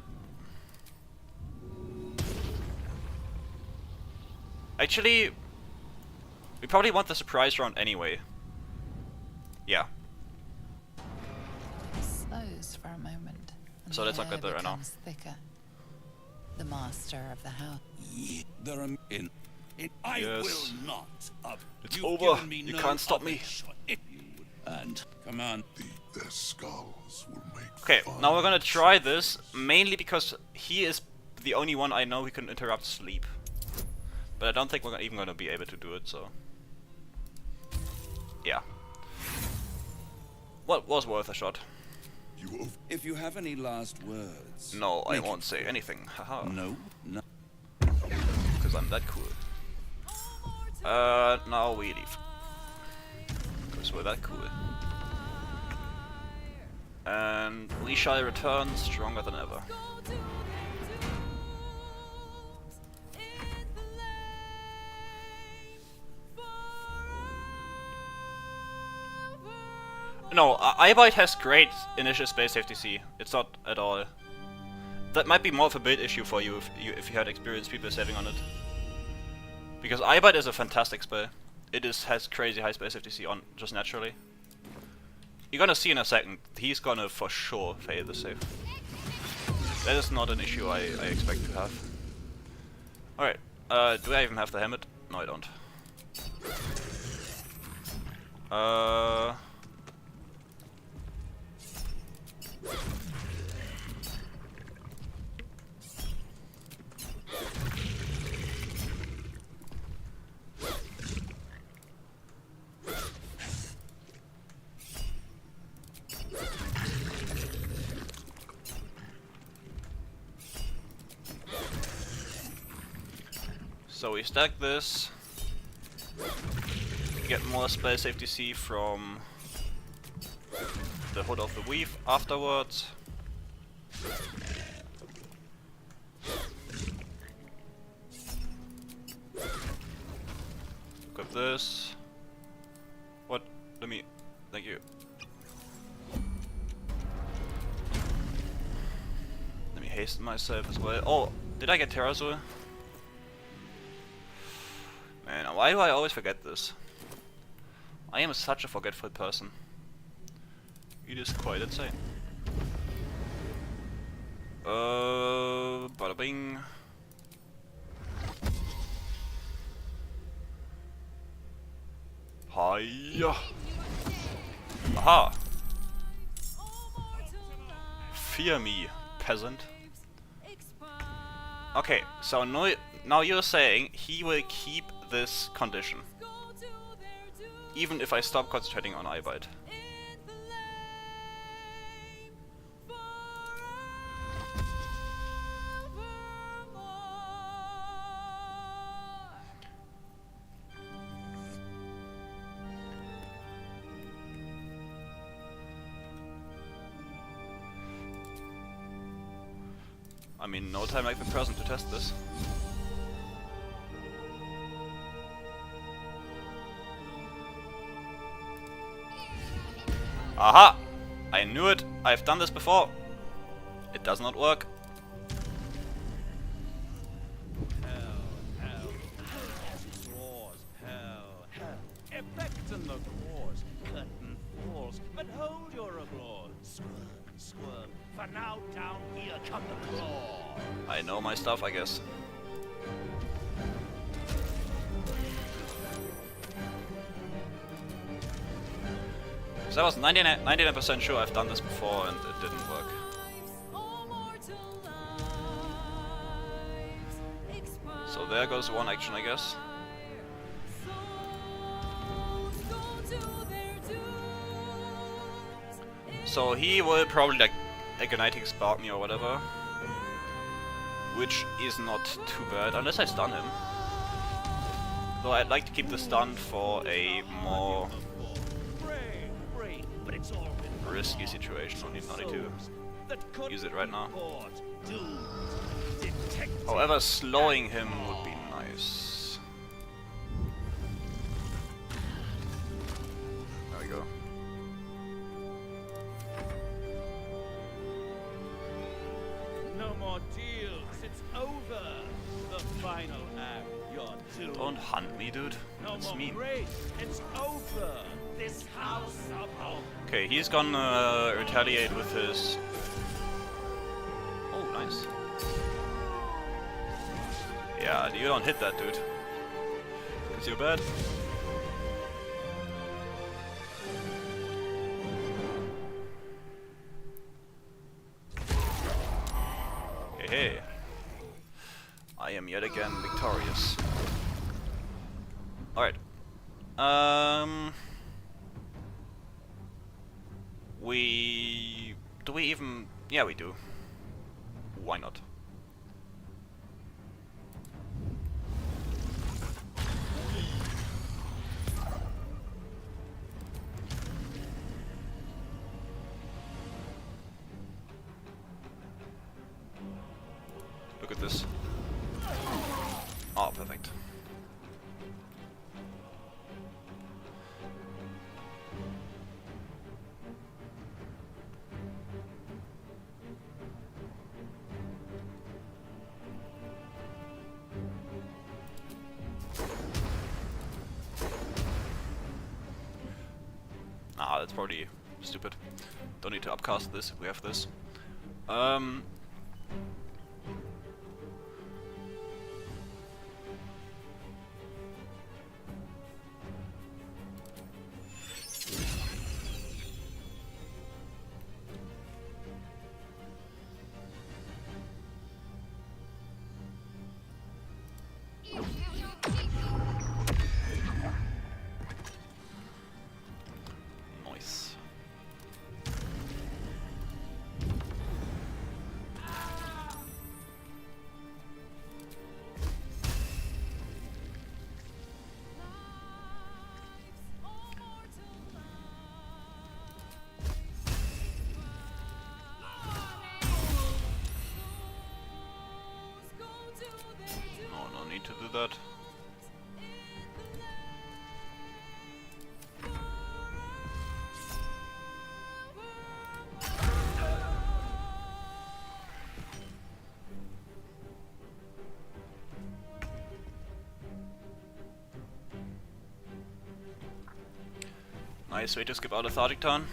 Actually, we probably want the surprise round anyway. Yeah. Slows for a moment. And So let's not get there right now. becomes thicker. The master of the house. Yeah, there are in. I Yes. will not. It's You've over. given me You no can't stop other me. shot. If you would, and come on. Their skulls will make Okay, fun now we're gonna of try this, mainly because he is the only one I know who can interrupt sleep. But I don't think we're even gonna be able to do it, so... Yeah. Well, was worth a shot. you. If you have any last words. No, I make won't it say quick. anything, haha. No. Because I'm that cool. Now we leave. Because we're that cool. And we shall return stronger than ever. No, Eye Bite has great initial space safety C. It's not at all. That might be more of a build issue for you if you had experienced people saving on it. Because Eye Bite is a fantastic spell. It has crazy high space safety C on just naturally. You're gonna see in a second, he's gonna for sure fail the save. That is not an issue I expect to have. Alright, do I even have the helmet? No, I don't. So we stack this. get more spell save DC from the Hood of the Weave afterwards. Look at this. What? Let me... Thank you. Let me hasten myself as well. Oh, did I get Terrazul? Man, why do I always forget this? I am such a forgetful person. It is quite insane. Bada bing. Hiya. Aha. Fear me, peasant. Okay, so now you're saying he will keep this condition, even if I stop concentrating on Eyebite. I mean, no time like the present to test this. Aha! I knew it! I've done this before! It does not work. Hell. Wars, hell. Effect in the cause. Curtain falls, but hold your applause. Squirm. For now down here come the claw. I know my stuff, I guess. So I was 99% sure I've done this before and it didn't work. So there goes one action, I guess. So he will probably like Igniting Spark me or whatever. Which is not too bad, unless I stun him. Though I'd like to keep the stun for a more risky situation, no need to use it right now. However, slowing him would be nice. There we go. No more deals, it's over. The final act, you're doomed. Don't hunt me, dude. That's mean. It's over. This house of hope. Okay, he's gonna retaliate with his... Oh, nice. Yeah, you don't hit that, dude. Cause you're bad. Hey. I am yet again victorious. Alright. Do we even... Yeah, we do. Why not? Look at this. Oh, perfect. Ah, that's probably stupid. Don't need to upcast this if we have this. Nice. to do that. Nice way to skip out a Lethargic turn.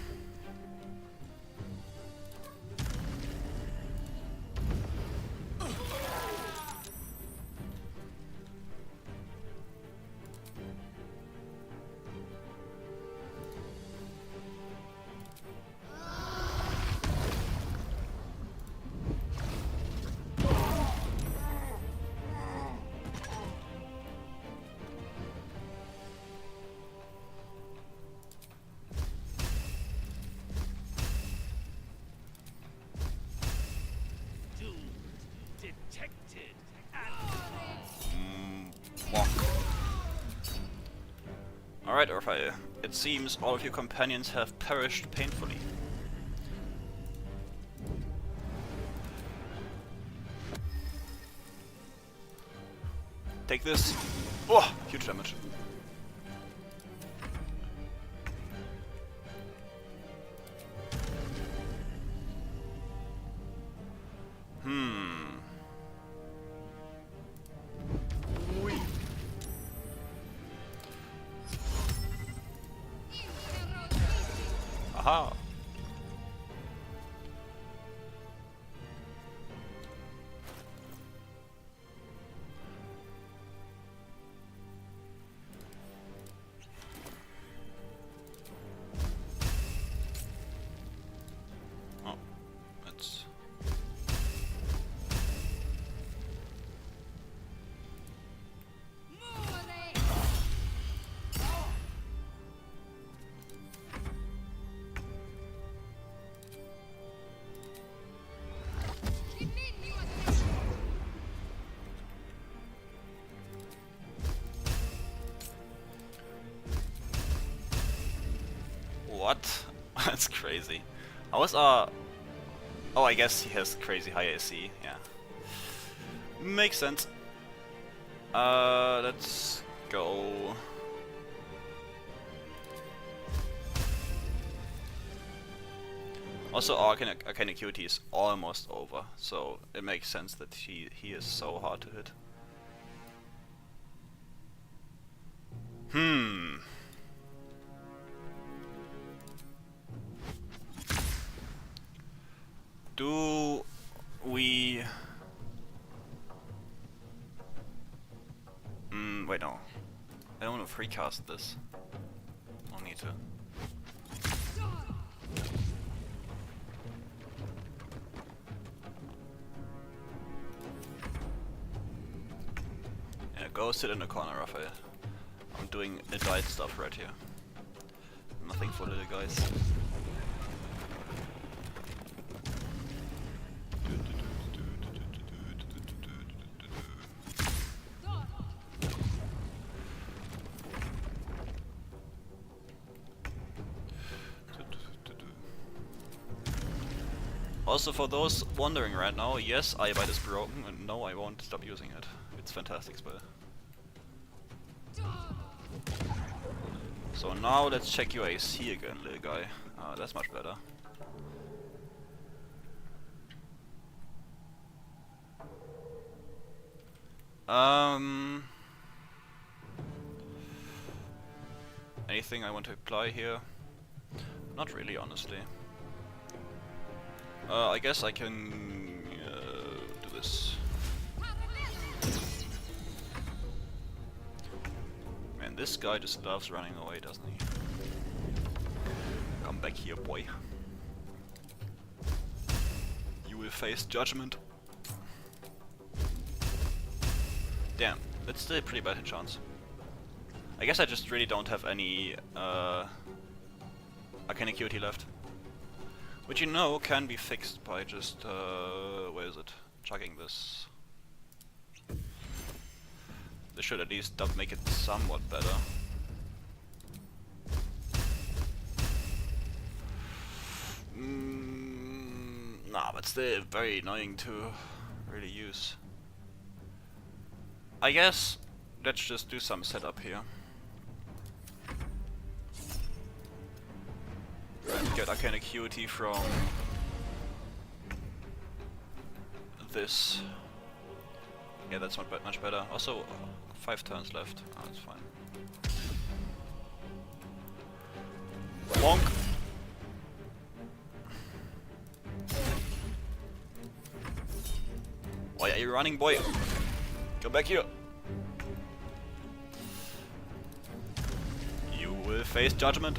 Detected. Alright, Orphae. It seems all of your companions have perished painfully. Take this. Oh, huge damage. Aha. Oh, that's what? That's crazy. How is oh, I guess he has crazy high AC, yeah. Makes sense. Let's go. Also, Arcane Acuity is almost over, so it makes sense that he is so hard to hit. Do we... wait, no. I don't want to freecast this. Don't need to. Yeah, go sit in the corner, Raphael. I'm doing adult stuff right here. Nothing for little guys. Also, for those wondering right now, yes, Eyebite is broken, and no, I won't stop using it. It's a fantastic spell. So now let's check your AC again, little guy. That's much better. Anything I want to apply here? Not really, honestly. I guess I can do this. Man, this guy just loves running away, doesn't he? Come back here, boy. You will face judgment. Damn, that's still a pretty bad hit chance. I guess I just really don't have any Arcane Acuity left. Which you know can be fixed by just, where is it? Chugging this. This should at least make it somewhat better. Nah, but still very annoying to really use. I guess let's just do some setup here. And get Arcane Acuity from this. Yeah, that's not much better. Also, 5 turns left. Oh, that's fine. Bonk! Why are you running, boy? Come back here! You will face judgment.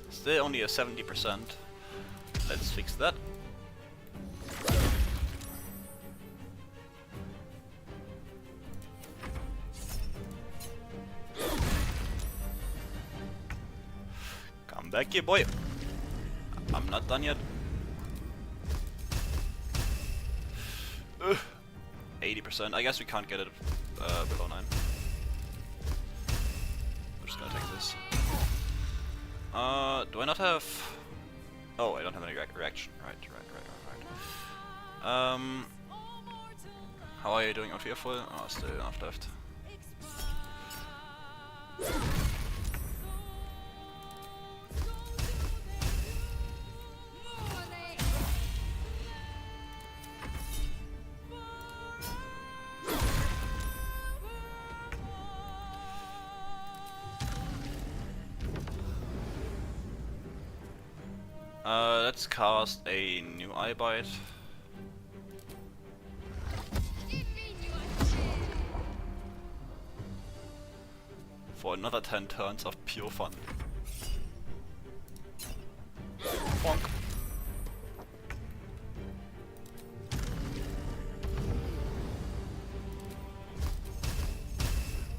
Still only a 70%. Let's fix that. Come back here, boy. I'm not done yet. 80%. I guess we can't get it below 9. I'm just gonna take this. Do I not have... Oh, I don't have any reaction. Right. How are you doing on Fearful? Oh, still enough left. Let's cast a new Eye Bite. For another 10 turns of pure fun. Bonk.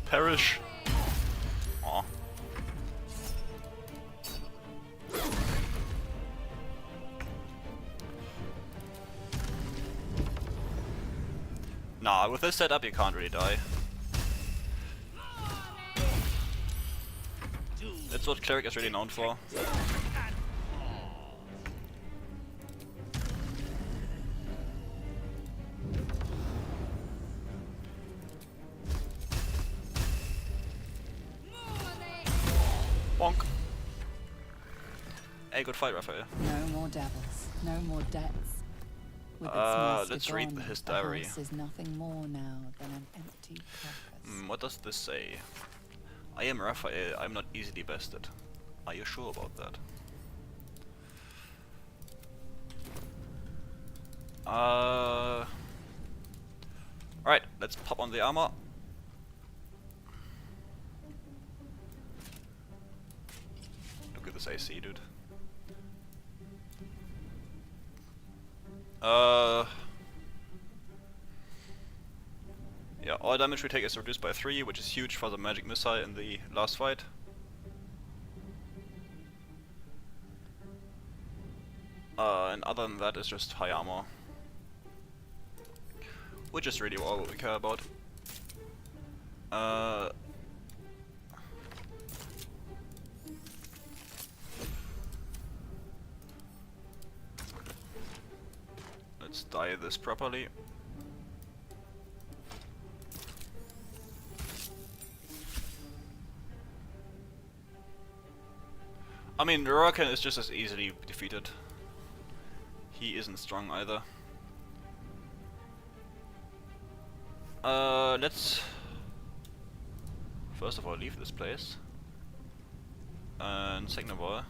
Perish. Aw. Nah, with this setup you can't really die. That's what Cleric is really known for. Bonk. Hey, good fight, Raphael. No more devils, no more debts. With its master let's read gone, his the diary. house is nothing more now than an empty carcass. What does this say? I am Raphael, I'm not easily bested. Are you sure about that? Alright, let's pop on the armor. Look at this AC, dude. Yeah, all damage we take is reduced by 3, which is huge for the magic missile in the last fight. And other than that, it's just high armor, which is really all what we care about. Let's dye this properly. I mean, Rurakan is just as easily defeated. He isn't strong either. Let's first of all leave this place. And second of all,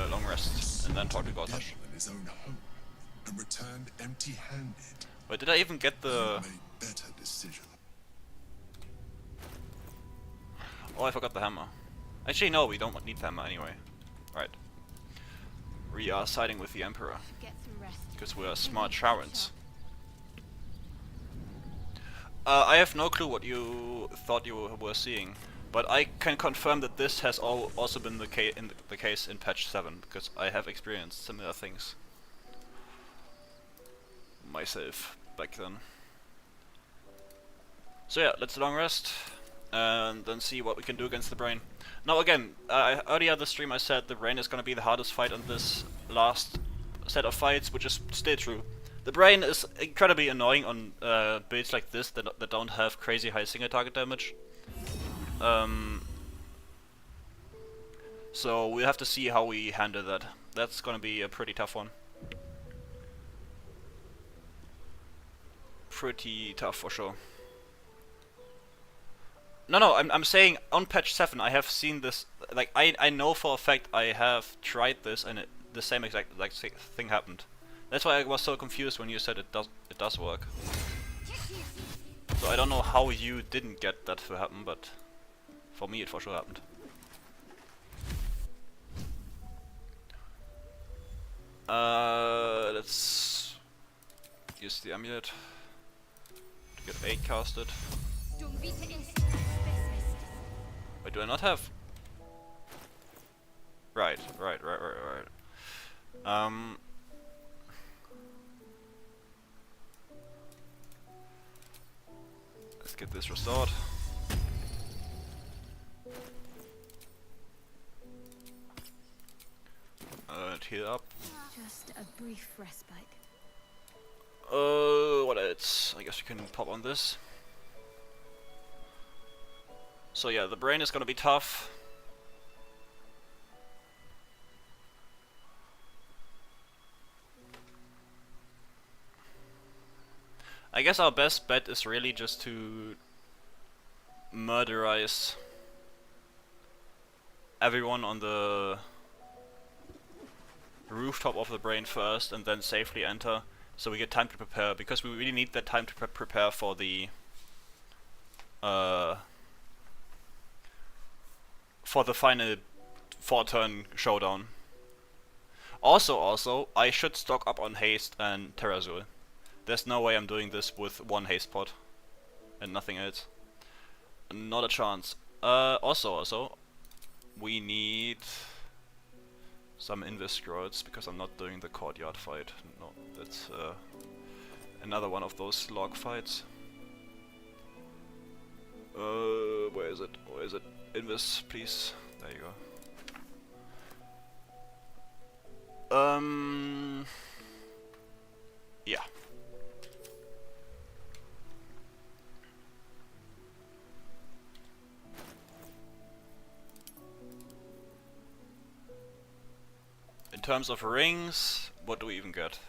long rest, and then talk to Gortash. In his own home and returned empty-handed. Wait, did I even get the... Made better decision. Oh, I forgot the hammer. Actually, no, we don't need the hammer anyway. Right. We are siding with the Emperor. Get some rest. Because we are smart Sharons. I have no clue what you thought you were seeing, but I can confirm that this has also been the case in patch 7, because I have experienced similar things myself back then. So yeah, let's long rest, and then see what we can do against the Brain. Now again, earlier this stream I said the Brain is gonna be the hardest fight on this last set of fights, which is still true. The Brain is incredibly annoying on builds like this that don't have crazy high single target damage. So we have to see how we handle that. That's gonna be a pretty tough one. Pretty tough for sure. No, I'm saying on patch 7 I have seen this, like I know for a fact I have tried this and the same exact thing happened. That's why I was so confused when you said it does work. So I don't know how you didn't get that to happen, but for me it for sure happened. Let's use the amulet to get 8 casted. Wait, do I not have? Right. Let's get this restored. Heal up. Just a brief respite. What else? I guess we can pop on this. So yeah, the Brain is gonna be tough. I guess our best bet is really just to murderize everyone on the rooftop of the Brain first and then safely enter, so we get time to prepare, because we really need that time to prepare for the final 4-turn showdown. Also, I should stock up on haste and Terrazul. There's no way I'm doing this with 1 haste pot and nothing else. Not a chance. Also, we need some invis scrolls, because I'm not doing the courtyard fight. No, that's another one of those log fights. Where is it? Invis, please. There you go. Yeah. In terms of rings, what do we even get?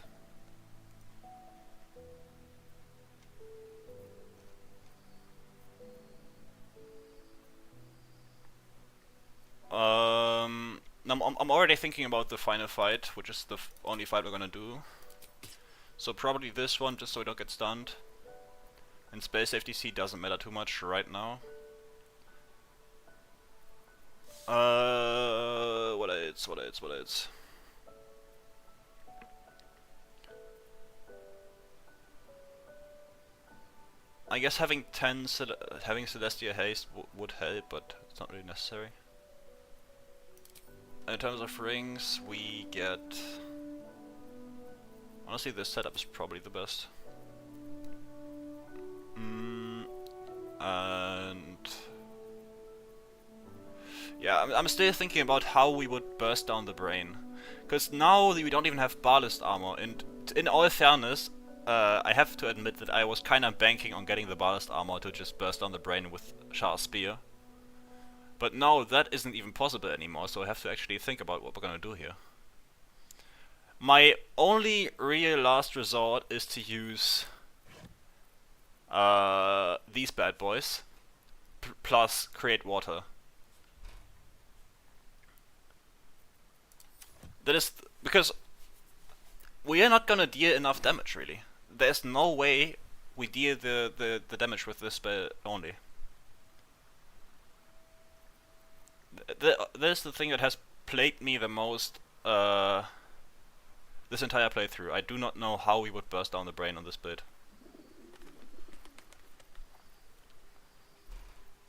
I'm already thinking about the final fight, which is the only fight we're gonna do. So probably this one, just so we don't get stunned. And Spell Safety C doesn't matter too much right now. What else? I guess having Celestia Haste would help, but it's not really necessary. In terms of rings, we get... Honestly, this setup is probably the best. And... yeah, I'm still thinking about how we would burst down the Brain. Because now we don't even have ballast armor, and in all fairness, I have to admit that I was kinda banking on getting the ballast armor to just burst down the Brain with Char's Spear. But now that isn't even possible anymore, so I have to actually think about what we're gonna do here. My only real last resort is to use these bad boys, plus create water. That is because we are not gonna deal enough damage, really. There's no way we deal the damage with this spell only. That is the thing that has plagued me the most this entire playthrough. I do not know how we would burst down the Brain on this build.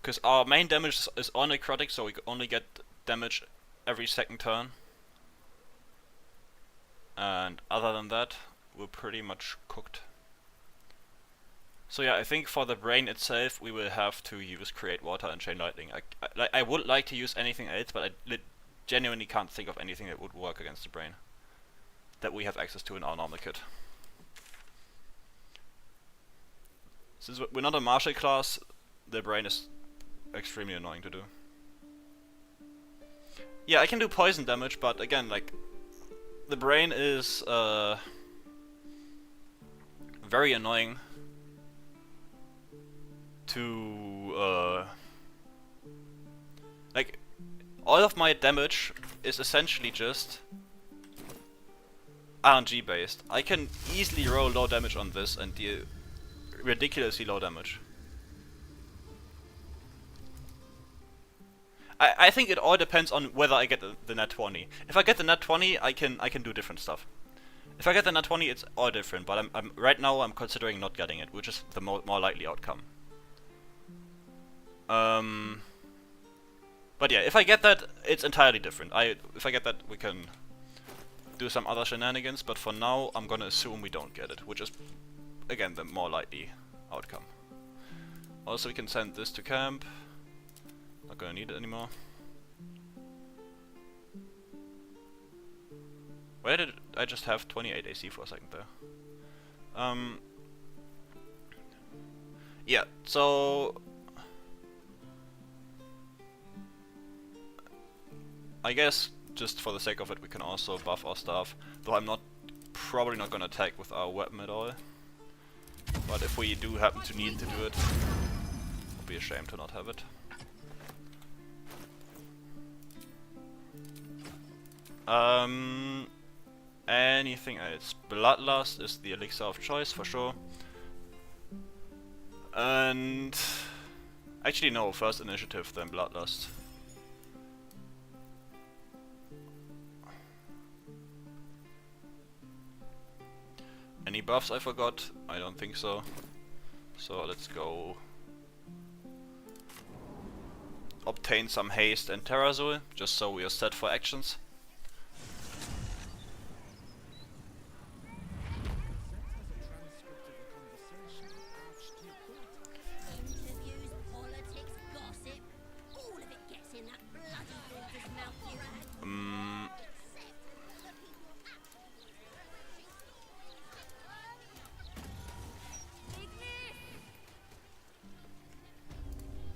Because our main damage is on necrotic, so we only get damage every second turn. And other than that, we're pretty much cooked. So yeah, I think for the brain itself, we will have to use Create Water and Chain Lightning. I would like to use anything else, but I genuinely can't think of anything that would work against the brain that we have access to in our normal kit. Since we're not a martial class, the brain is extremely annoying to do. Yeah, I can do poison damage, but again, like, the brain is very annoying to like, all of my damage is essentially just RNG based. I can easily roll low damage on this and deal ridiculously low damage. I think it all depends on whether I get the nat 20. If I get the nat 20, I can do different stuff. If I get the nat 20, it's all different. But I'm right now I'm considering not getting it, which is the more likely outcome. But yeah, if I get that, it's entirely different. If I get that, we can do some other shenanigans. But for now, I'm gonna assume we don't get it, which is again the more likely outcome. Also, we can send this to camp. Not gonna need it anymore. Where did I just have 28 AC for a second there? Yeah, so I guess just for the sake of it, we can also buff our staff. Though I'm probably not gonna attack with our weapon at all. But if we do happen to need to do it, it'll be a shame to not have it. Anything else? Bloodlust is the elixir of choice for sure. And actually no, first initiative then Bloodlust. Any buffs I forgot? I don't think so. So let's go obtain some haste and Terrazul, just so we are set for actions.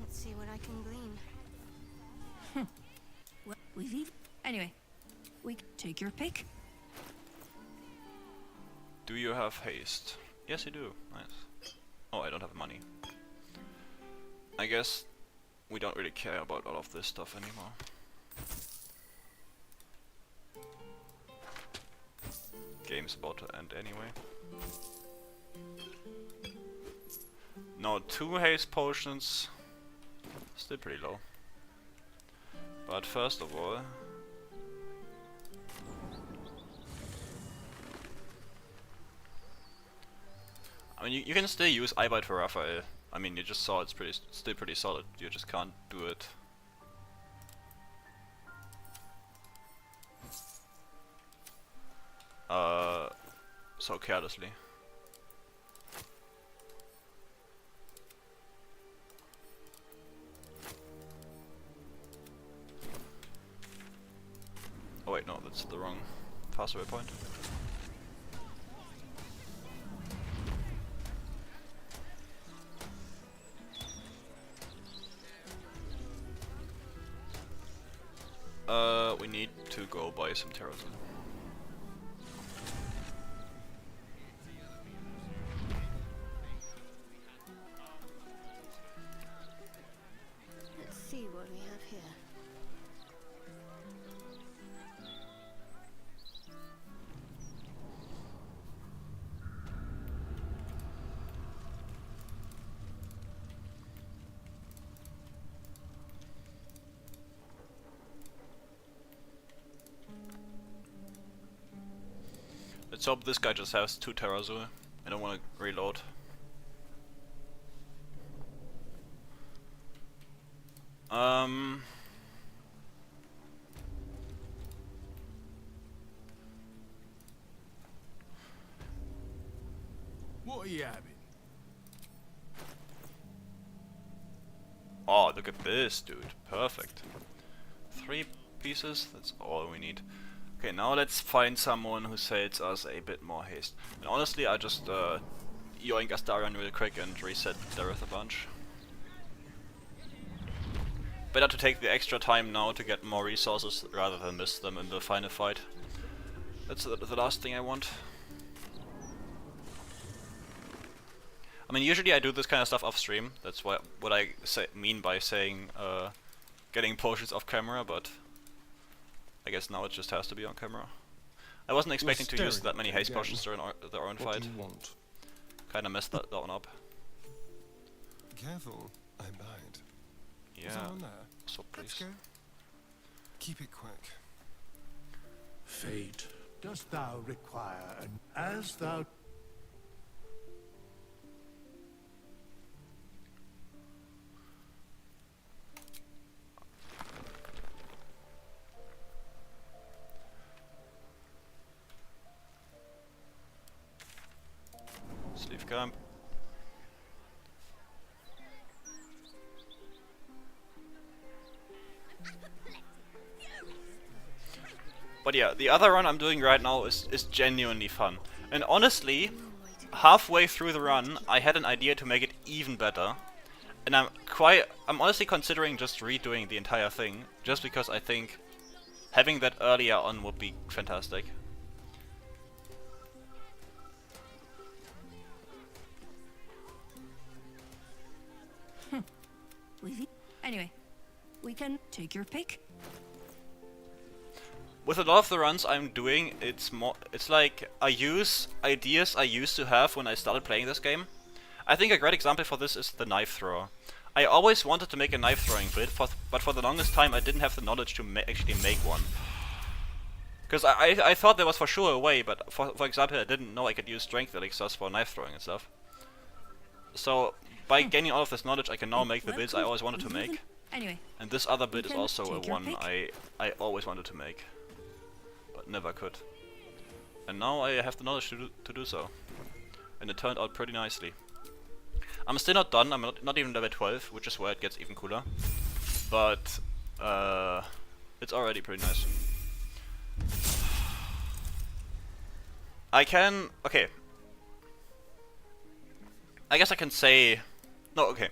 Let's see what I can glean. Well, anyway, we can take your pick. Do you have haste? Yes, you do. Nice. Oh, I don't have money. I guess we don't really care about all of this stuff anymore. Game's about to end anyway. No, 2 haste potions. Still pretty low. But first of all, I mean, you can still use Eyebite for Raphael. I mean, you just saw it's still pretty solid. You just can't do it so carelessly. Oh wait, no, that's the wrong fastway point. We need to go buy some Terrazin. Let's see what we have here. Let's hope this guy just has 2 Terrazul. I don't want to reload. What are you having? Oh, look at this, dude. Perfect. 3 pieces, that's all we need. Okay, now let's find someone who sells us a bit more haste. And honestly, I just yoink Astarion real quick and reset Dareth a bunch. Better to take the extra time now to get more resources rather than miss them in the final fight. That's the last thing I want. I mean, usually I do this kind of stuff off stream. That's what I mean by saying getting potions off camera, but I guess now it just has to be on camera. I wasn't expecting to use that many haste potions during the Orin fight. Kinda messed that one up. Careful, I bite. Yeah, so please. Keep it quick. Fate, dost thou require as thou... Sleeve camp. But yeah, the other run I'm doing right now is genuinely fun. And honestly, halfway through the run, I had an idea to make it even better. And I'm honestly considering just redoing the entire thing, just because I think having that earlier on would be fantastic. Anyway, we can take your pick. With a lot of the runs I'm doing, it's like I use ideas I used to have when I started playing this game. I think a great example for this is the knife thrower. I always wanted to make a knife throwing build, but for the longest time I didn't have the knowledge to actually make one. Because I thought there was for sure a way, but for example I didn't know I could use strength elixirs for knife throwing and stuff. So by gaining all of this knowledge I can now make the builds I always wanted to make. Anyway, and this other build is also a one I always wanted to make, but never could. And now I have the knowledge to do so. And it turned out pretty nicely. I'm still not done, I'm not even level 12, which is where it gets even cooler. But it's already pretty nice. Okay. I guess I can say... No, okay.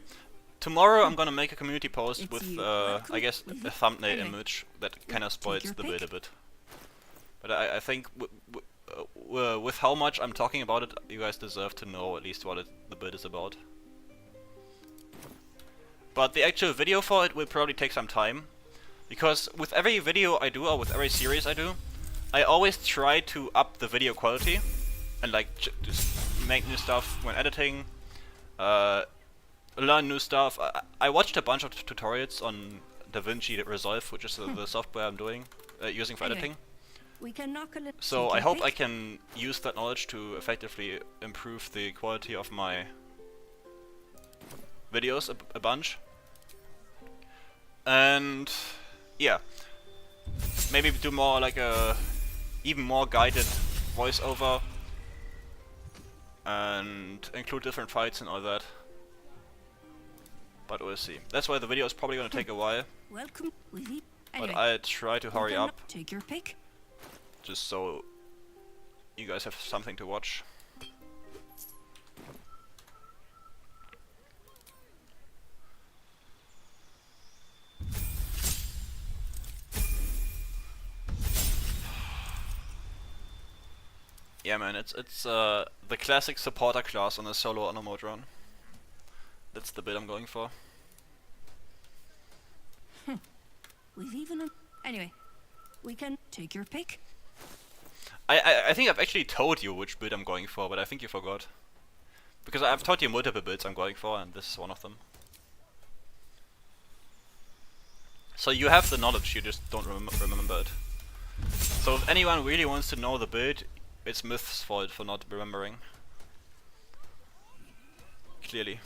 Tomorrow I'm gonna make a community post with, I guess, a thumbnail image that kinda spoils the build a bit. But I think with how much I'm talking about it, you guys deserve to know at least what the build is about. But the actual video for it will probably take some time, because with every video I do, or with every series I do, I always try to up the video quality, and like just make new stuff when editing, learn new stuff. I watched a bunch of tutorials on DaVinci Resolve, which is the software I'm using for editing. So I hope I can use that knowledge to effectively improve the quality of my videos a bunch. And yeah, maybe do more like a even more guided voiceover and include different fights and all that. But we'll see. That's why the video is probably going to take a while. Welcome. But I try to hurry up. Take your pick. Just so you guys have something to watch. Yeah, man, it's the classic supporter class on a solo honor mode run. That's the build I'm going for. Anyway, we can take your pick. I think I've actually told you which build I'm going for, but I think you forgot. Because I've told you multiple builds I'm going for, and this is one of them. So you have the knowledge, you just don't remember it. So if anyone really wants to know the build, it's Myth's fault for not remembering. Clearly.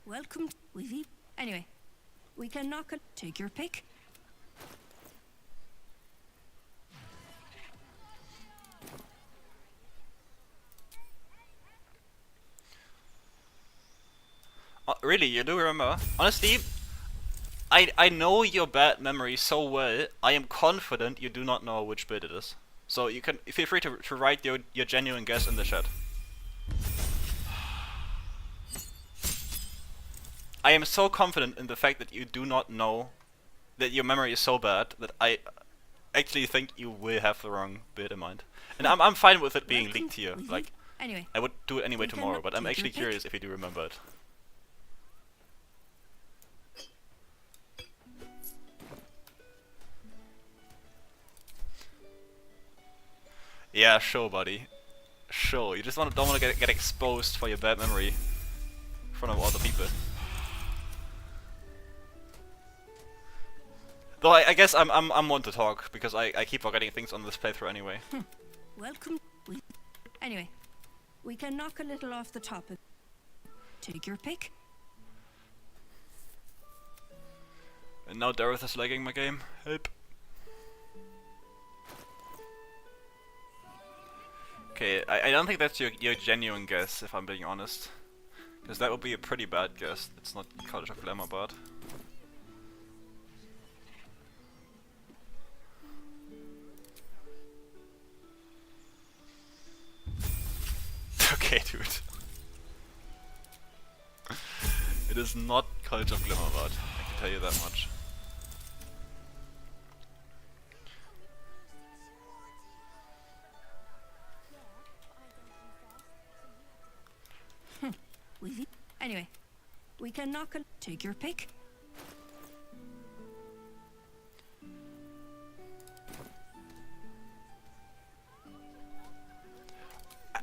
Welcome. Anyway, we can knock it. Take your pick. Really, you do remember? Honestly, I know your bad memory so well, I am confident you do not know which build it is. So you can feel free to write your genuine guess in the chat. I am so confident in the fact that you do not know, that your memory is so bad, that I actually think you will have the wrong build in mind. And I'm fine with it being leaked here. Like, Anyway, I would do it anyway tomorrow, but I'm actually curious if you do remember it. Yeah, sure, buddy. Sure. You just don't want to get exposed for your bad memory in front of other people. Though I guess I'm one to talk because I keep forgetting things on this playthrough anyway. Welcome. Anyway, we can knock a little off the top. Take your pick. And now Dareth is lagging my game. Help. Okay, I don't think that's your genuine guess, if I'm being honest. Because that would be a pretty bad guess. It's not College of Glamour, but... Okay, dude. It is not College of Glamour, but I can tell you that much. Anyway, we can knock a... Take your pick.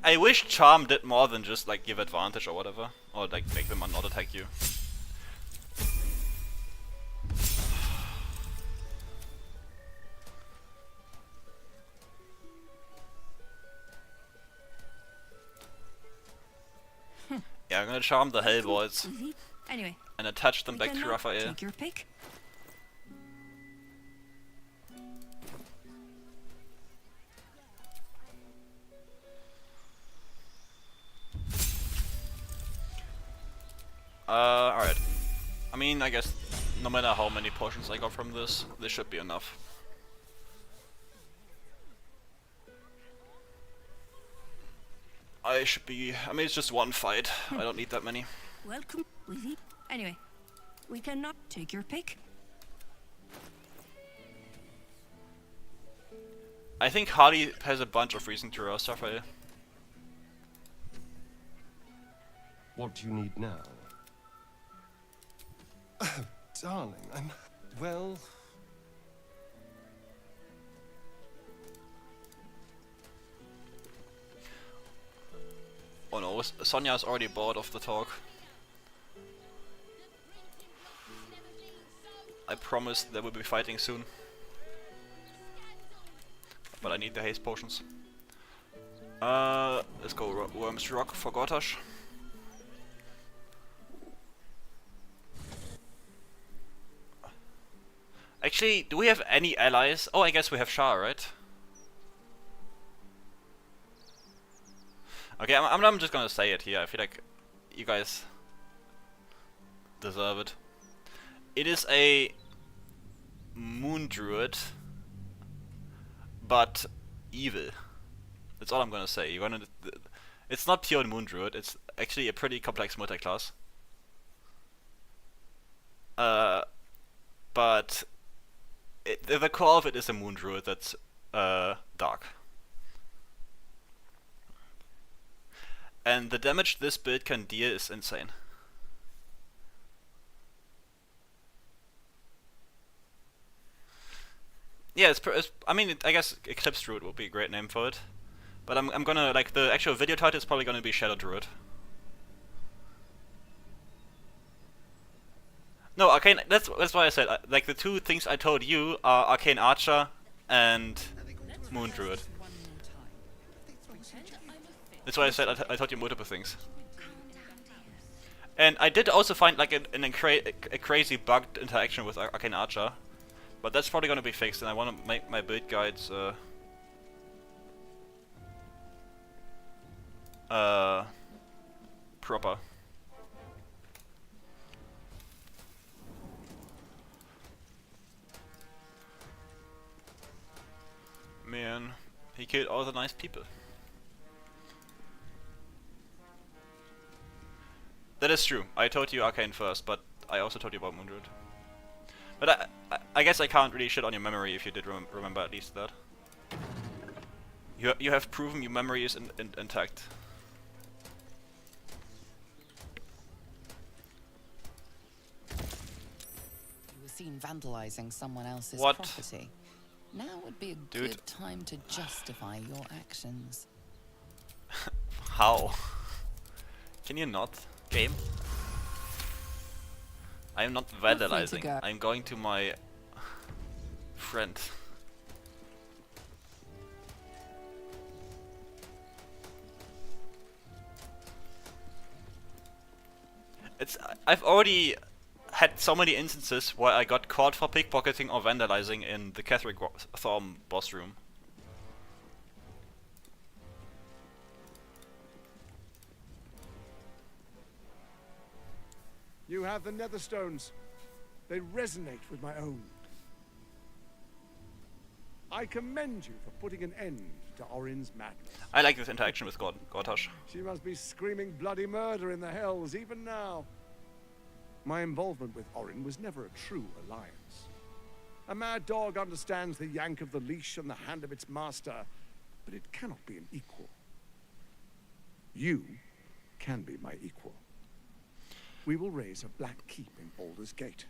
I wish Charm did more than just like give advantage or whatever, or like make them not attack you. Yeah, I'm gonna Charm the Hellboys. Anyway, and attach them back to Raphael. Take your pick. Alright. I mean, I guess no matter how many potions I got from this should be enough. I mean, it's just one fight. I don't need that many. Welcome. Anyway, we cannot take your pick. I think Hardy has a bunch of reason to roast Raphael. What do you need now? Oh, darling, I'm... well... Oh no, Sonya's already bored of the talk. I promised that we'll be fighting soon. But I need the haste potions. Let's go Worm's Rock for Gortash. Actually, do we have any allies? Oh, I guess we have Shah, right? Okay, I'm just gonna say it here. I feel like you guys deserve it. It is a Moon Druid, but evil. That's all I'm gonna say. It's not pure Moon Druid. It's actually a pretty complex multi-class. But the core of it is a Moon Druid that's dark. And the damage this build can deal is insane. Yeah, I mean, I guess Eclipse Druid would be a great name for it. But I'm gonna, like, the actual video title is probably gonna be Shadow Druid. No, Arcane, that's why I said, like, the two things I told you are Arcane Archer and Moon Druid. That's why I said I told you multiple things. And I did also find like a crazy bugged interaction with Arcane Archer, but that's probably gonna be fixed, and I want to make my build guides proper. killed all the nice people. That is true. I told you Arcane first, but I also told you about Moondruid. But I guess I can't really shit on your memory if you did remember at least that. You have proven your memory is intact. You were seen vandalizing someone else's What? property. Now would be a Dude. good time to justify your actions. How? Can you not? Game? I am not free to vandalizing. go. I'm going to my friend. I've already had so many instances where I got caught for pickpocketing or vandalizing in the Cleric Thorm boss room. You have the Netherstones. They resonate with my own. I commend you for putting an end to Orin's madness. I like this interaction with Gortash. She must be screaming bloody murder in the hells even now. My involvement with Orin was never a true alliance. A mad dog understands the yank of the leash and the hand of its master, but it cannot be an equal. You can be my equal. We will raise a black keep in Baldur's Gate.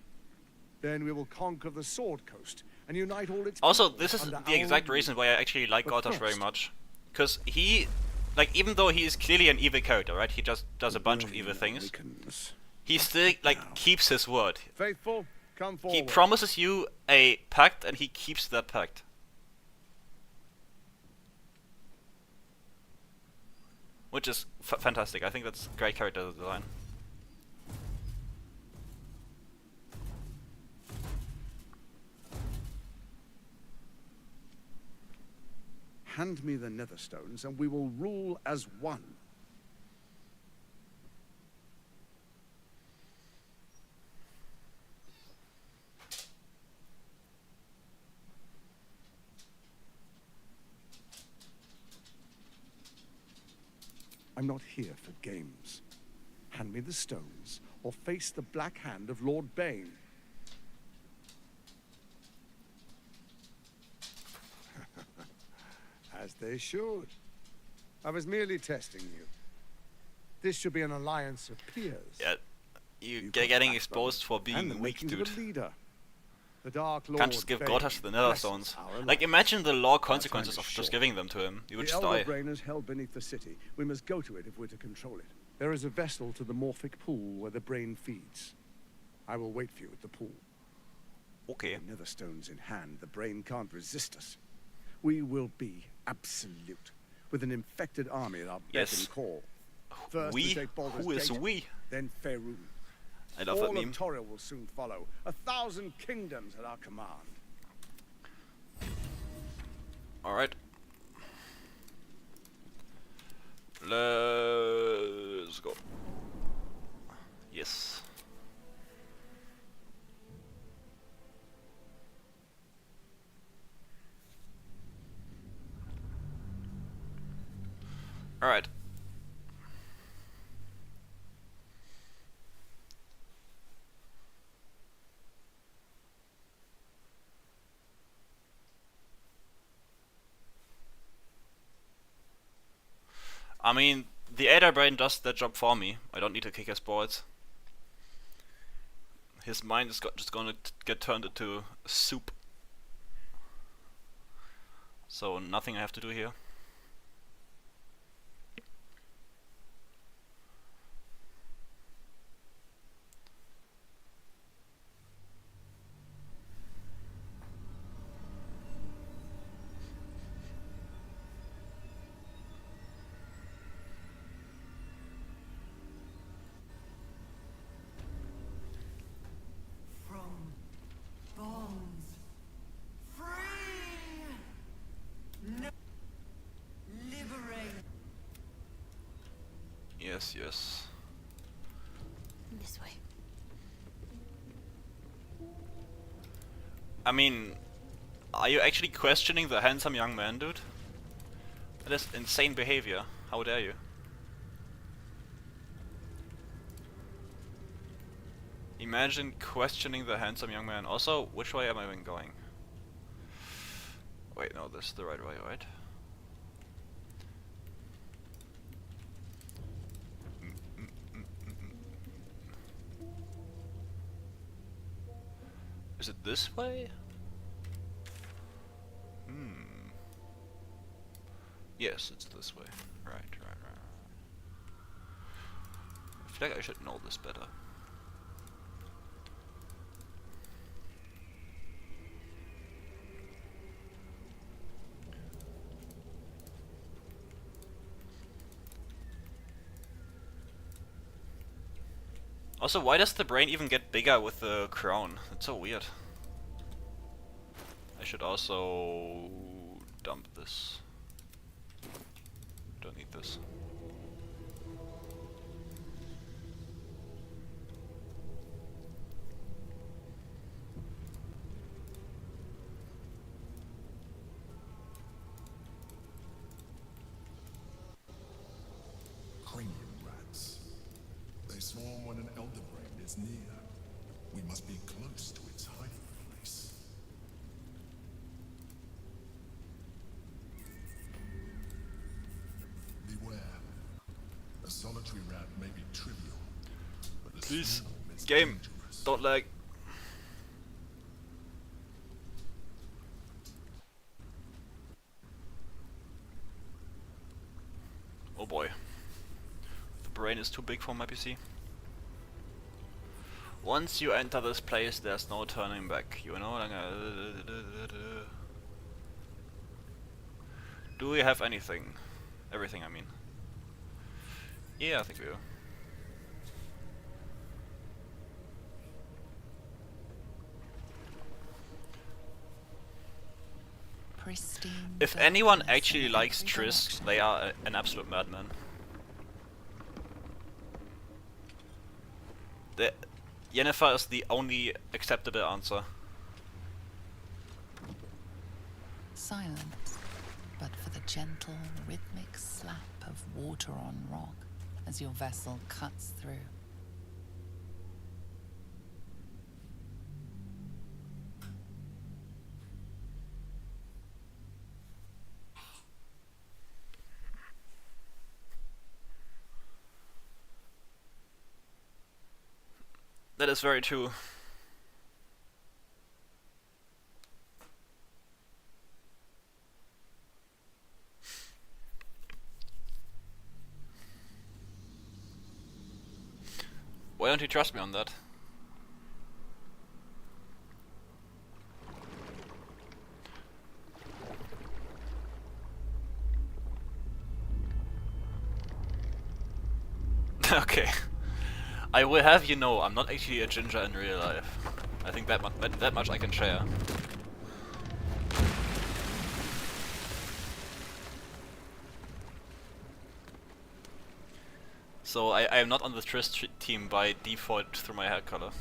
Then we will conquer the Sword Coast and unite all its Also, peoples this is under the our exact rule. reason why I actually like But Gortash very first- much. Because he, like, even though he is clearly an evil character, right? He just does a bunch of evil things. Awakens. He still, like, keeps his word. Faithful, come forward. He promises you a pact and he keeps that pact. Which is fantastic. I think that's great character design. Hand me the Netherstones and we will rule as one. I'm not here for games. Hand me the stones, or face the black hand of Lord Bane. As they should. I was merely testing you. This should be an alliance of peers. Yeah, you're You getting got exposed for and the being weak, makings of a dude. leader. The Dark Lord Can't just give Bane Gortash the blesses Netherstones. our Like, alliance. imagine the law Our time consequences is of just short. giving them to him. You would The just Elder die. Brain is held beneath the city. We must go to it if we're to control it. There is a vessel to the Morphic pool where the brain feeds. I will wait for you at the pool. Okay. The Netherstones in hand, the brain can't resist us. We will be absolute, with an infected army at our beck Yes. and call. First We? take Baldur's Who is Gate, we? then Faerun. I love All that meme. of Toril will soon follow. 1,000 kingdoms at our command. Alright. Let's go. Yes. Alright. I mean, the Elder Brain does that job for me. I don't need to kick his balls. His mind is just gonna get turned into soup. So nothing I have to do here. From bonds free, no liberate. Yes, yes. This way. I mean, are you actually questioning the handsome young man, dude? That is insane behavior. How dare you? Imagine questioning the handsome young man. Also, which way am I even going? Wait, no, this is the right way, right? Is it this way? Yes, it's this way. Right. I feel like I should know this better. Also, why does the brain even get bigger with the crown? It's so weird. I should also dump this. Don't need this. Cranium rats. They swarm when an elder brain is near. We must be close to its hiding place. Beware. A solitary rat may be trivial, but a Please, swarm is game, dangerous. don't lag. Oh boy. The brain is too big for my PC. Once you enter this place, there's no turning back. You know. Do we have anything? Everything, I mean. Yeah, I think we do. Pristine. If anyone darkness actually in likes every Triss, direction. they are an absolute madman. Yennefer is the only acceptable answer. Silence, but for the gentle, rhythmic slap of water on rock as your vessel cuts through. That is very true. Why don't you trust me on that? Okay. I will have you know, I'm not actually a ginger in real life. I think that much I can share. So I am not on the Triss team by default through my hair color.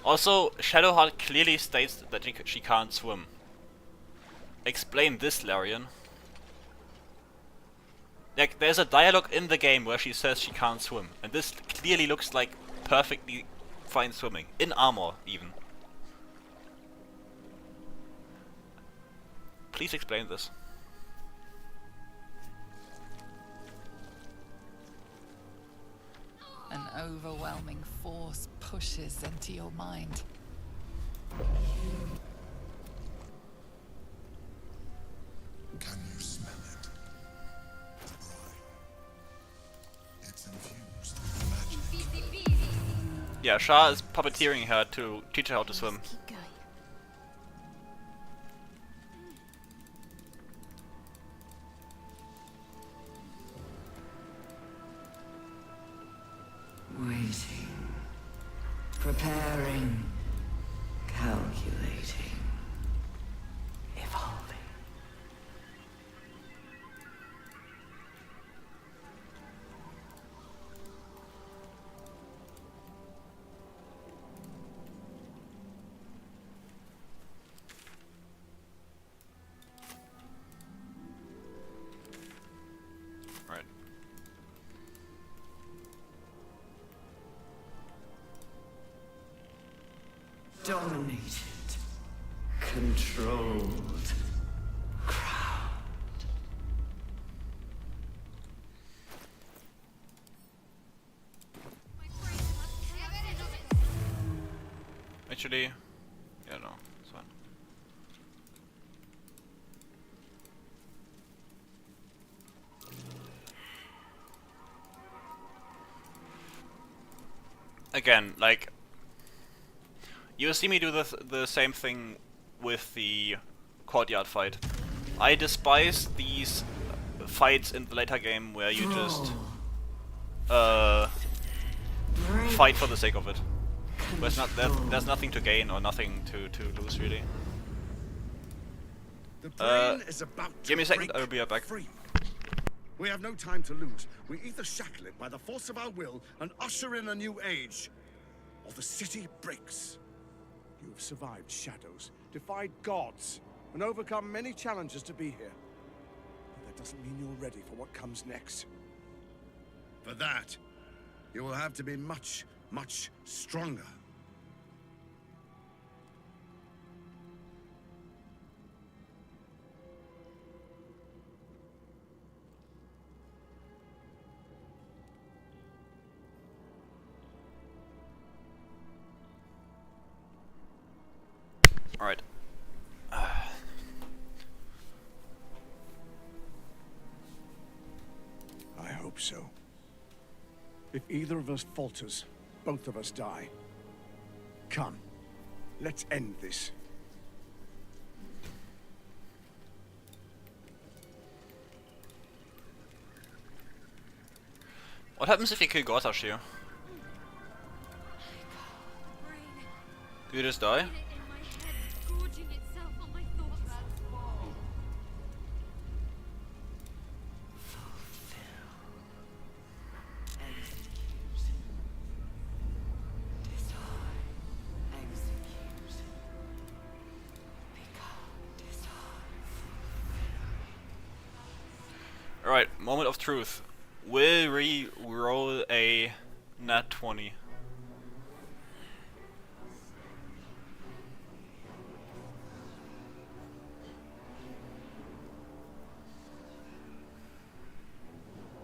Also, Shadowheart clearly states that she can't swim. Explain this, Larian. Like, there's a dialogue in the game where she says she can't swim, and this clearly looks like perfectly fine swimming. In armor, even. Please explain this. An overwhelming force pushes into your mind. Can you smell it? The brine. It's infused with magic. Yeah, Shah is puppeteering her to teach her how to swim. Keep going. Waiting. Preparing. Calculating. Evolving. Dominated. Controlled. Crowned. Actually, yeah, no, it's fine. Again, like, you see me do the same thing with the courtyard fight. I despise these fights in the later game where you just fight for the sake of it. There's nothing to gain or nothing to lose, really. The brain is about to Give me a second, break I'll be right back. free. We have no time to lose. We either shackle it by the force of our will and usher in a new age, or the city breaks. You have survived shadows, defied gods, and overcome many challenges to be here. But that doesn't mean you're ready for what comes next. For that, you will have to be much, much stronger. Alright. I hope so. If either of us falters, both of us die. Come, let's end this. What happens if you kill Gortash here? Do you just die? Alright, moment of truth. Will we roll a nat 20?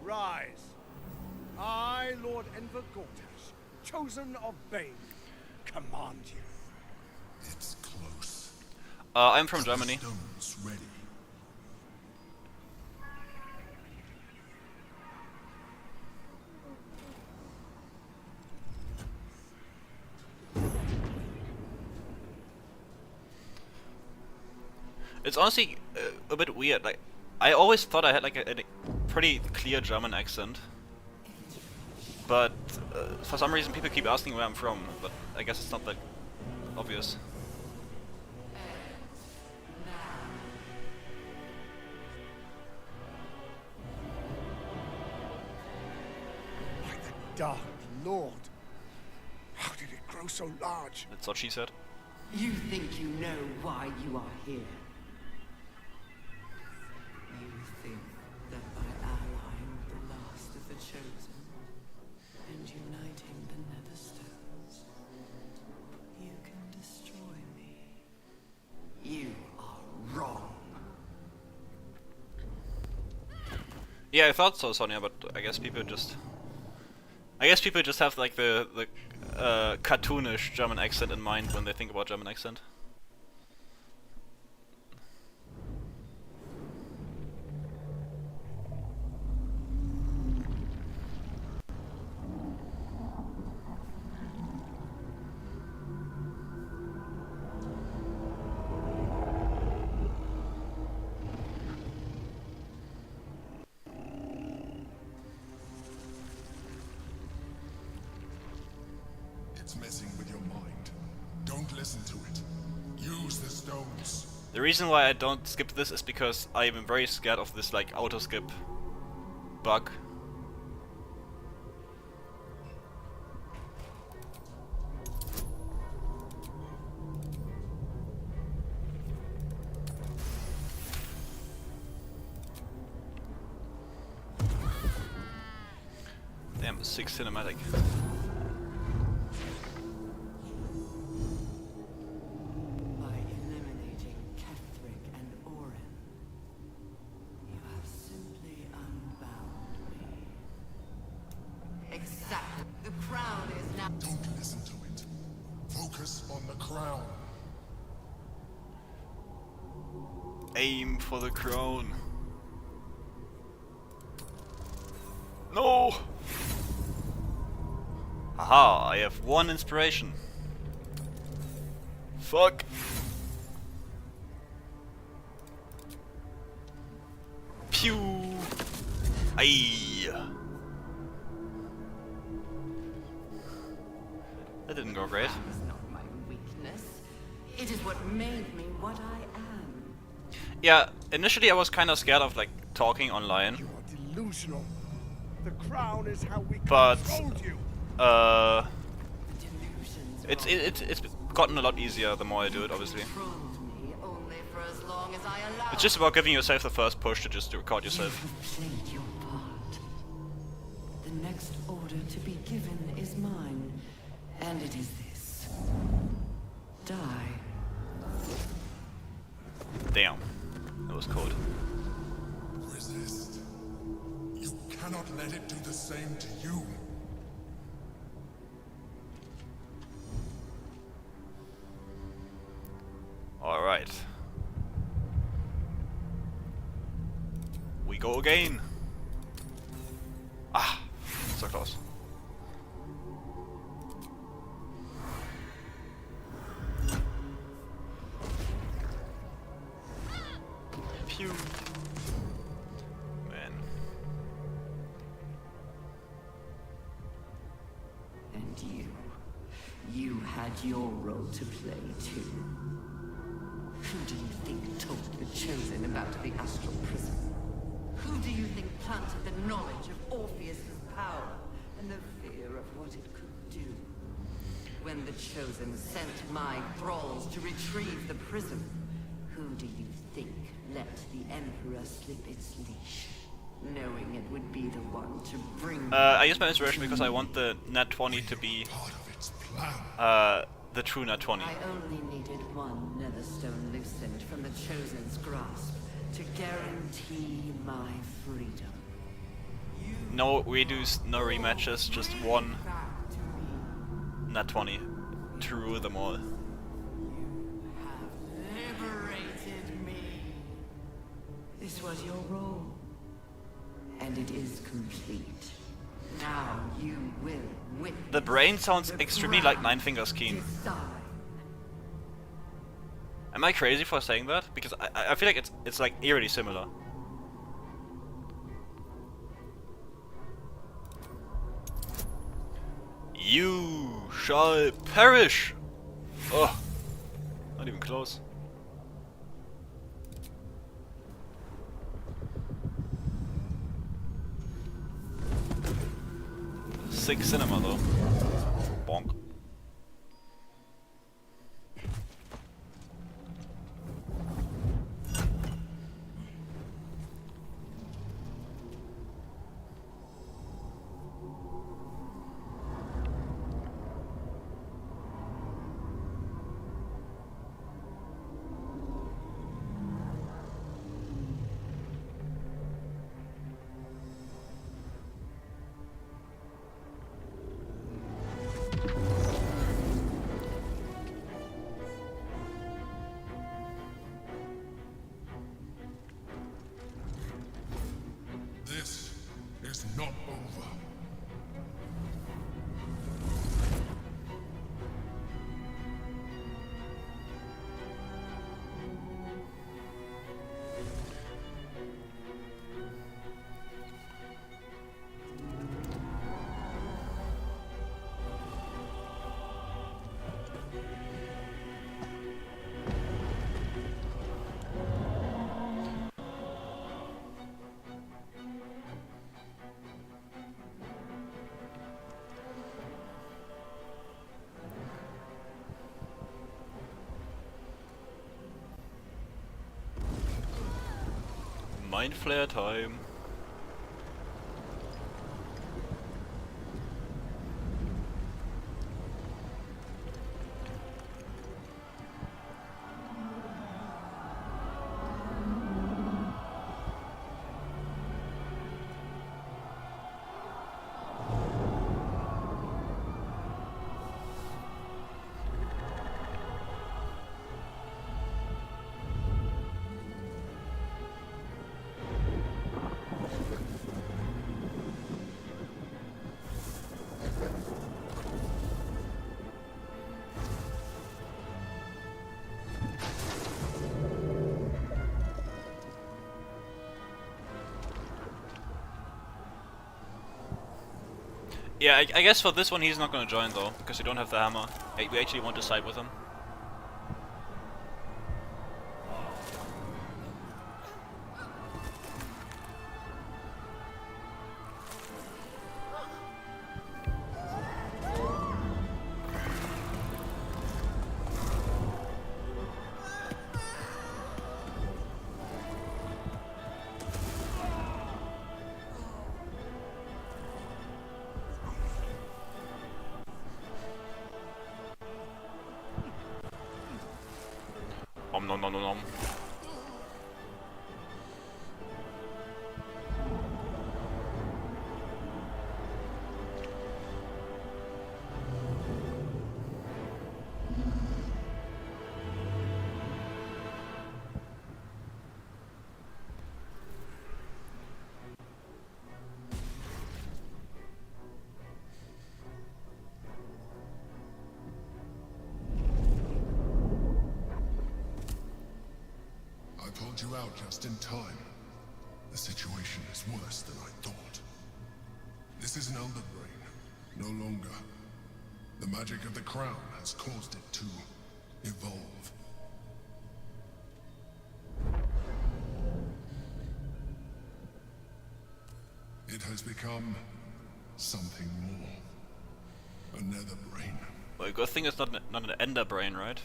Rise. I, Lord Enver Gortash, chosen of Bane, command you. It's close. I'm from Germany. Stones ready. It's honestly a bit weird. Like, I always thought I had like a pretty clear German accent, but for some reason people keep asking where I'm from. But I guess it's not that obvious. By the Dark Lord. How did it grow so large? That's what she said. You think you know why you are here. You think that by allying with the last of the chosen and uniting the Netherstones, you can destroy me. You are wrong. Yeah, I thought so, Sonia, but I guess people just have like the cartoonish German accent in mind when they think about German accent. It's messing with your mind. Don't listen to it. Use the stones. The reason why I don't skip this is because I am very scared of this like auto skip bug. Damn, 6 cinematic. crown. Aim for the crown. No! Haha, I have 1 inspiration. Fuck. Pew! Aye. That didn't go great. That is not my weakness. It is what made me what I am. Yeah, initially I was kind of scared of like talking online. You are delusional. The crown is how we But controlled you. it's gotten a lot easier the more I do it, obviously. Only for as long as I allow. It's just about giving yourself the first push to just record yourself. Played your part. The next order to be given is mine, and it is this: die. Damn, that was cold. Resist. You cannot let it do the same to you. All right, we go again. Ah, so close. Pew. Man. And you had your role to play too. Who do you think told the Chosen about the astral prison? Who do you think planted the knowledge of Orpheus's power and the fear of what it could do? When the Chosen sent my thralls to retrieve the prism, who do you think let the Emperor slip its leash, knowing it would be the one to bring... I use my inspiration because I want the nat 20 to be the true nat 20. I only needed one netherstone loosened from the Chosen's grasp to guarantee my freedom. No redos, no rematches, just one nat 20 to rule them all. Liberated me. This was your role, and it is complete. Now you will witness. The brain sounds extremely like Nine Fingers Keen. Am I crazy for saying that? Because I feel like it's like eerily similar. You shall perish! Oh, not even close. Sick cinema though. Bonk. This is not over. Mind flare time. Yeah, I guess for this one he's not gonna join though, because we don't have the hammer. We actually want to side with him. Nom nom nom nom. I pulled you out just in time. The situation is worse than I thought. This is an elder brain, no longer. The magic of the crown has caused it to evolve. It has become something more. Another brain. Well, good thing it's not an ender brain, right?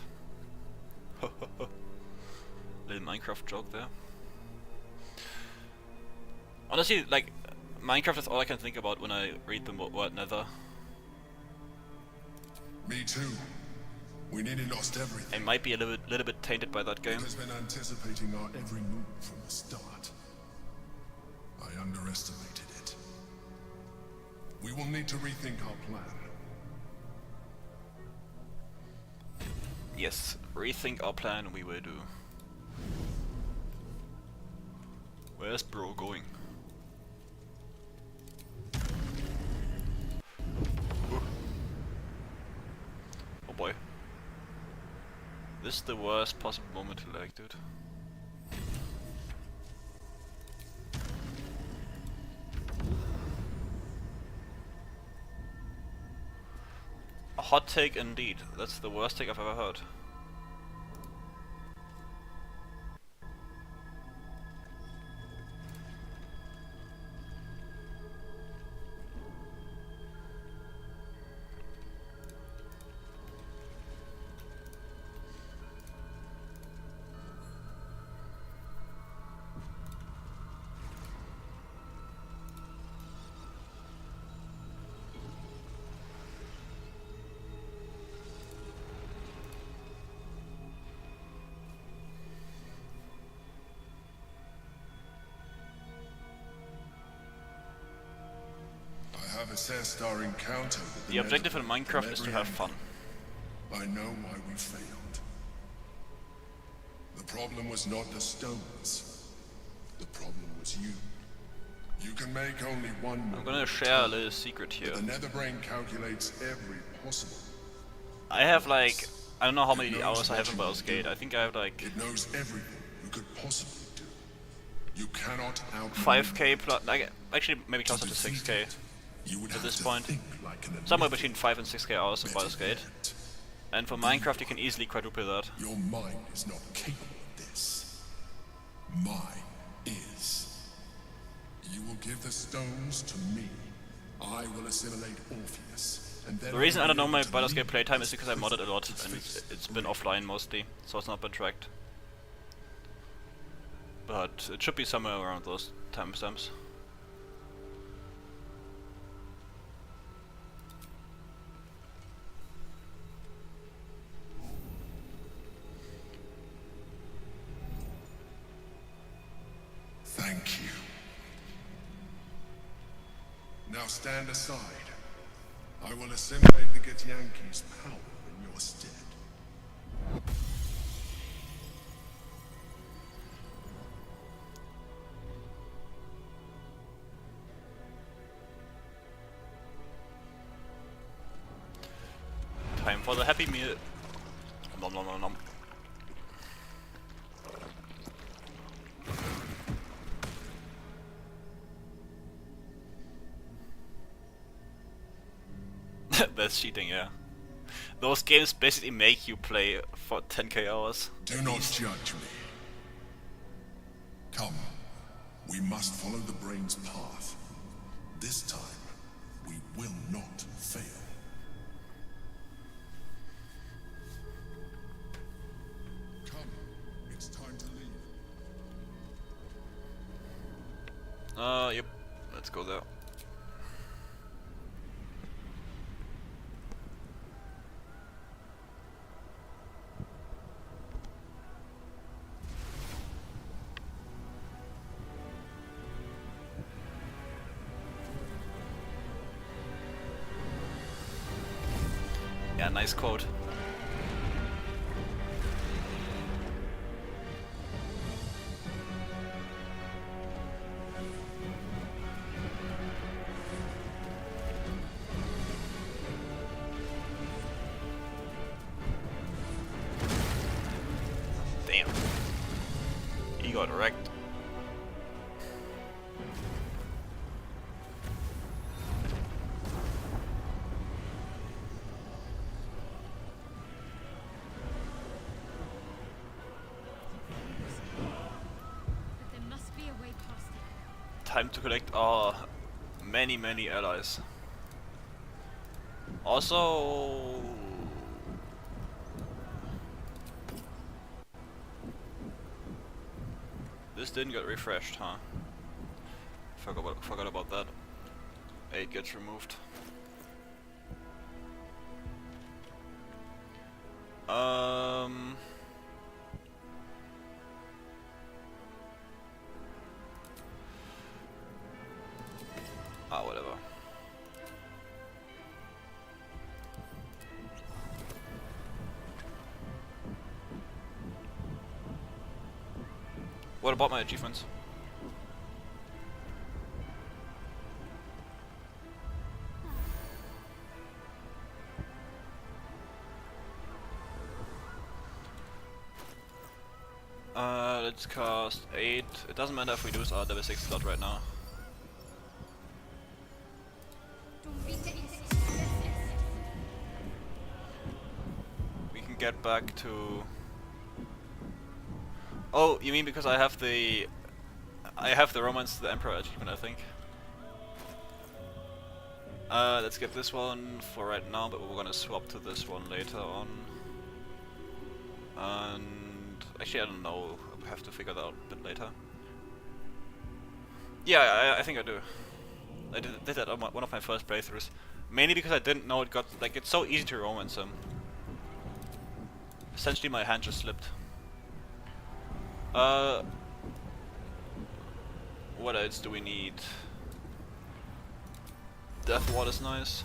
Little Minecraft joke there. Honestly, like, Minecraft is all I can think about when I read the word nether. Me too. We nearly lost everything. I might be a little bit tainted by that game. It has been anticipating our every move from the start. I underestimated it. We will need to rethink our plan. Yes, rethink our plan we will do. Where's bro going? Oh boy. This is the worst possible moment to lag, dude. A hot take indeed. That's the worst take I've ever heard. I have assessed our encounter with The objective in Minecraft is to have fun. I know why we failed. The problem was not the stones. The problem was you. You can make only one. I'm gonna share a little secret here. The nether brain calculates every possible. I have like, I don't know how many hours I have in Baldur's Gate. I think I have like It knows everything you could possibly do. You cannot out 5k plus, like, actually maybe closer to 6k at this point. Somewhere between 5 and 6k hours in Baldur's Gate. And for Minecraft you can easily quadruple that. Your mind is not capable of this. Mine is. You will give the stones to me. I will assimilate Orpheus. And then The reason I don't know my Baldur's Gate playtime is because I modded a lot and it's been offline mostly, so it's not been tracked. But it should be somewhere around those timestamps. Thank you. Now stand aside. I will assimilate the Githyanki's power in your stead. Time for the Happy Meal. Nom nom nom nom. That's cheating, yeah. Those games basically make you play for 10k hours. Do not judge me. Come, we must follow the brain's path. This time, we will not fail. Come, it's time to leave. Yep. Let's go there. Yeah, nice quote. Damn. He got wrecked. But there must be a way past it. Time to collect our many allies. Also, this didn't get refreshed, huh? Forgot about that. 8 gets removed. Whatever. What about my achievements? Let's cast 8. It doesn't matter if we lose our level 6 slot right now. We can get back to... Oh, you mean because I have the Romance to the Emperor achievement, I think. Let's get this one for right now, but we're gonna swap to this one later on. And actually, I don't know. We have to figure that out a bit later. Yeah, I think I do. I did that on one of my first playthroughs, mainly because I didn't know it got like it's so easy to romance him. Essentially, my hand just slipped. What else do we need? Death Ward is nice.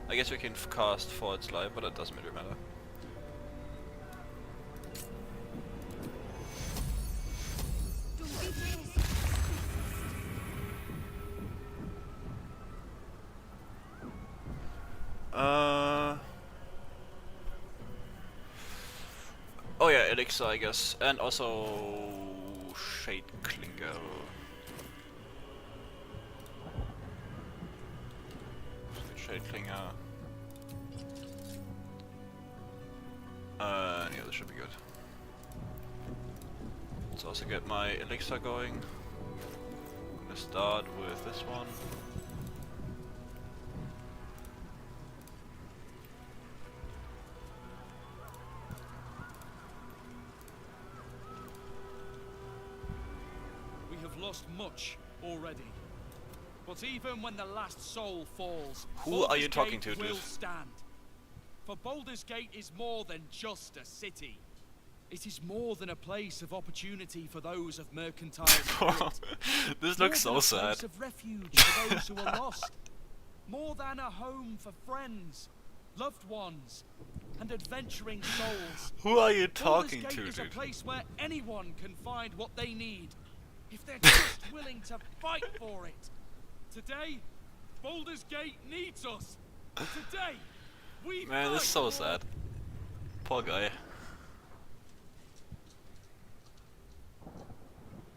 I guess we can cast Forward's Life, but it doesn't really matter. Oh yeah, Elixir, I guess, and also Shade Klinger. Shade Klinger. Yeah, this should be good. Let's also get my Elixir going. I'm gonna start with this one. Lost much already, but even when the last soul falls, who are you talking to, dude? Stand. For Baldur's Gate is more than just a city. It is more than a place of opportunity for those of mercantile spirit. This looks so sad. More than a place of refuge for those who are lost. More than a home for friends, loved ones, and adventuring souls. Who are you talking to, Baldur's Gate is dude? a place where anyone can find what they need, if they're just willing to fight for it. Today, Baldur's Gate needs us. Today, we Man, this is so sad. Poor guy.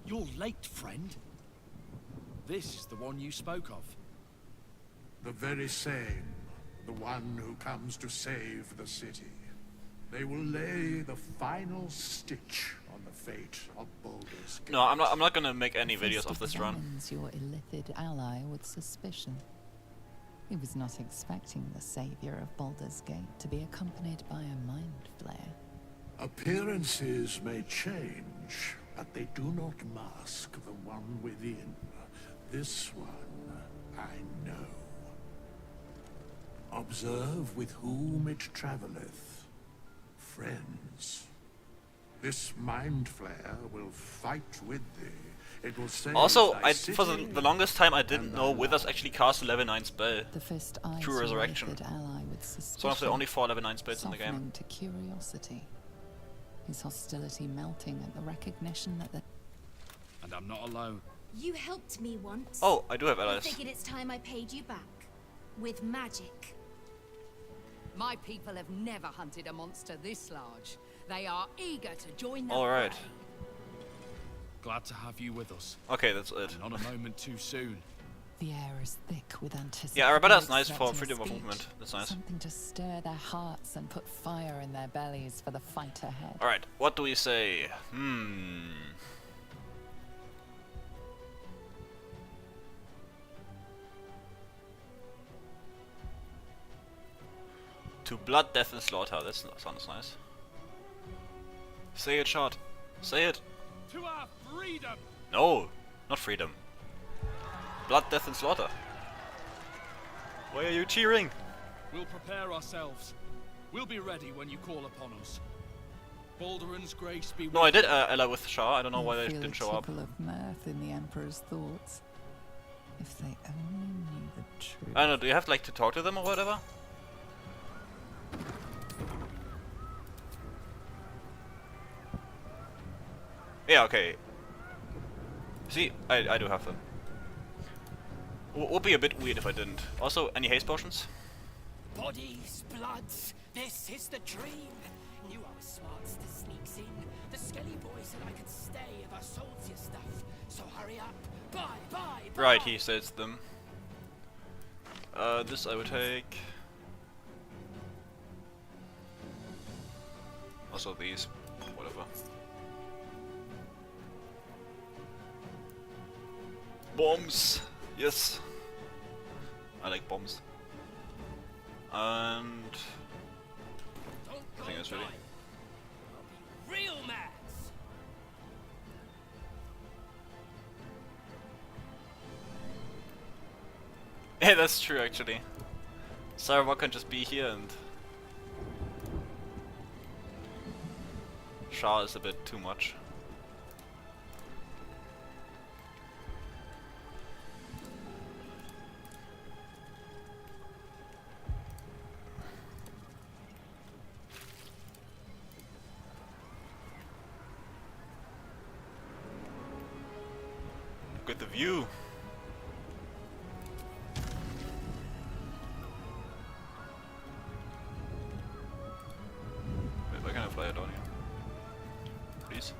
You're late, friend. This is the one you spoke of. The very same. The one who comes to save the city. They will lay the final stitch on the fate of Baldur's Gate. No, I'm not gonna make any videos of this run. Examines your illithid ally with suspicion. He was not expecting the savior of Baldur's Gate to be accompanied by a mind flayer. Appearances may change, but they do not mask the one within. This one, I know. Observe with whom it travelleth. Friends. This mind flare will fight with thee. It will save Also, thy for city the longest time I didn't know Withers actually cast a level 9 spell. The first eyes True Resurrection. ally with It's one of the only 4 level 9 spells in the game. softening to curiosity. His hostility melting at the recognition that the... And I'm not alone. You helped me once. Oh, I do have I allies. figured it's time I paid you back. With magic. My people have never hunted a monster this large. They are eager to join the Alright. fray. Glad to have you with us. Okay, that's it. And not a moment too soon. The air is thick with anticipation. Yeah, Arabella's nice for freedom of speech. movement. That's nice. Something to stir their hearts and put fire in their bellies for the fight ahead. Alright, what do we say? To blood, death, and slaughter. That sounds nice. Say it, shot. Say it. To our freedom! No, not freedom. Blood, death, and slaughter. Why are you cheering? We'll prepare ourselves. We'll be ready when you call upon us. Balduran's grace be with No, I did ally with Shah. I don't know why they Feel didn't a show up. trickle of mirth in the Emperor's thoughts. If they only knew the truth. I don't know, do you have like to talk to them or whatever? Yeah, okay. See, I do have them. Would be a bit weird if I didn't. Also, any haste potions? Bodies, bloods, this is the dream. Knew I was smart to sneaks in. The skelly boy said I could stay if I sold you stuff. So hurry up. Bye, bye, bye. Right, he says them. This I would take. Also these, whatever. Bombs! Yes! I like bombs. And... I think that's ready. Real mats. Yeah, that's true actually. Sarawak can just be here and... Shah is a bit too much. Look at the view. Wait, why can't I fly it down here? Please.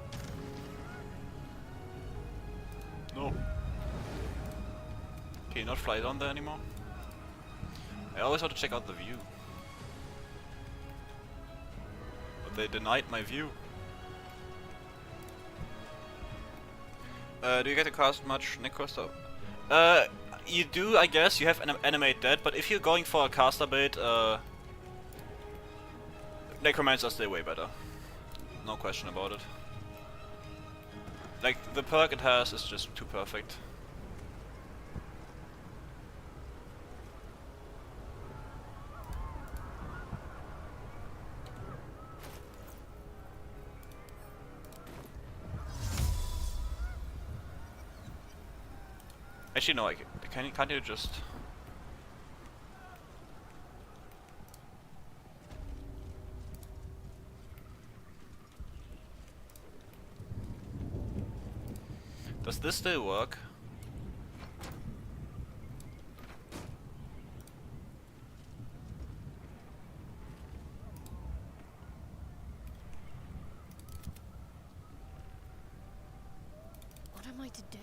No. Can you not fly down there anymore? I always want to check out the view. But they denied my view. Do you get to cast much Necroster? You do, I guess. You have animate dead, but if you're going for a caster build, Necromancers stay way better. No question about it. Like, the perk it has is just too perfect. Actually, no, can't you just... Does this still work? I to do?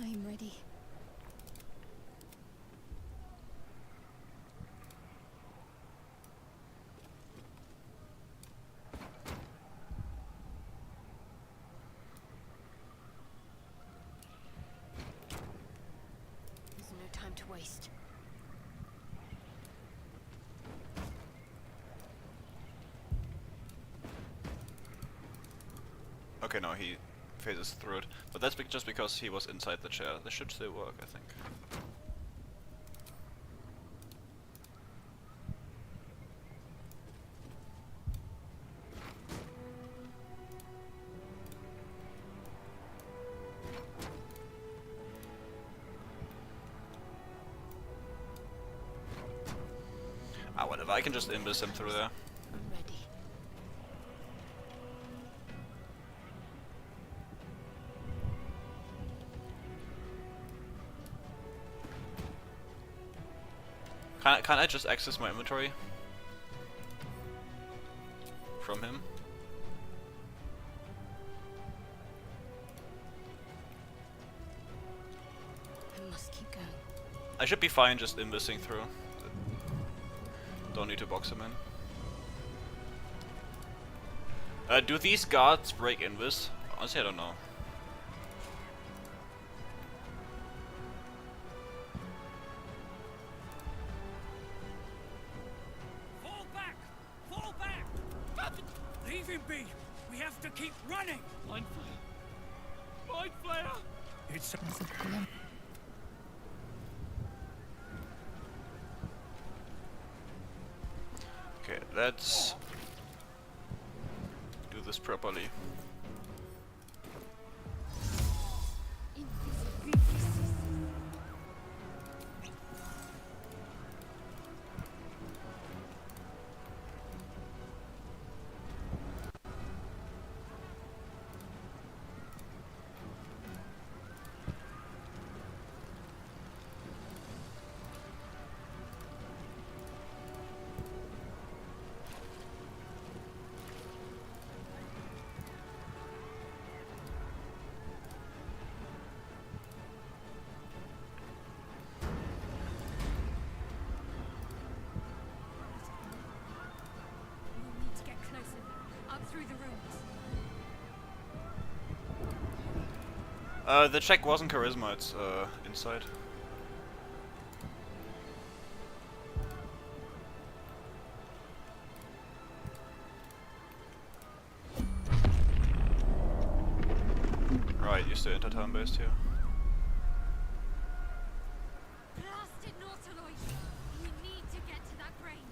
I'm ready. There's no time to waste. Okay, no, he phases through it. But that's just because he was inside the chair. This should still work, I think. Ah, whatever, I can just invis him through there. I'm ready. Can't I just access my inventory? From him? I must keep going. I should be fine just invising through. Don't need to box him in. Do these guards break invis? Honestly, I don't know. Fall back! Fall back! Leave him be! We have to keep running! Mind Flayer! Mind Flayer! It's Okay, let's do this properly. We'll need to get closer. Up through the rooms. The check wasn't charisma, it's insight. Right, you're still inter-town based here. Blasted Nautiloid! We need to get to that brain.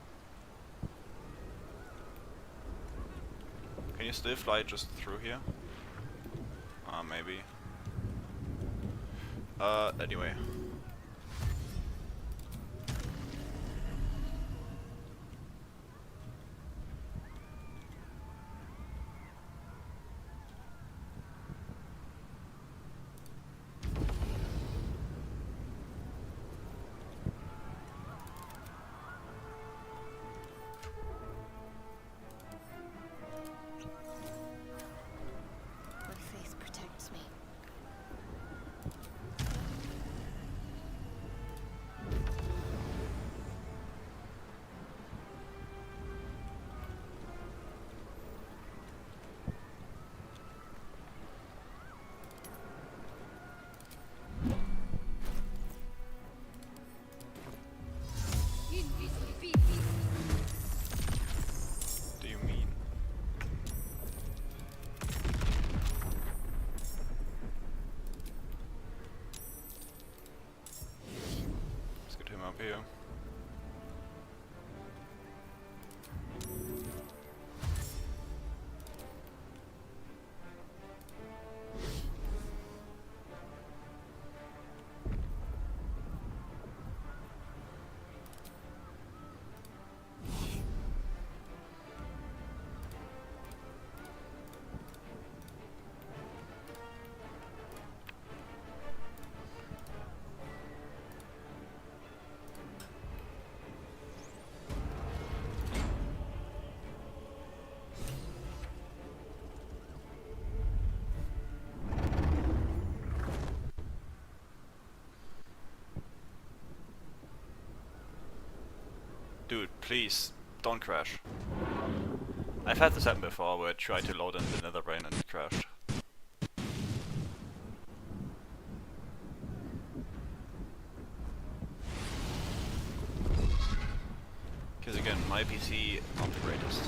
Can you still fly just through here? Maybe. Anyway. My faith protects me. Do you mean? Let's get him up here. Dude, please, don't crash. I've had this happen before where I tried to load in the nether brain and it crashed. Because again, my PC not the greatest.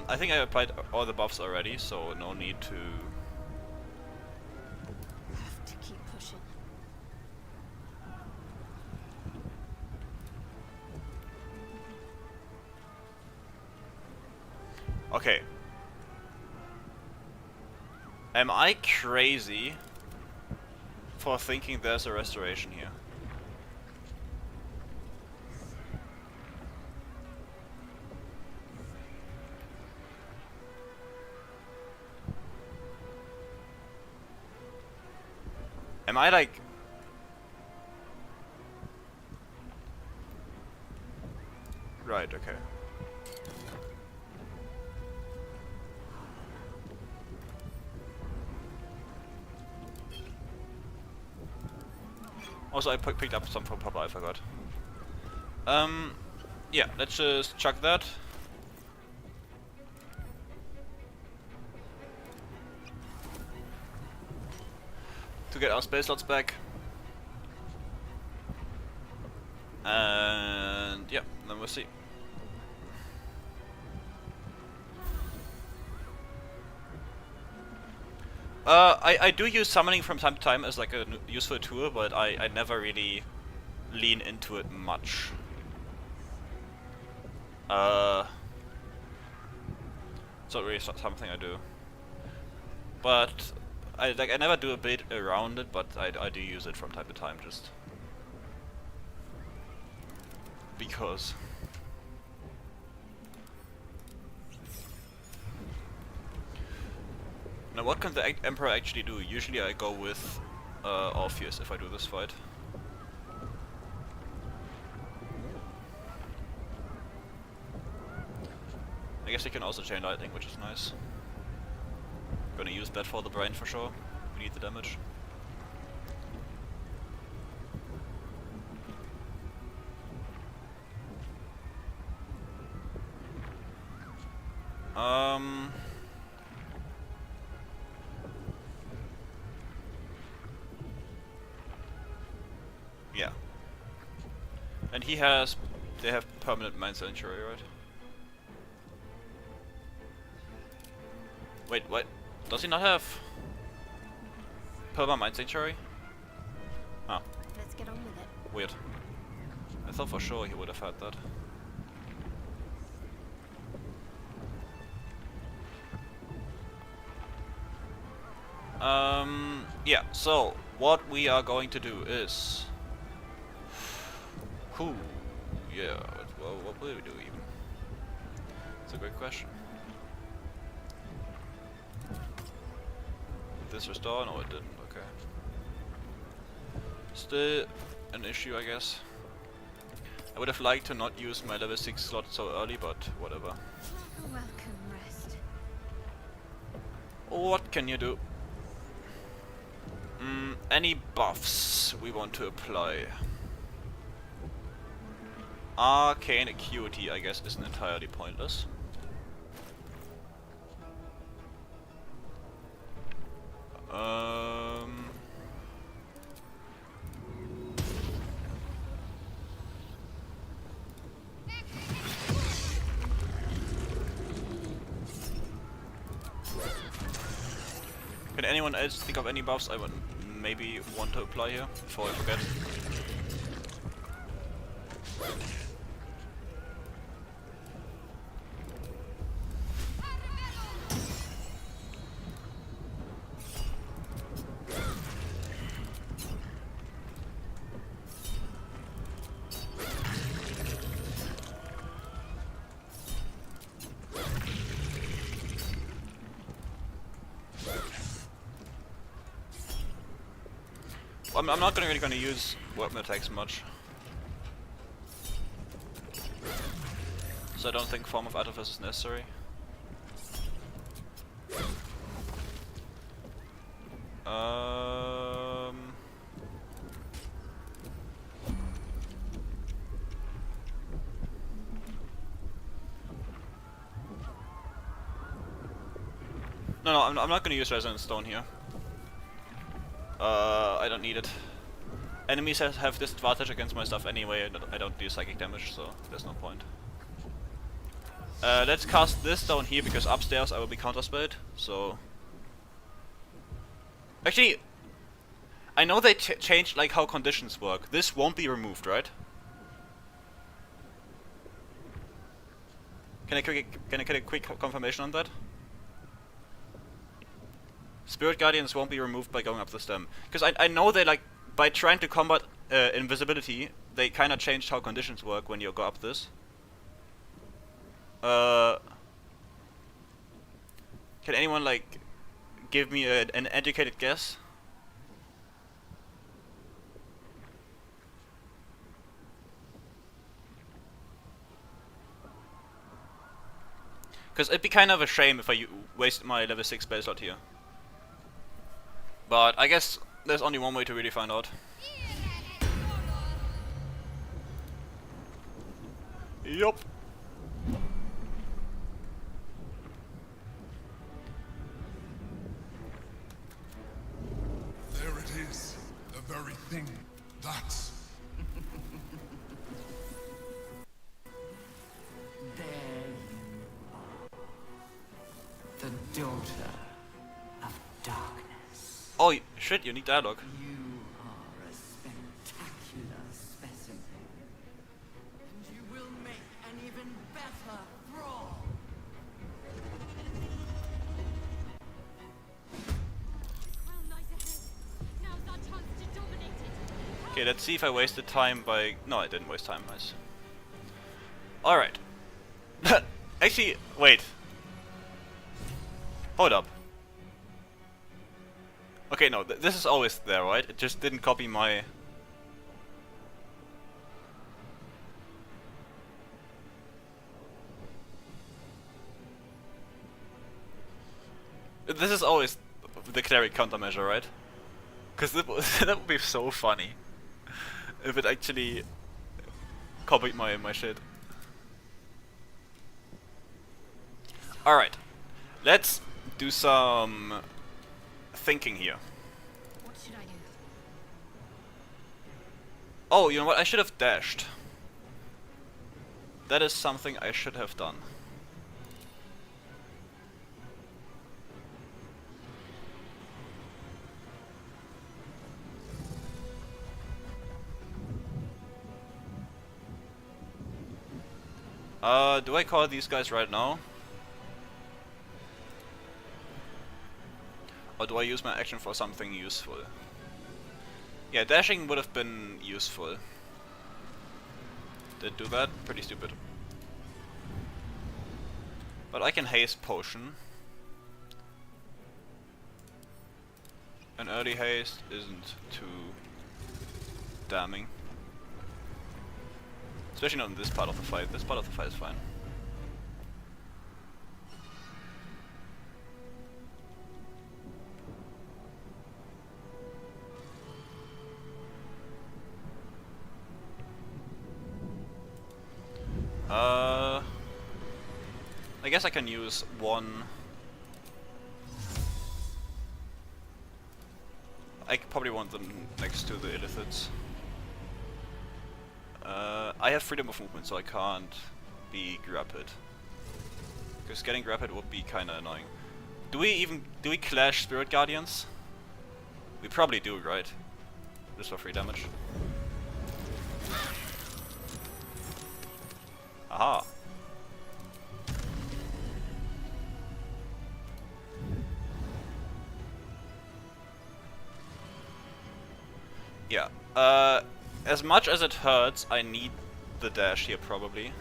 I think I applied all the buffs already, so no need to... Have to keep pushing. Okay. Am I crazy for thinking there's a restoration here? Am I like... Right, okay. Also, I picked up some from Papa, I forgot. Yeah, let's just chuck that. To get our space slots back. And yeah, then we'll see. I do use summoning from time to time as like a useful tool, but I never really lean into it much. It's not really something I do. But I never do a bit around it, but I do use it from time to time, just because. Now, what can the Emperor actually do? Usually, I go with Orpheus if I do this fight. I guess he can also chain lightning, which is nice. Gonna use that for the brain for sure. We need the damage. Yeah. And he has... They have permanent Mind Sanctuary, right? Wait, what? Does he not have permanent Mind Sanctuary? Ah. Let's get on with it. Weird. I thought for sure he would have had that. Yeah, so what we are going to do is... Yeah, well, what will we do even? It's a great question. Did this restore? No, it didn't, okay. Still an issue, I guess. I would have liked to not use my level 6 slot so early, but whatever. Welcome, rest. What can you do? Any buffs we want to apply? Arcane Acuity, I guess, isn't entirely pointless. Can anyone else think of any buffs I would maybe want to apply here before I forget? I'm not really gonna use weapon attacks much. So I don't think Form of Artifice is necessary. No, I'm not gonna use Resonant Stone here. I don't need it. Enemies have disadvantage against my stuff anyway. I don't do psychic damage, so there's no point. Let's cast this down here because upstairs I will be counterspelled. So actually, I know they changed like how conditions work. This won't be removed, right? Can I get a quick confirmation on that? Spirit Guardians won't be removed by going up the stem. Because I know they like, by trying to combat invisibility, they kinda changed how conditions work when you go up this. Can anyone like, give me an educated guess? Because it'd be kind of a shame if I wasted my level 6 spell slot here. But I guess there's only one way to really find out. Yup. There it is. The very thing. That's... There you are. The daughter of darkness. Oh shit, you need dialogue. You are a spectacular specimen. And you will make an even better thrall. Crown lies ahead. Now's our chance to dominate it. Okay, let's see if I wasted time by... No, I didn't waste time, nice. Alright. Actually, wait. Hold up. Okay, no, this is always there, right? It just didn't copy my... This is always the Cleric countermeasure, right? Because that would be so funny if it actually copied my shit. Alright, let's do some thinking here. What should I do? Oh, you know what? I should have dashed. That is something I should have done. Do I call these guys right now? Or do I use my action for something useful? Yeah, dashing would have been useful. Did do that? Pretty stupid. But I can haste potion. An early haste isn't too damning. Especially not in this part of the fight. This part of the fight is fine. I guess I can use one. I probably want them next to the illithids. I have freedom of movement, so I can't be grappled. Because getting grappled would be kinda annoying. Do we clash Spirit Guardians? We probably do, right? Just for free damage. Aha. Yeah. As much as it hurts, I need the dash here probably.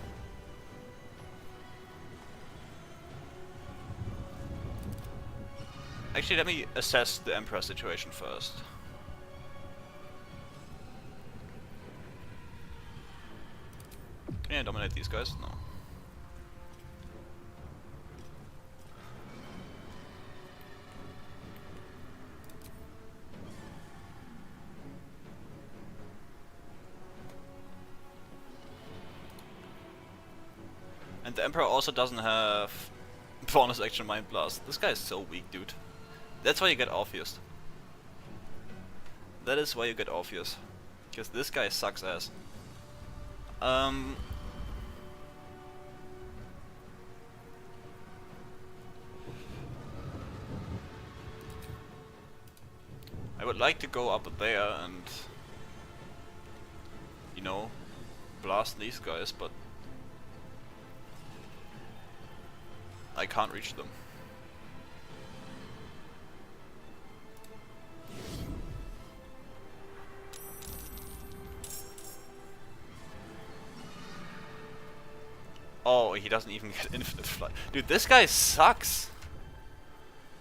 Actually, let me assess the Emperor situation first. Can I dominate these guys? No. And the Emperor also doesn't have bonus action Mind Blast. This guy is so weak, dude. That's why you get Orpheus. That is why you get Orpheus. Because this guy sucks ass. I would like to go up there and, you know, blast these guys, but I can't reach them. Oh, he doesn't even get infinite flight. Dude, this guy sucks.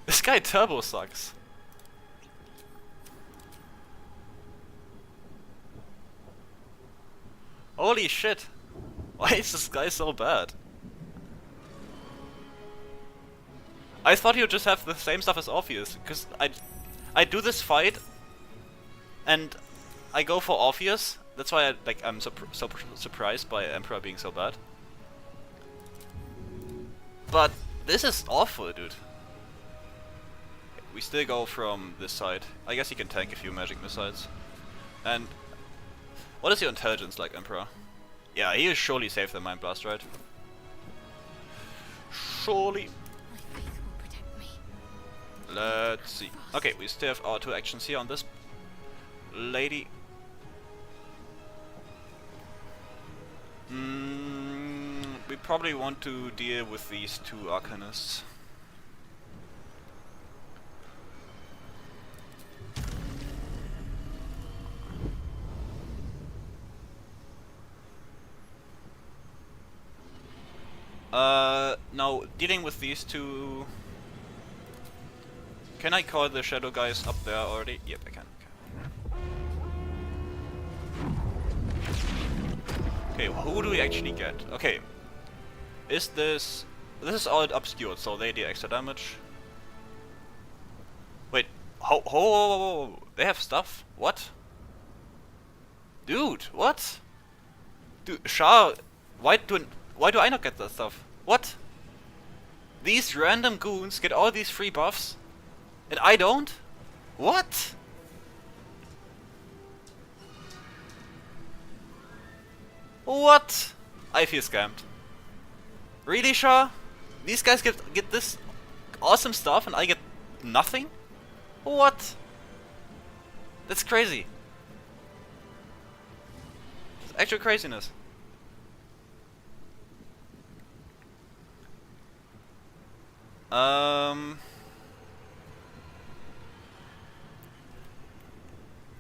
This guy turbo sucks. Holy shit. Why is this guy so bad? I thought he would just have the same stuff as Orpheus, because I do this fight and I go for Orpheus. That's why I'm so surprised by Emperor being so bad. But this is awful, dude. We still go from this side. I guess he can tank a few magic missiles. And what is your intelligence like, Emperor? Yeah, he is surely safe than Mind Blast, right? Surely. Let's see. Okay, we still have our 2 actions here on this lady. We probably want to deal with these 2 Arcanists. Now, dealing with these 2... Can I call the shadow guys up there already? Yep, I can. Okay, who do we actually get? Okay. Is this... This is all obscured, so they deal extra damage. Wait, ho, they have stuff? What? Dude, what? Dude, Shah, why do I not get that stuff? What? These random goons get all these free buffs, and I don't? What? What? I feel scammed. Really, Shah? These guys get this awesome stuff and I get nothing? What? That's crazy. It's actual craziness.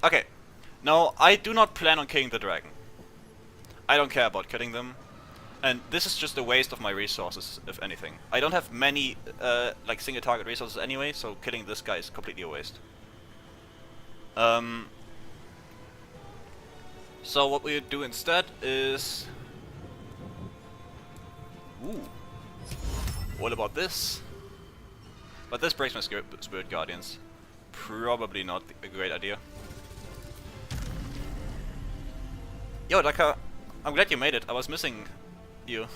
Okay. No, I do not plan on killing the dragon. I don't care about killing them. And this is just a waste of my resources, if anything. I don't have many, like, single target resources anyway, so killing this guy is completely a waste. So what we do instead is... Ooh. What about this? But this breaks my Spirit Guardians. Probably not a great idea. Yo, Daka, I'm glad you made it. I was missing you.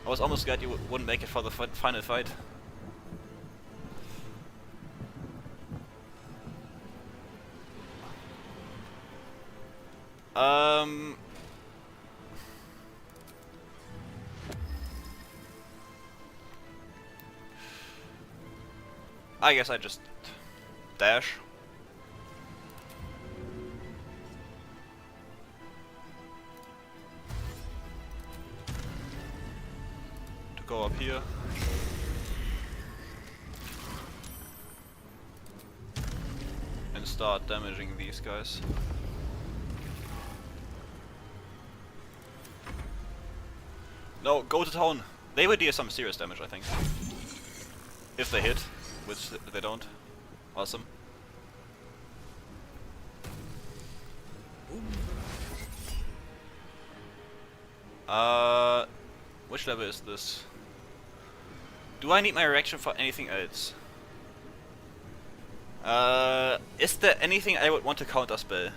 I was almost glad you wouldn't make it for the final fight. I guess I just dash. To go up here. And start damaging these guys. No, go to town. They would deal some serious damage, I think. If they hit, which they don't. Awesome. Which level is this? Do I need my reaction for anything else? Is there anything I would want to counterspell?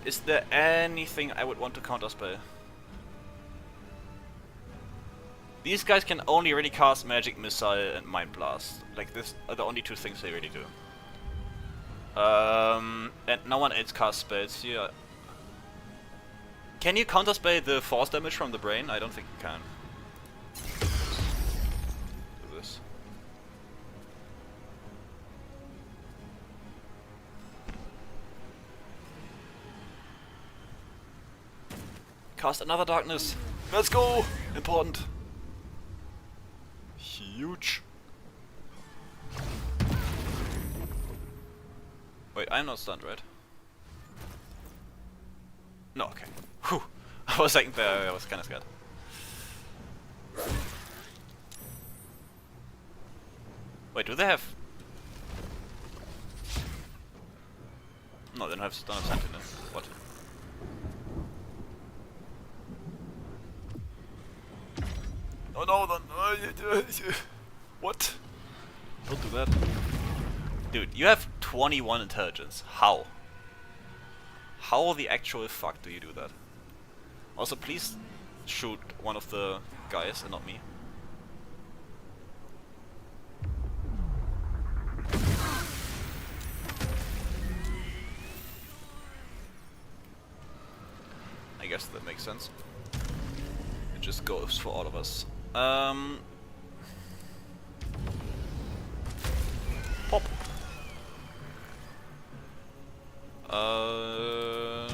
Is there anything I would want to counterspell? These guys can only really cast Magic Missile and Mind Blast. Like, this are the only two things they really do. And no one else casts spells here. Can you counterspell the force damage from the brain? I don't think you can. Do this. Cast another darkness. Let's go! Important. Huge. Wait, I'm not stunned, right? No, okay. Whew. I was like, I was kinda scared. Wait, do they have... No, they don't have stun of Sentinel. What? Oh no, what? Don't do that. Dude, you have 21 intelligence. How? How the actual fuck do you do that? Also, please shoot one of the guys and not me. I guess that makes sense. It just goes for all of us. Pop. And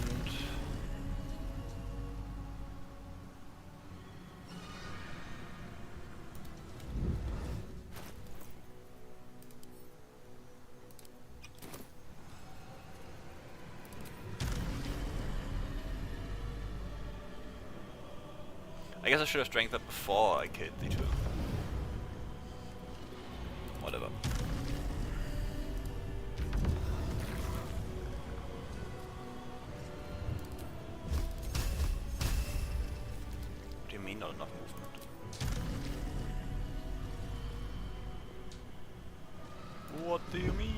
I guess I should have strengthened that before I killed the two. Whatever. What do you mean not enough movement? What do you mean?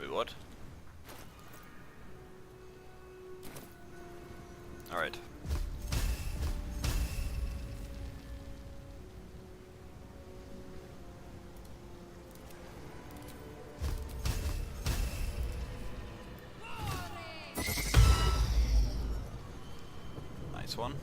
What? Alright. Nice one.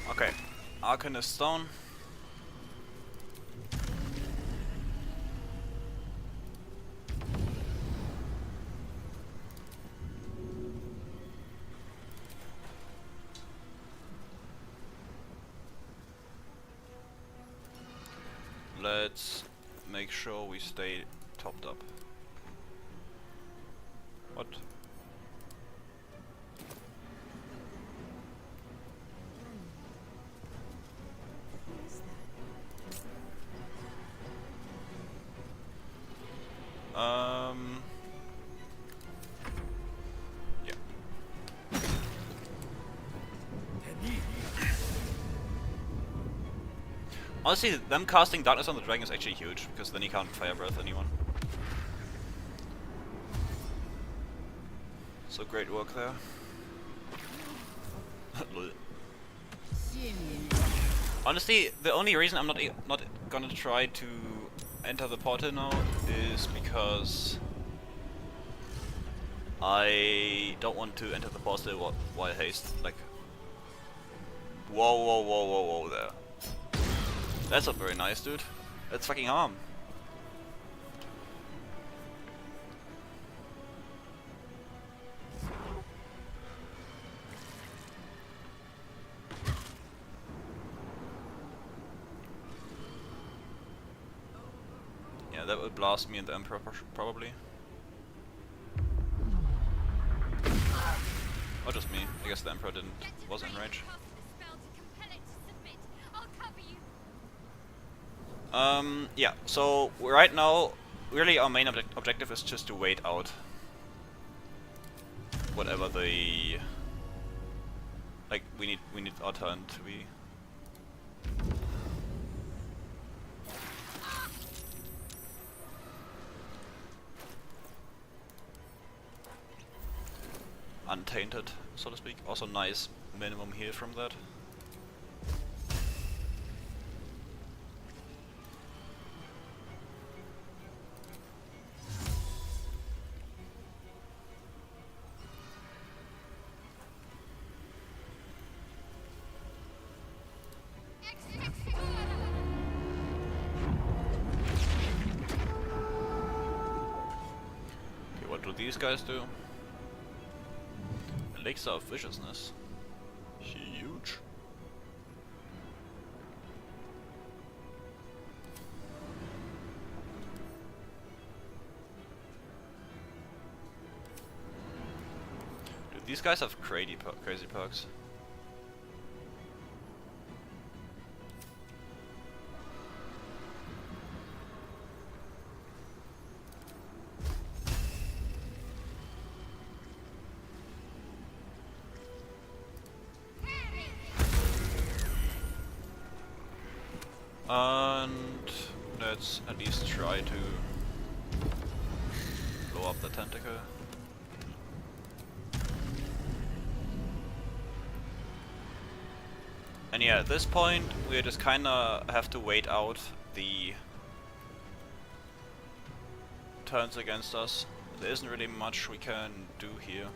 Okay, Arcanist Stone. Let's make sure we stay topped up. What? Yeah. Honestly, them casting Darkness on the Dragon is actually huge, because then he can't Fire Breath anyone. So great work there. Honestly, the only reason I'm not gonna try to enter the portal now is because I don't want to enter the portal while haste. Like, whoa there. That's not very nice, dude. That's fucking harm. Yeah, that would blast me and the Emperor probably. Or just me. I guess the Emperor was in rage. Yeah, so right now, really our main objective is just to wait out whatever the... Like, we need our turn to be... untainted, so to speak. Also nice minimum heal from that. Okay, what do these guys do? Elixir of Viciousness. Huge. Dude, these guys have crazy perks. And let's at least try to blow up the tentacle. And yeah, at this point we just kinda have to wait out the turns against us. There isn't really much we can do here.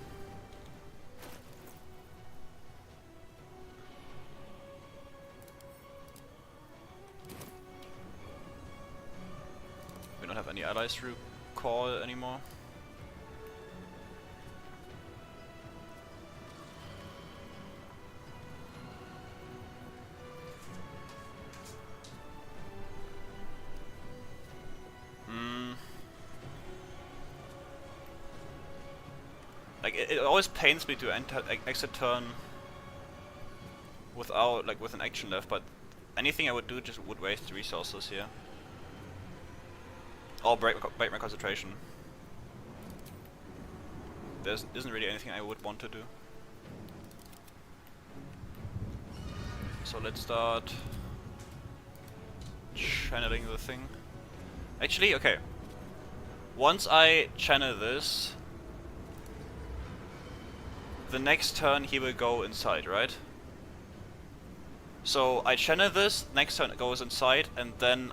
We don't have any allies to call anymore. Like it always pains me to exit turn without with an action left, but anything I would do just would waste resources here. Or break my concentration. There isn't really anything I would want to do. So let's start channeling the thing. Actually, okay. Once I channel this, the next turn he will go inside, right? So I channel this, next turn it goes inside, and then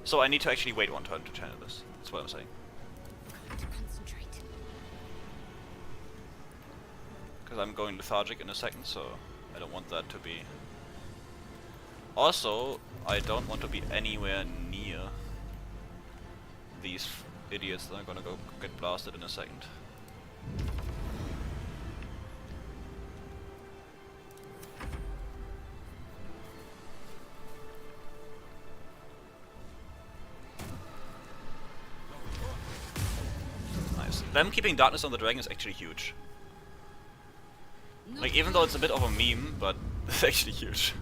so I need to actually wait one turn to channel this. That's what I'm saying. Because I'm going lethargic in a second, so I don't want that to be... Also, I don't want to be anywhere near these idiots that are gonna go get blasted in a second. Nice. Them keeping darkness on the dragon is actually huge. Like, even though it's a bit of a meme, but it's actually huge.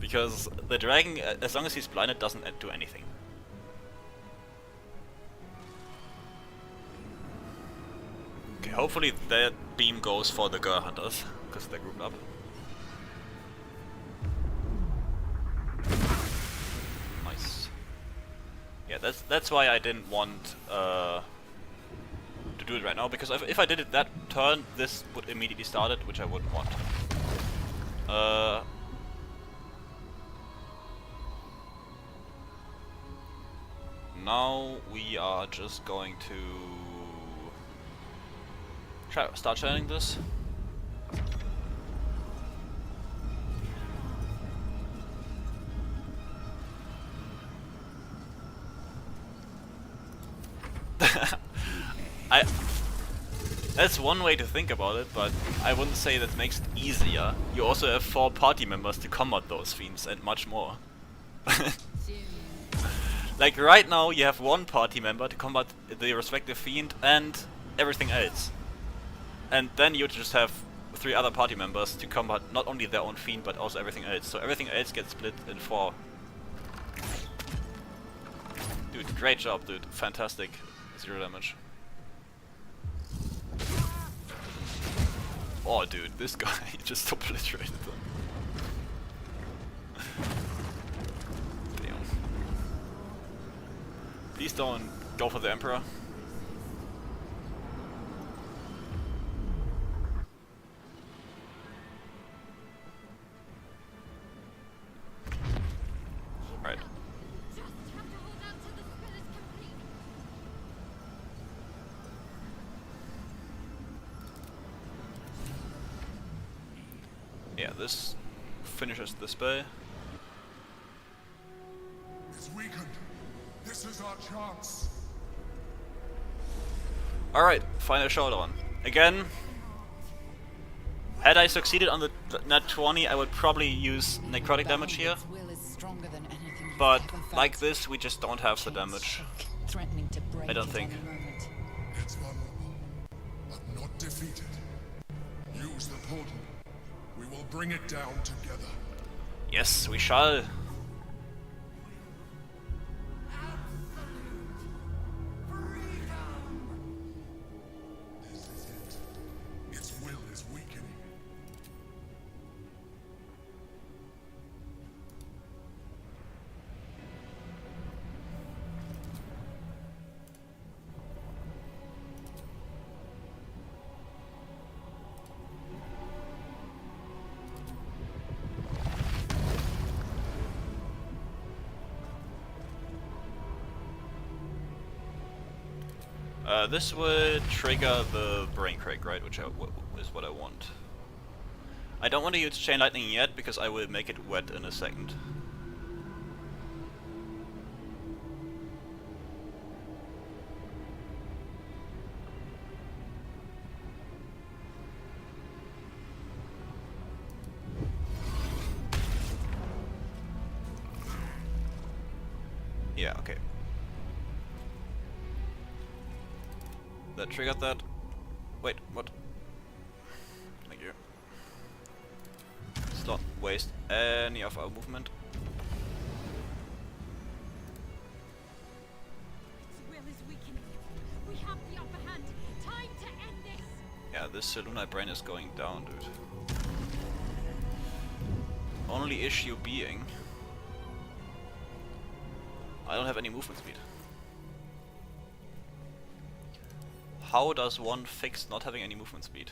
Because the dragon, as long as he's blinded, doesn't do anything. Okay, hopefully that beam goes for the Gur Hunters, because they're grouped up. Nice. Yeah, that's why I didn't want to do it right now, because if I did it that turn, this would immediately start it, which I wouldn't want. Now we are just going to start channeling this. That's one way to think about it, but I wouldn't say that makes it easier. You also have 4 party members to combat those fiends and much more. Like right now you have 1 party member to combat the respective fiend and everything else. And then you just have 3 other party members to combat not only their own fiend but also everything else. So everything else gets split in 4. Dude, great job, dude. Fantastic. 0 damage. Oh, dude, this guy just obliterated them. Damn. Please don't go for the Emperor. Right. Yeah, this finishes the spell. It's weakened. This is our chance. Alright, final showdown. Again, had I succeeded on the nat 20, I would probably use necrotic damage here. But like this, we just don't have the damage. I don't think. It's vulnerable, but not defeated. Use the portal. We will bring it down together. Yes, we shall. This is it. Its will is weakening. This would trigger the Brain Crack, right? Which is what I want. I don't want to use Chain Lightning yet, because I will make it wet in a second. Yeah, okay. That triggered that. Wait, what? Thank you. Let's not waste any of our movement. Its will is weakening. We have the upper hand. Time to end this. Yeah, this Lunite Brain is going down, dude. Only issue being, I don't have any movement speed. How does one fix not having any movement speed?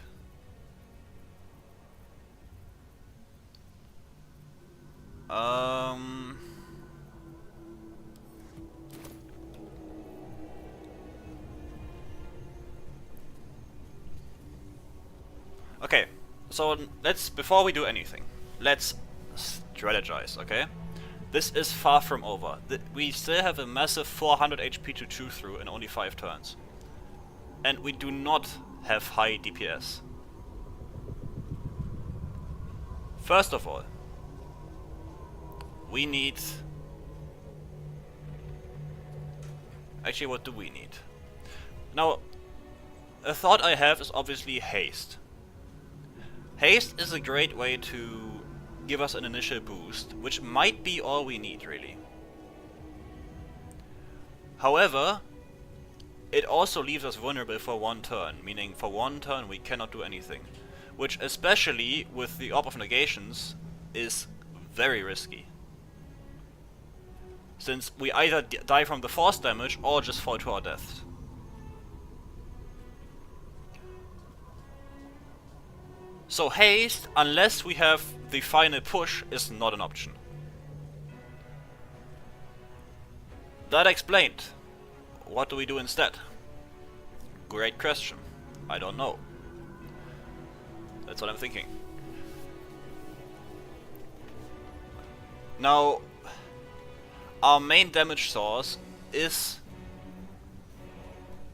Okay, so before we do anything, let's strategize, okay? This is far from over. We still have a massive 400 HP to chew through in only 5 turns. And we do not have high DPS. First of all, we need... Actually, what do we need? Now, a thought I have is obviously haste. Haste is a great way to give us an initial boost, which might be all we need, really. However, it also leaves us vulnerable for 1 turn, meaning for 1 turn we cannot do anything. Which, especially with the Orb of Negations, is very risky. Since we either die from the force damage or just fall to our deaths. So haste, unless we have the final push, is not an option. That explained. What do we do instead? Great question. I don't know. That's what I'm thinking. Now, our main damage source is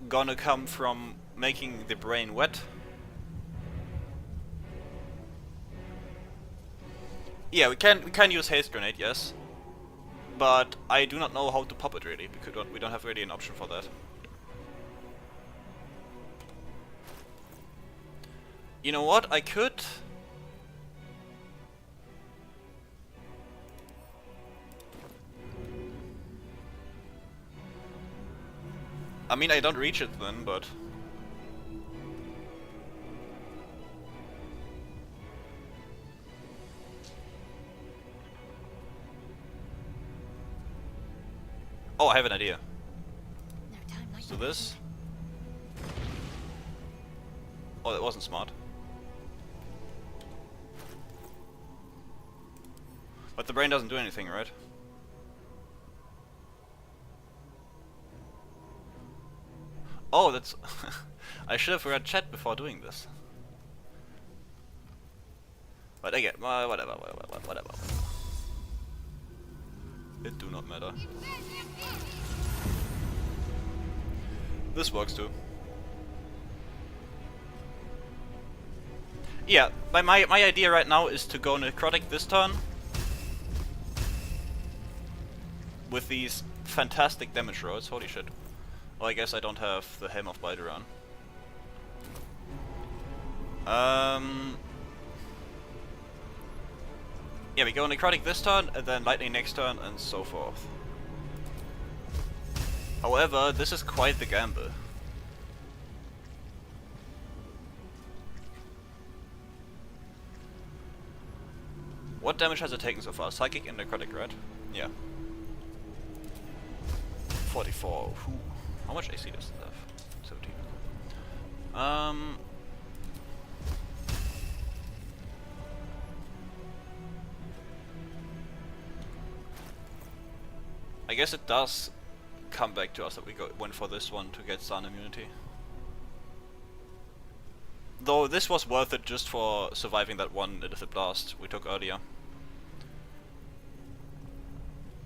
gonna come from making the brain wet. Yeah, we can use haste grenade, yes, but I do not know how to pop it really, because we don't have really an option for that. You know what? I could. I mean, I don't reach it then, but... Oh, I have an idea. Let's do this. Oh, that wasn't smart. But the brain doesn't do anything, right? Oh, that's... I should have read chat before doing this. But again, whatever. It do not matter. This works too. Yeah, my idea right now is to go necrotic this turn with these fantastic damage rolls. Holy shit. Well, I guess I don't have the Helm of Balduran. Yeah, we go necrotic this turn, and then lightning next turn, and so forth. However, this is quite the gamble. What damage has it taken so far? Psychic and necrotic, right? Yeah. 44. Whew. How much AC does it have? 17. I guess it does come back to us that we went for this one to get stun immunity. Though this was worth it just for surviving that one illicit blast we took earlier.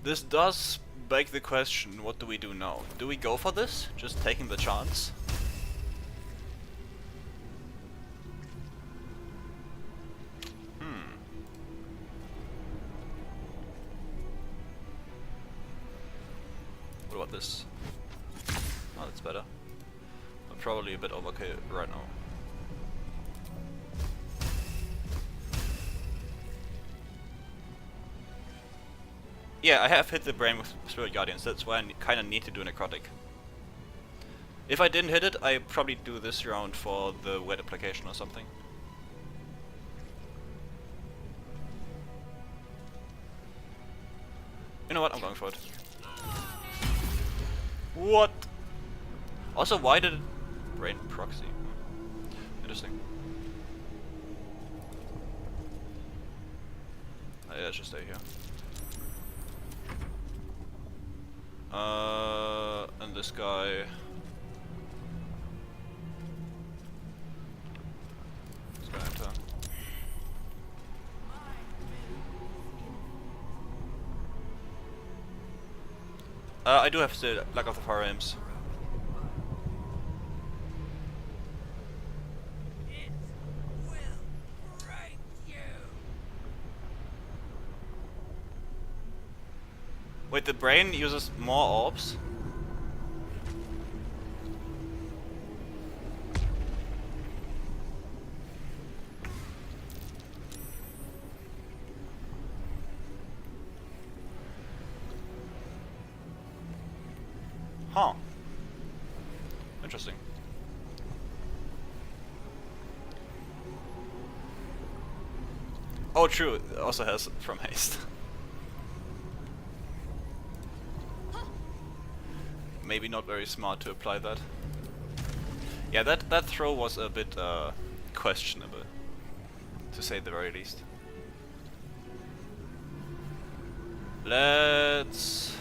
This does beg the question, what do we do now? Do we go for this? Just taking the chance? What about this? Oh, that's better. I'm probably a bit overkill right now. Yeah, I have hit the brain with Spirit Guardians, that's why I kinda need to do necrotic. If I didn't hit it, I'd probably do this round for the wet application or something. You know what, I'm going for it. What? Also, why did it brain proxy? Interesting. Yeah, let's just stay here. And this guy. He's gonna enter. I do have the lack of the fire aims. Wait, the brain uses more orbs? Huh. Interesting. Oh, true. It also has from haste. Maybe not very smart to apply that. Yeah, that throw was a bit questionable. to say the very least. Let's...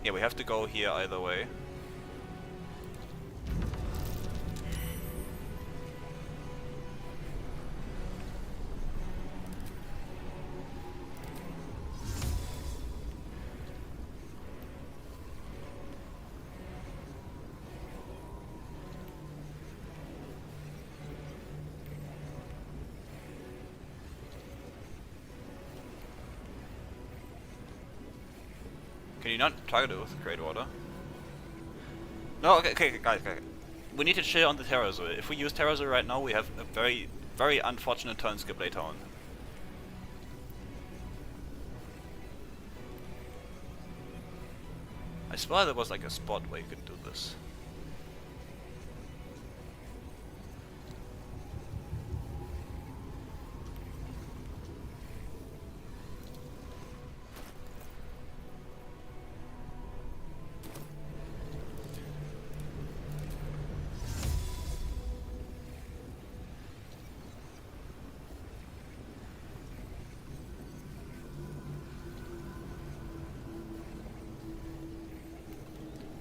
yeah, we have to go here either way. Can you not target it with Great Water? No, okay, guys. We need to chill on the Terrazul. If we use Terrazul right now, we have a very, very unfortunate turn skip later on. I swear there was like a spot where you could do this.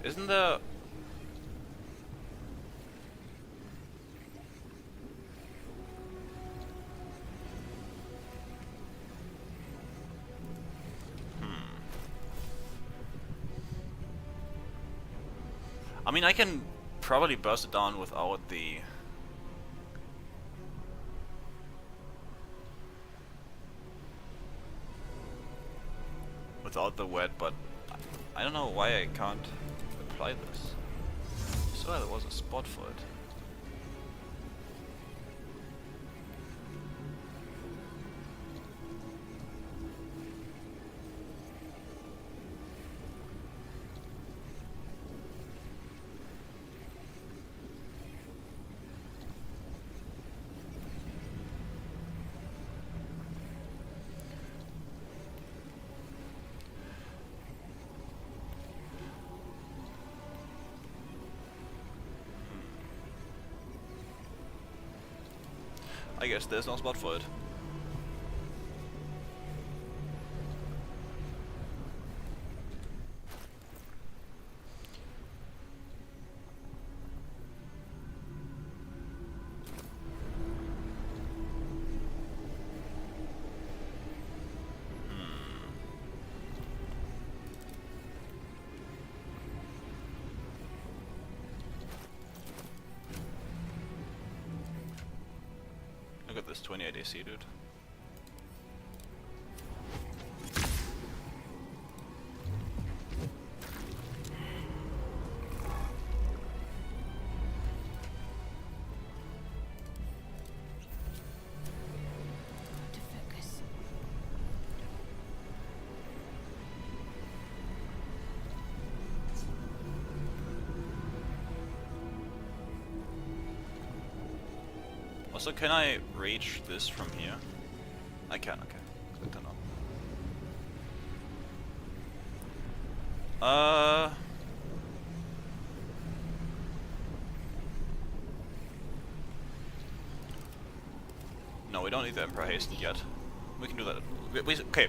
Isn't there... I mean, I can probably burst it down without the... without the wet, but I don't know why I can't apply this. I swear there was a spot for it. I guess there's no spot for it. Look at this 28 AC, dude. Also, can I reach this from here? I can, okay. Good to know. No, we don't need the Emperor Hastened yet. We can do that. Okay.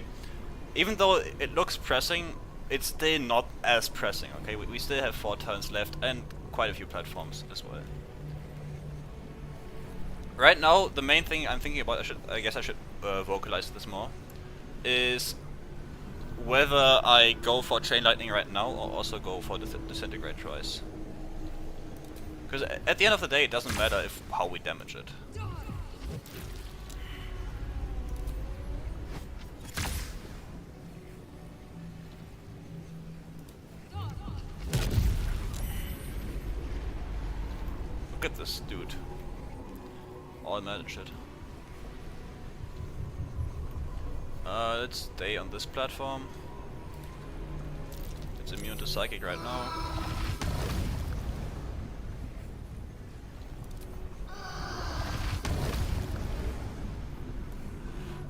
Even though it looks pressing, it's still not as pressing, okay? We still have 4 turns left and quite a few platforms as well. Right now, the main thing I'm thinking about, I guess I should vocalize this more, is whether I go for Chain Lightning right now or also go for the Disintegrate twice. Because at the end of the day, it doesn't matter how we damage it. Look at this dude. All managed it. Let's stay on this platform. It's immune to Psychic right now.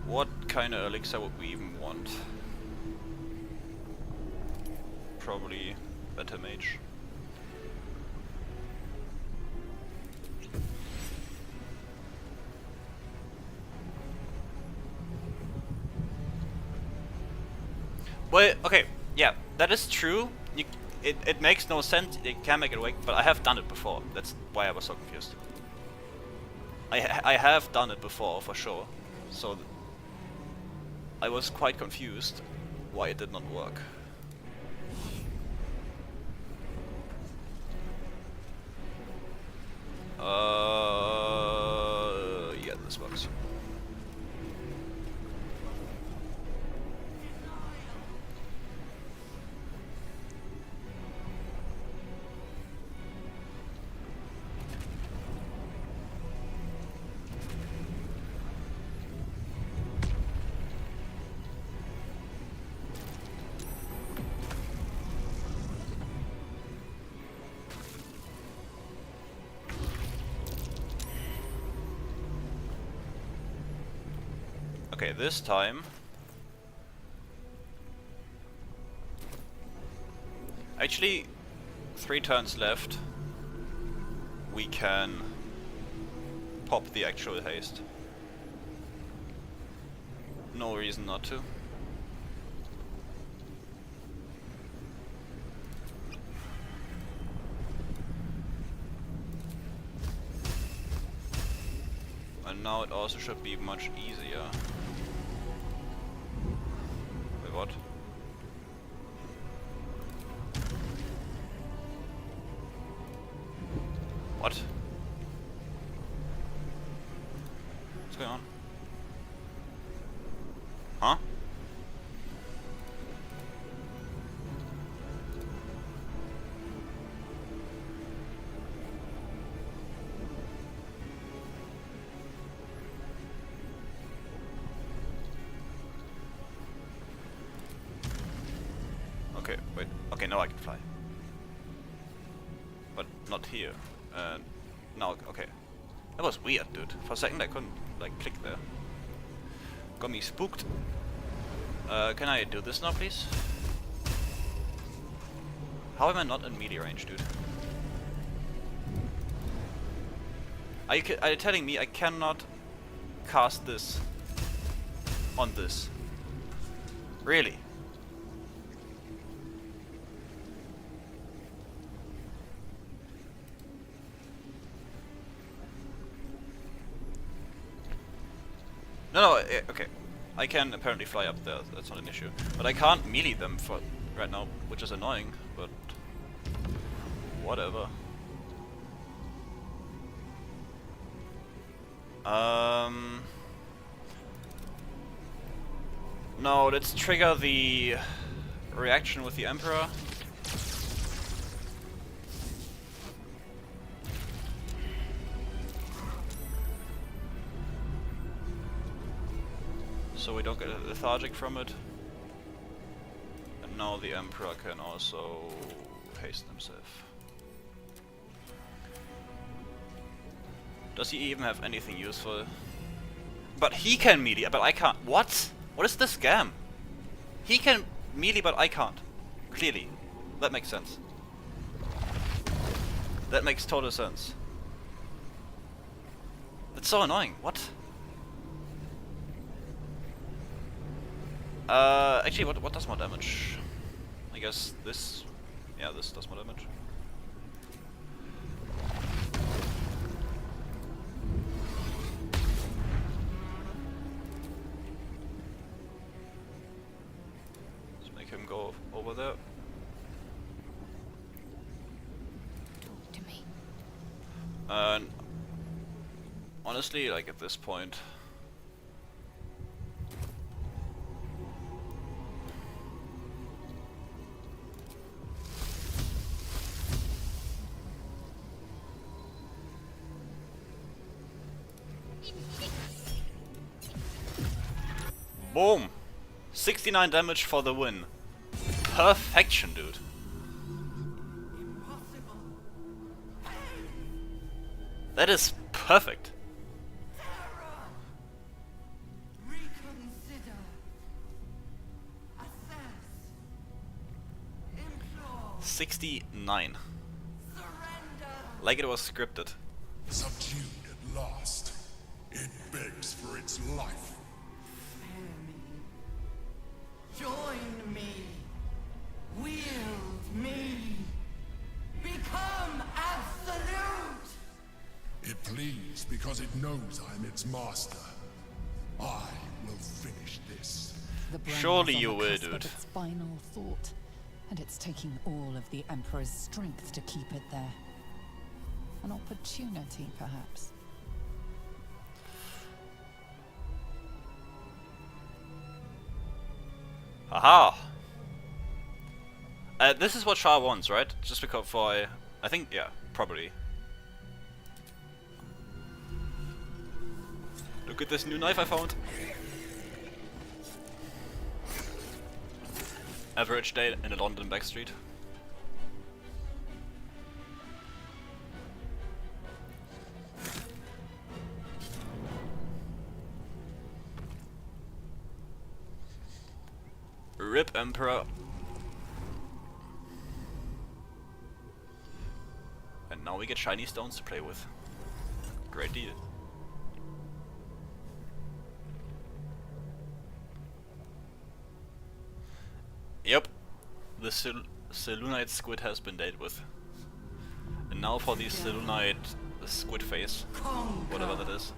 What kind of elixir would we even want? probably better mage. Well, okay, yeah, that is true. It makes no sense. You can make it work, but I have done it before. That's why I was so confused. I have done it before for sure, so I was quite confused why it did not work. Yeah, this works. Okay, this time actually 3 turns left. We can pop the actual haste. No reason not to. And now it also should be much easier. Wait, what? What? What's going on? Huh? Okay, wait. Okay, now I can fly. But not here. Now, okay. That was weird, dude. For a second I couldn't, like, click there. Got me spooked. Can I do this now, please? How am I not in melee range, dude? Are you telling me I cannot cast this on this? Really? No, okay. I can apparently fly up there, that's not an issue. But I can't melee them for right now, which is annoying, but whatever. No, let's trigger the reaction with the Emperor. So we don't get lethargic from it. And now the Emperor can also hasten himself. Does he even have anything useful? But he can melee, but I can't. What? What is this scam? He can melee, but I can't. Clearly. That makes sense. That makes total sense. That's so annoying. What? Actually, what does more damage? I guess this... Yeah, this does more damage. Let's make him go over there. Talk to me. Honestly, like at this point... Boom! 69 damage for the win. Perfection, dude. That is perfect. 69. Like it was scripted. Subdued at last. It begs for its life. Join me. Wield me. Become absolute. It pleads because it knows I'm its master. I will finish this. The brain Surely is on you the will, cusp dude. of its final thought, and it's taking all of the Emperor's strength to keep it there. An opportunity, perhaps. Aha! This is what Shah wants, right? Just because I think, yeah, probably. Look at this new knife I found. Average day in a London backstreet. RIP Emperor. And now we get shiny stones to play with. Great deal. Yep, the Selunite squid has been dealt with. And now for the Selunite squid face. Whatever that is.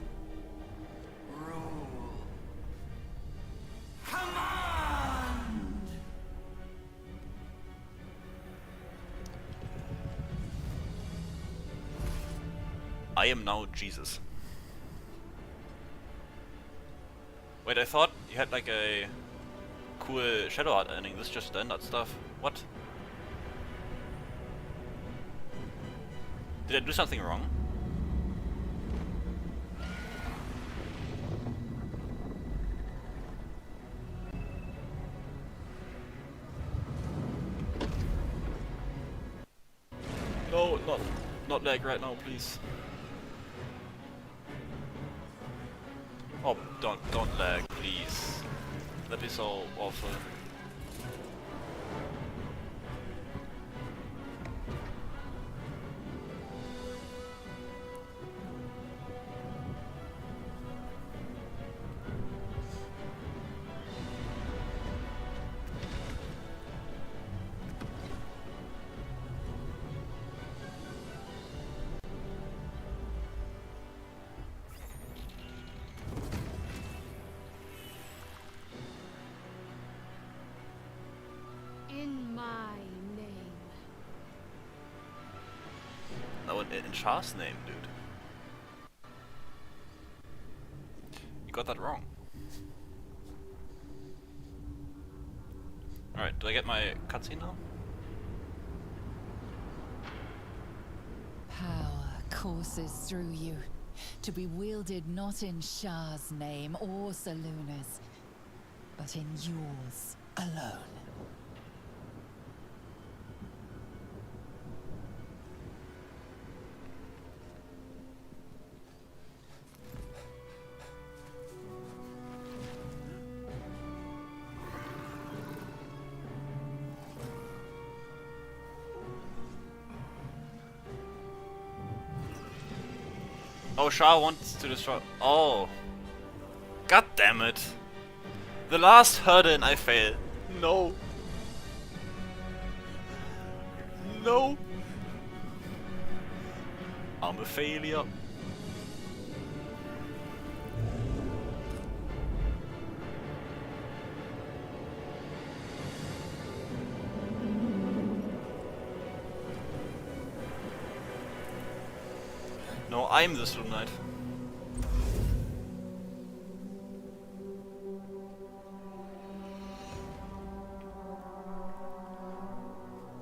I am now Jesus. Wait, I thought you had like a cool Shadowheart ending. This is just standard stuff. What? Did I do something wrong? No, not lag right now, please. Oh, don't lag, please. That'd be so awful. In my name. No, in Shah's name, dude. You got that wrong. Alright, do I get my cutscene now? Power courses through you, to be wielded not in Shah's name or Seluna's, but in yours alone. Oh, Shah wants to destroy. Oh. God damn it. The last hurdle and I fail. No. No. I'm a failure. No, I'm the Slow Knight.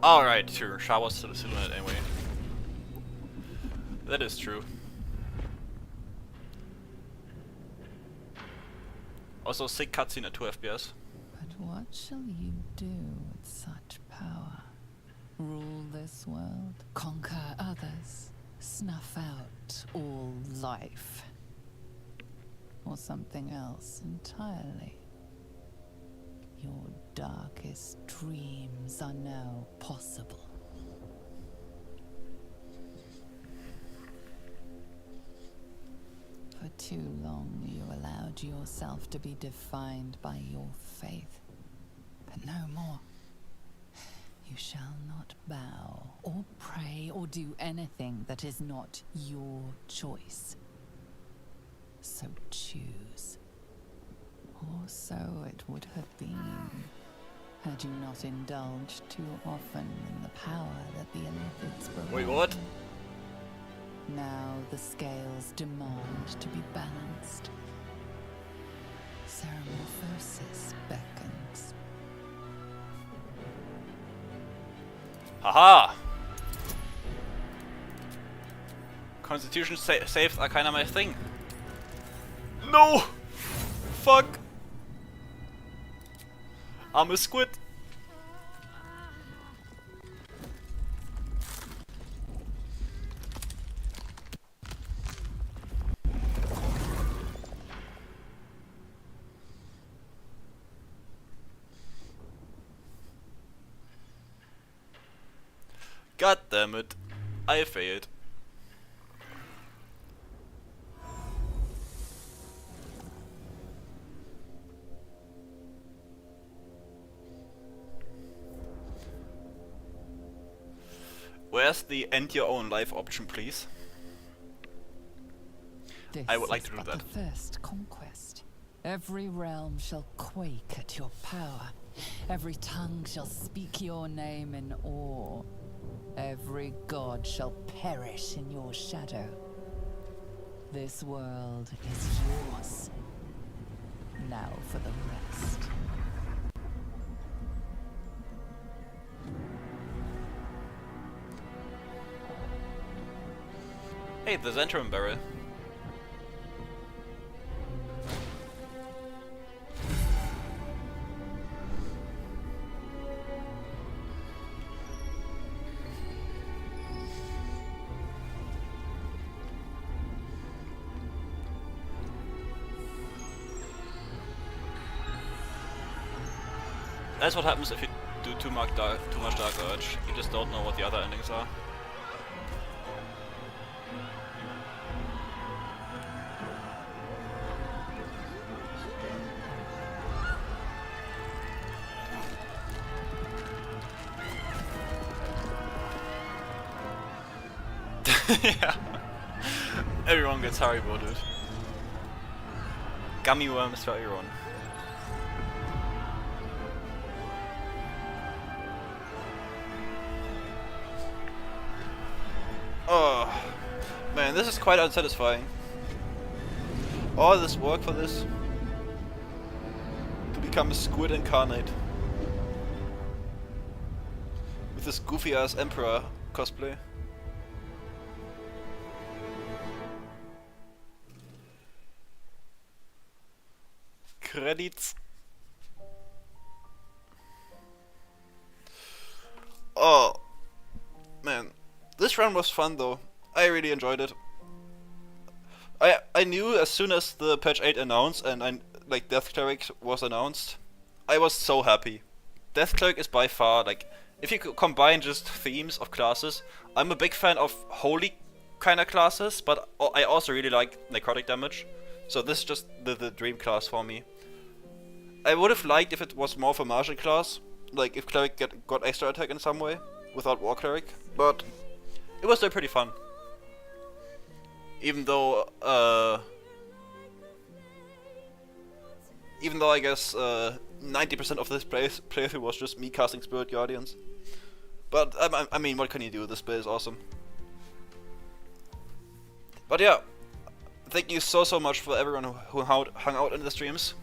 Alright, sure. Shah was the Slow Knight anyway. That is true. Also, sick cutscene at 2 FPS. But what shall you do with such power? Rule this world, conquer others, snuff out all life? Or something else entirely? Your darkest dreams are now possible. too long you allowed yourself to be defined by your faith. But no more. You shall not bow, or pray, or do anything that is not your choice. So choose. Or so it would have been, had you not indulged too often in the power that the Illithids provide. Wait, what? Now the scales demand to be balanced. Ceramorphosis beckons. Haha! Constitution saves are kinda my thing. No! Fuck! I'm a squid. God damn it. I failed. Where's the end your own life option, please? I would like to do that. The first conquest. Every realm shall quake at your power. Every tongue shall speak your name in awe. Every god shall perish in your shadow. This world is yours. Now for the rest. Hey, the Zentrum barrel. That's what happens if you do too much Dark Urge. You just don't know what the other endings are. Yeah. Everyone gets Haribo, dude. Gummy worms for everyone. Oh, man, this is quite unsatisfying. All this work for this? To become a squid incarnate. With this goofy ass Emperor cosplay. Credits. Oh, man. This run was fun though. I really enjoyed it. I knew as soon as the patch 8 announced and like Death Cleric was announced, I was so happy. Death Cleric is by far, like, if you could combine just themes of classes, I'm a big fan of holy kind of classes, but I also really like necrotic damage. So this is just the dream class for me. I would have liked if it was more of a martial class, like if Cleric got extra attack in some way, without War Cleric, but it was still pretty fun. Even though I guess 90% of this playthrough was just me casting Spirit Guardians. But I mean, what can you do? This play is awesome. But yeah, thank you so much for everyone who hung out in the streams.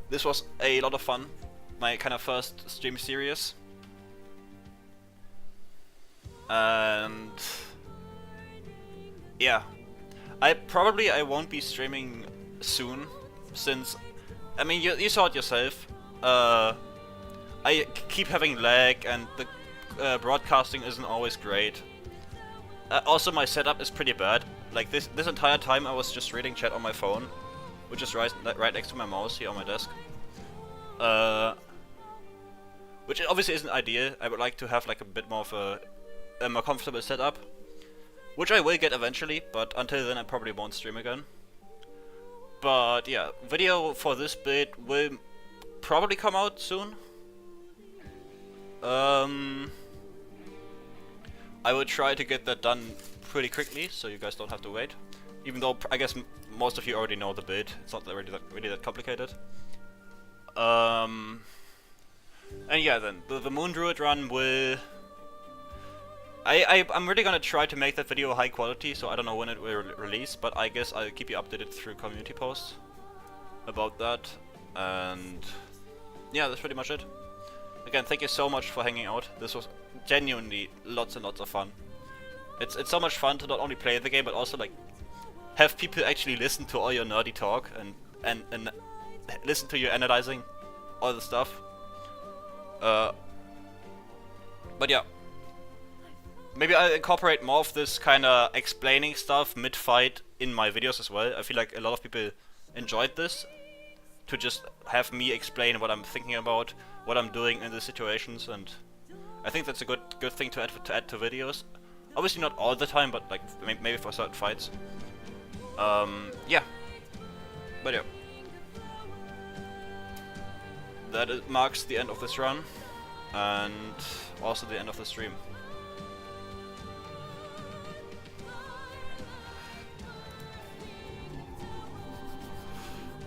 This was a lot of fun. My kind of first stream series. And yeah, I won't be streaming soon, since I mean you saw it yourself. I keep having lag and the broadcasting isn't always great. Also, my setup is pretty bad. Like this entire time I was just reading chat on my phone, which is right next to my mouse here on my desk. Which obviously isn't ideal. I would like to have like a bit more of a more comfortable setup. which I will get eventually, but until then I probably won't stream again. But yeah, video for this bit will probably come out soon. I will try to get that done pretty quickly, so you guys don't have to wait. Even though I guess most of you already know the build, it's not really that complicated. And yeah, then the Moon Druid run will. I'm really gonna try to make that video high quality, so I don't know when it will release, but I guess I'll keep you updated through community posts about that. And yeah, that's pretty much it. Again, thank you so much for hanging out. This was genuinely lots and lots of fun. It's so much fun to not only play the game, but also like have people actually listen to all your nerdy talk and listen to you analyzing all the stuff. But yeah, maybe I'll incorporate more of this kind of explaining stuff mid-fight in my videos as well. I feel like a lot of people enjoyed this, to just have me explain what I'm thinking about, what I'm doing in the situations, and I think that's a good thing to add to videos. Obviously not all the time, but like maybe for certain fights. Yeah. But yeah. That marks the end of this run, and also the end of the stream.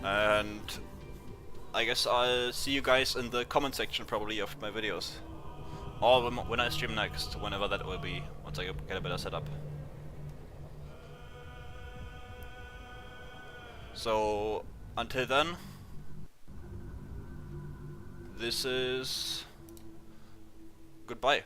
And I guess I'll see you guys in the comment section probably of my videos. Or when I stream next, whenever that will be, once I get a better setup. So, until then, this is goodbye.